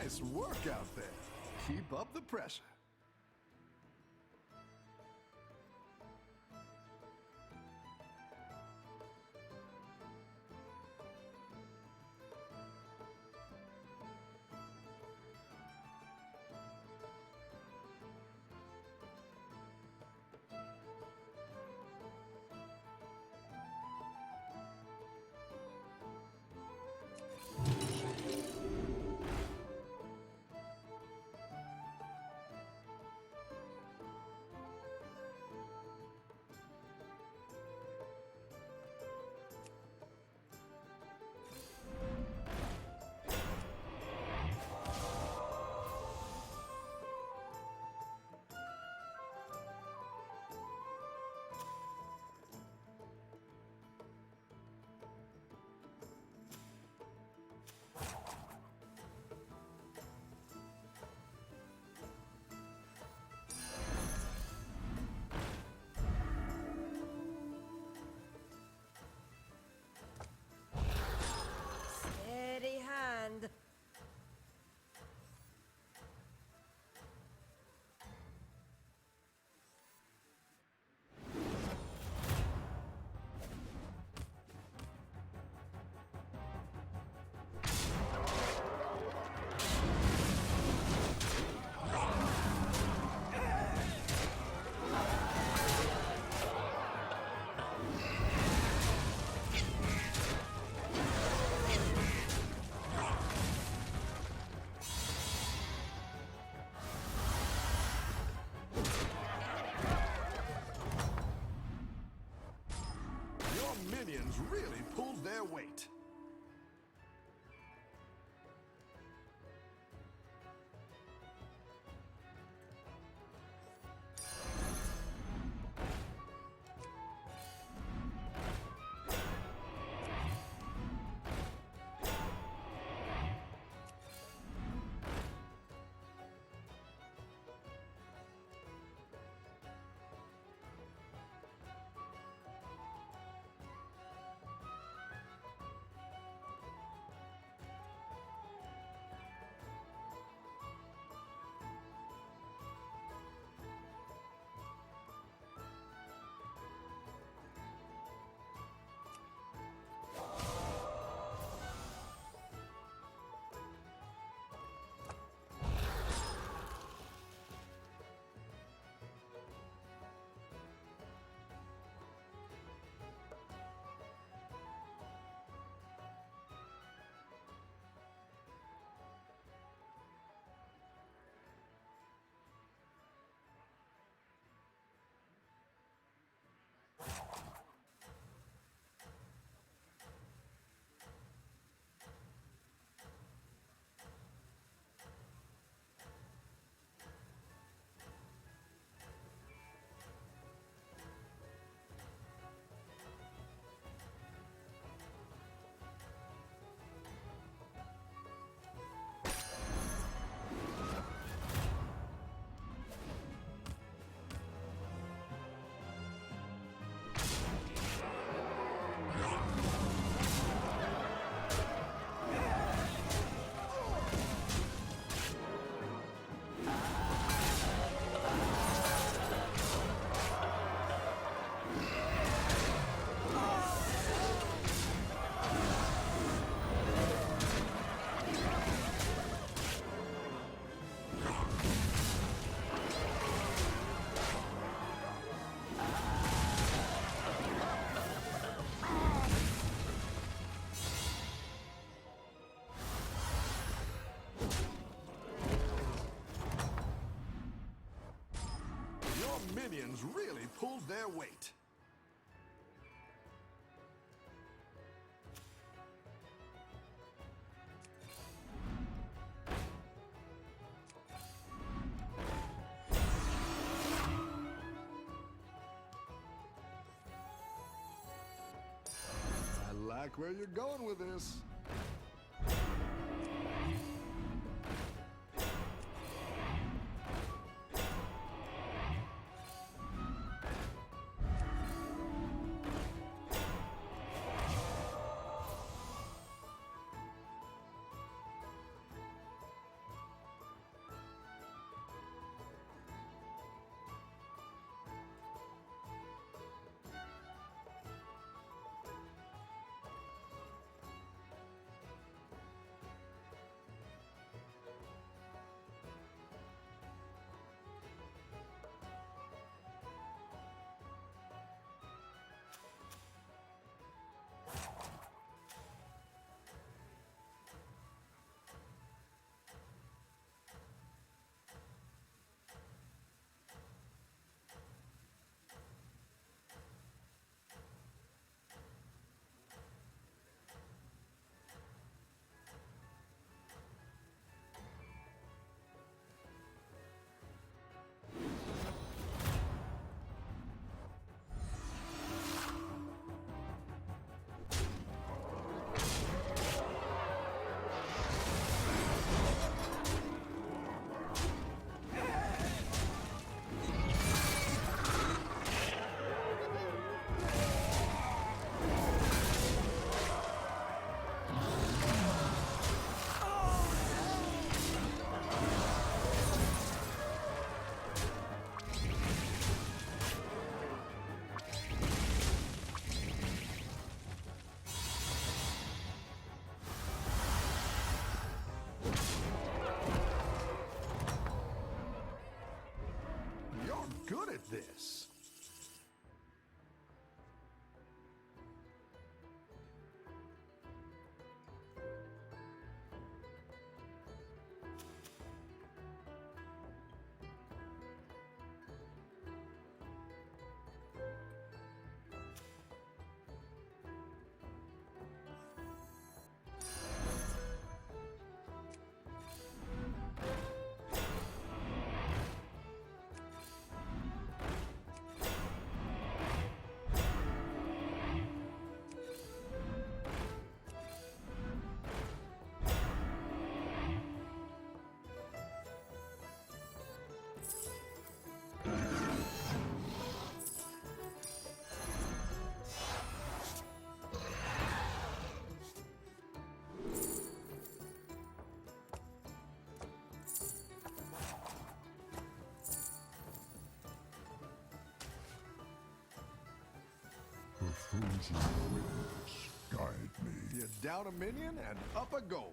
Nice work out there. Keep up the pressure. minions really pulled their weight. I like where you're going with this. You're good at this. The frozen winds guide me. You're down a minion and up a gold.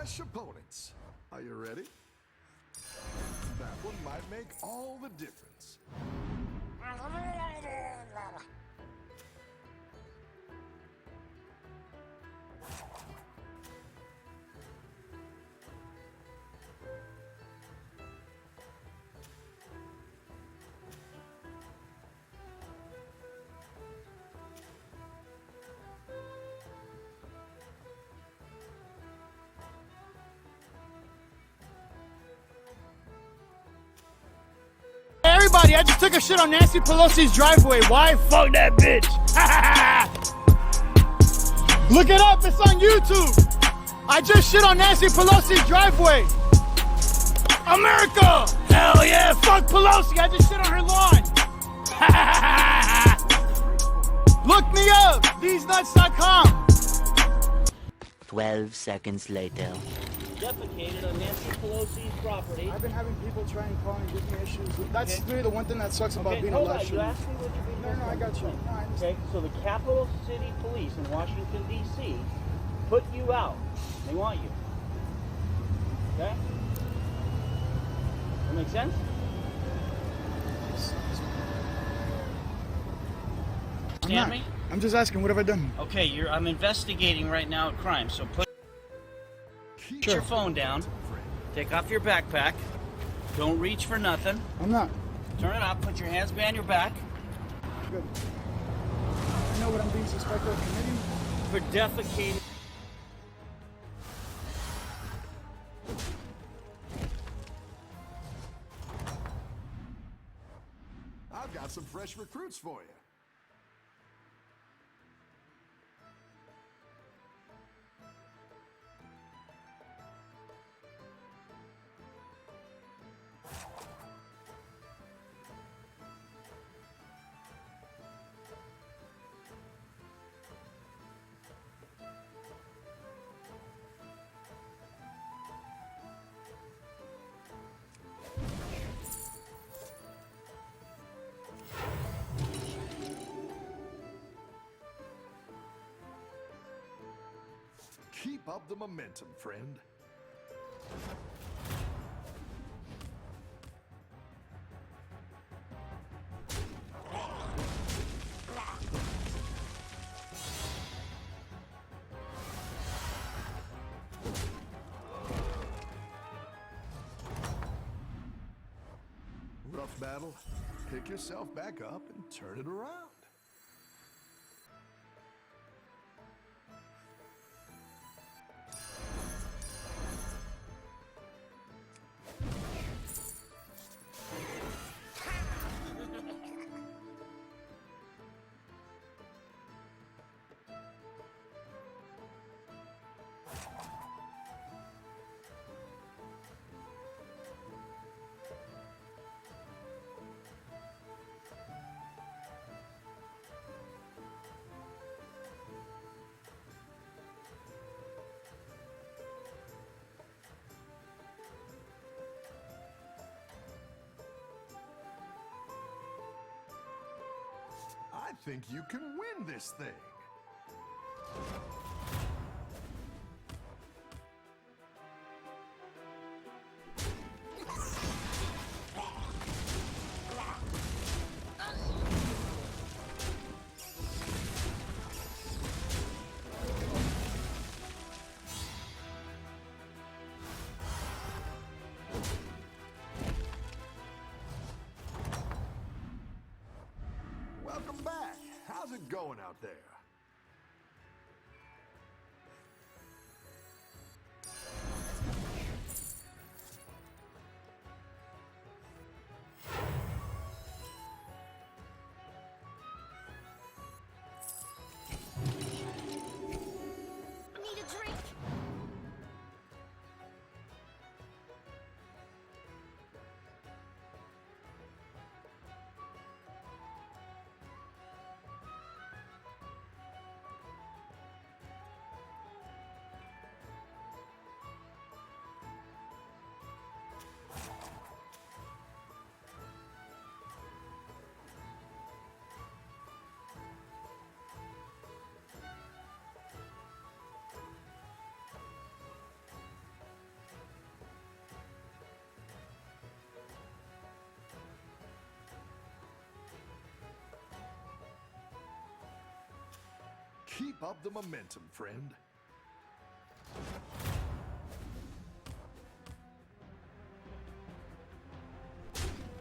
fresh opponents. Are you ready? That one might make all the difference. Everybody, I just took a shit on Nancy Pelosi's driveway. Why? Fuck that bitch. Look it up, it's on YouTube. I just shit on Nancy Pelosi's driveway. America! Hell yeah, fuck Pelosi, I just shit on her lawn. Look me up, thesenuts.com. 12 seconds later. Defecated on Nancy Pelosi's property. I've been having people try and call and give me issues. That's really the one thing that sucks about being a election. You asked me what you're being. No, I got you. No, I okay, so the Capital City Police in Washington, D.C. put you out. They want you. Okay? That make sense? Understand me? I'm just asking, what have I done? Okay, I'm investigating right now a crime, so put your phone down. Take off your backpack. Don't reach for nothing. I'm not. Turn it up. Put your hands behind your back. Good. I know what I'm being suspected of committing. For defecating. I've got some fresh recruits for you. Keep up the momentum, friend. Rough battle. Pick yourself back up and turn it around. I think you can win this thing. Welcome back. How's it going out there? Need a drink? Keep up the momentum, friend.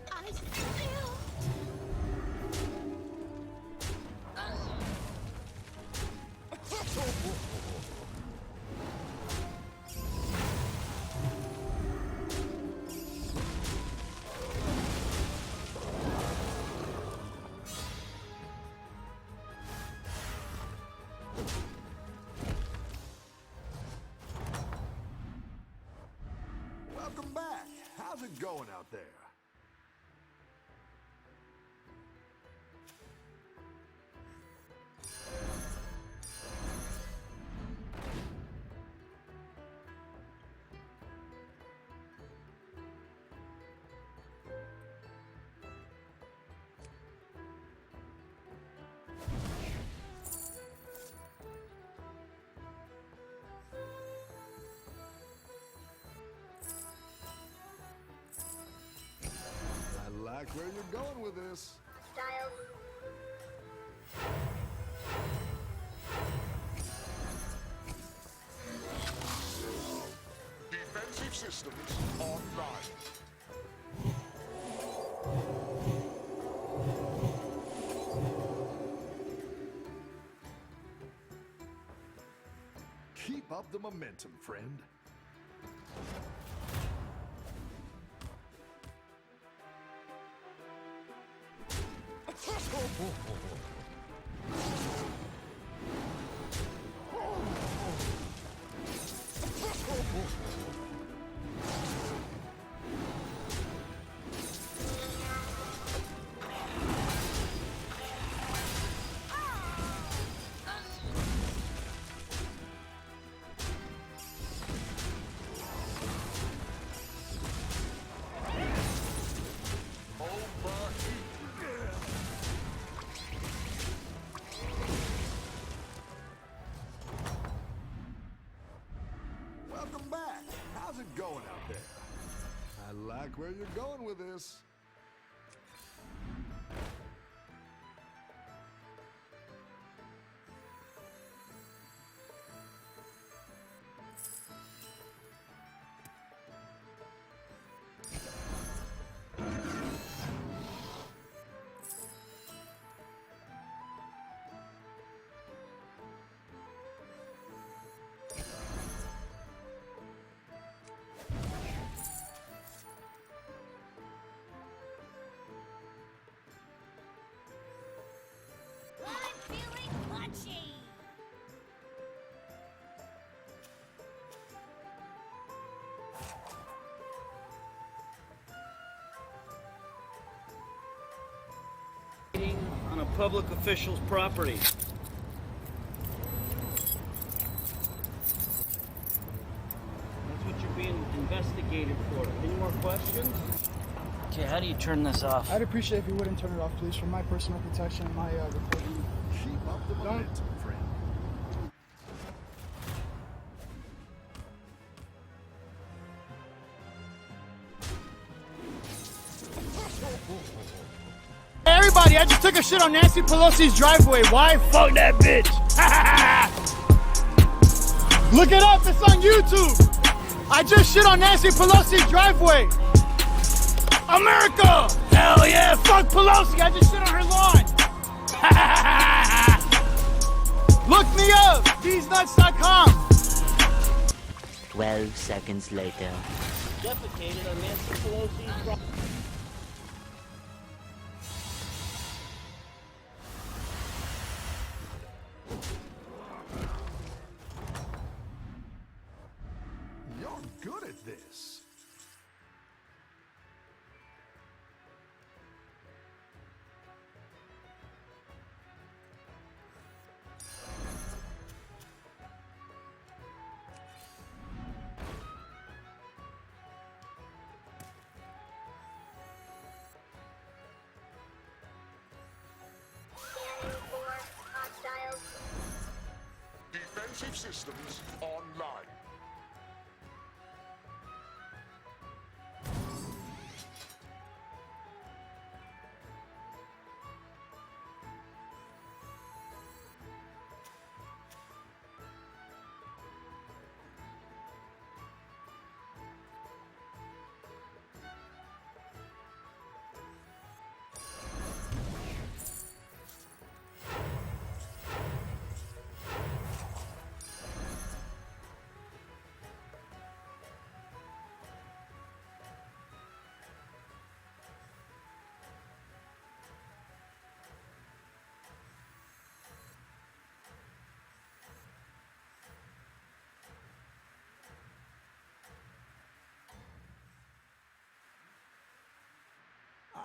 I still. Welcome back. How's it going out there? I like where you're going with this. Defensive systems online. Keep up the momentum, friend. Welcome back. How's it going out there? I like where you're going with this. I'm feeling punchy. On a public official's property. That's what you're being investigated for. Any more questions? Okay, how do you turn this off? I'd appreciate if you wouldn't turn it off, please, for my personal protection and my recording. Keep up the momentum, friend. Hey, everybody, I just took a shit on Nancy Pelosi's driveway. Why? Fuck that bitch. Look it up. It's on YouTube. I just shit on Nancy Pelosi's driveway. America! Hell yeah! Fuck Pelosi! I just shit on her lawn! Look me up! TheseNuts.com. 12 seconds later. Defecated on Nancy Pelosi's property. You're good at this. Defensive systems online.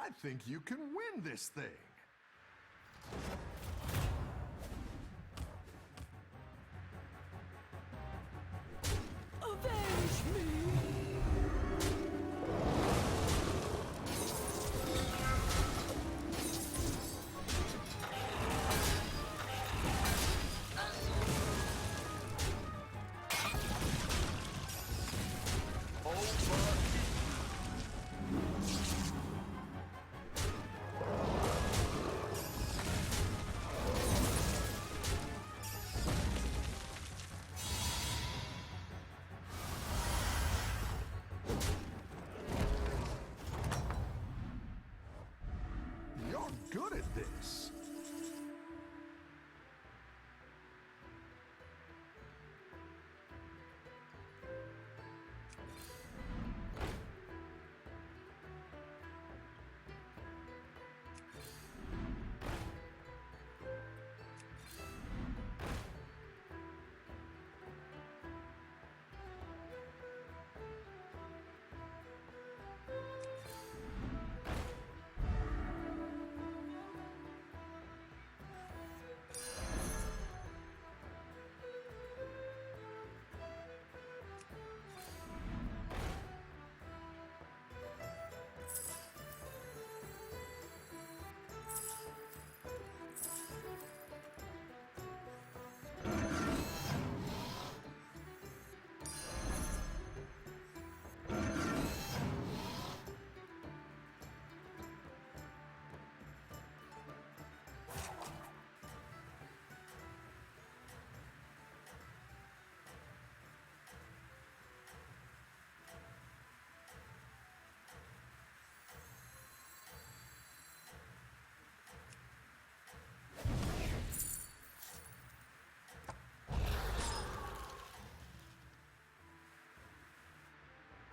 I think you can win this thing. Avenge me! You're good at this.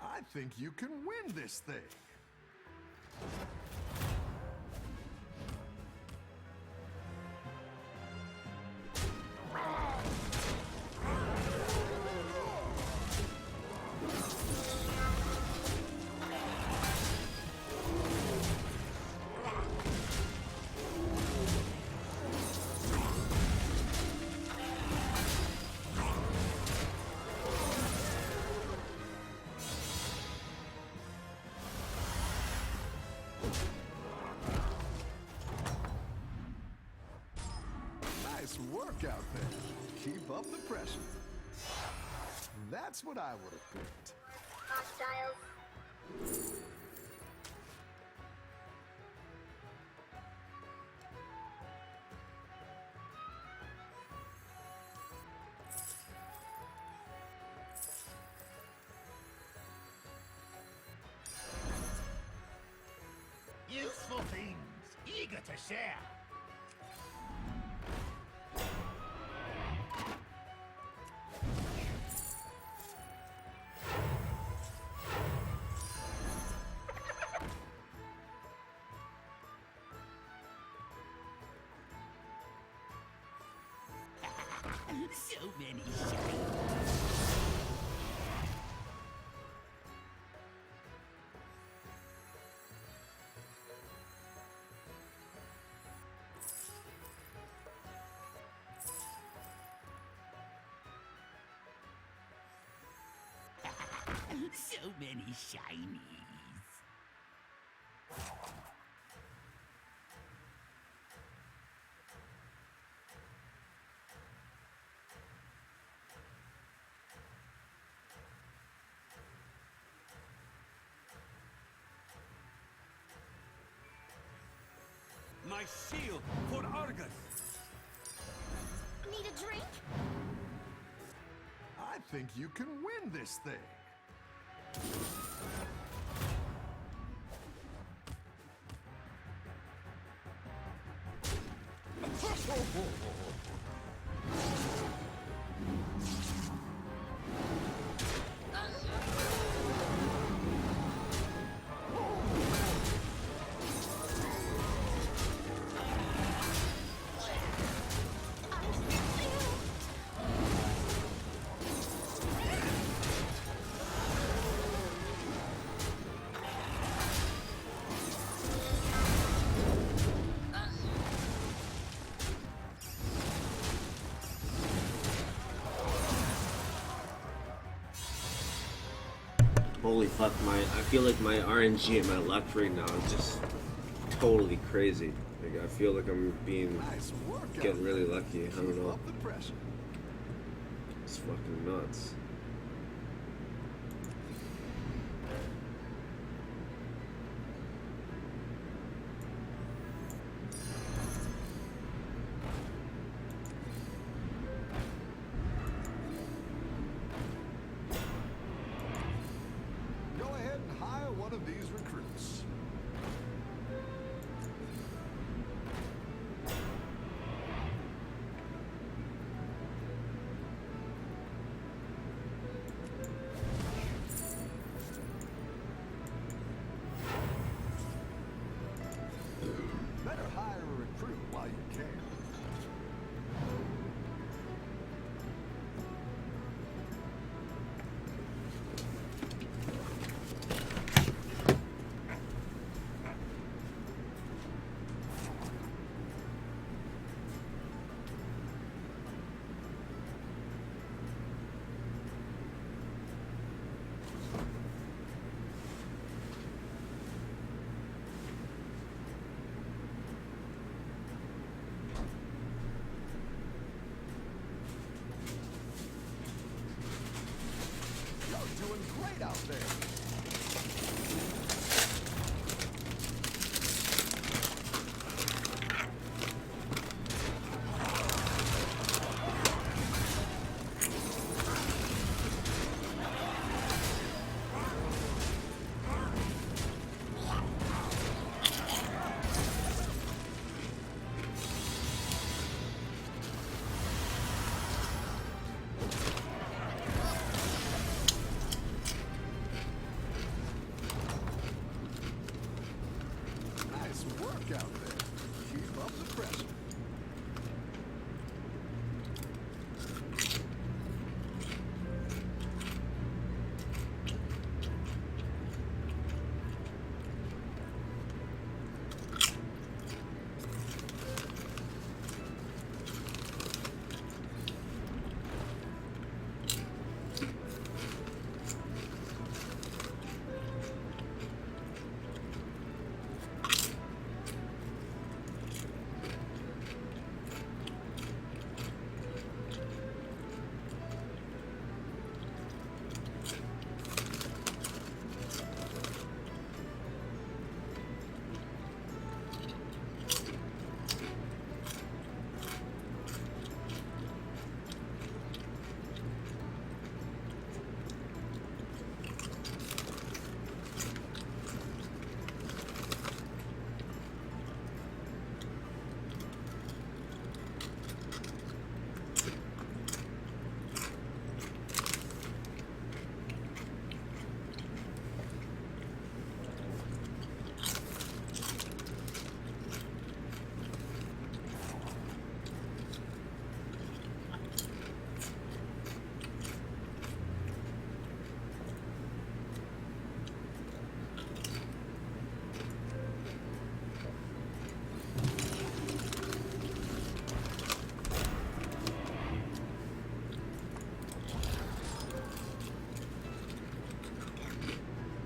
I think you can win this thing. Nice work out there. Keep up the pressure. That's what I would have picked. Hostiles. Useful things, eager to share. So many shiny. So many shinies. My shield for Argus. Need a drink? I think you can win this thing. holy fuck, I feel like my RNG and my luck right now is just totally crazy. Like I feel like I'm getting really lucky. I don't know. It's fucking nuts. Go ahead and hire one of these recruits. Better hire a recruit while you can. You're doing great out there. Nice work out there. Keep up the pressure.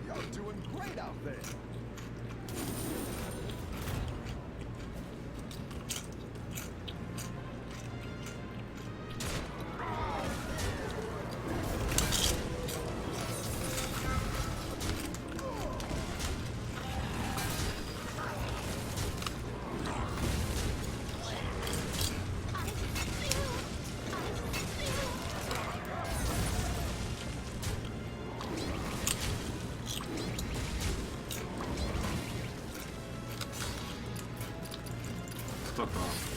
You're doing great out there. Fuck off.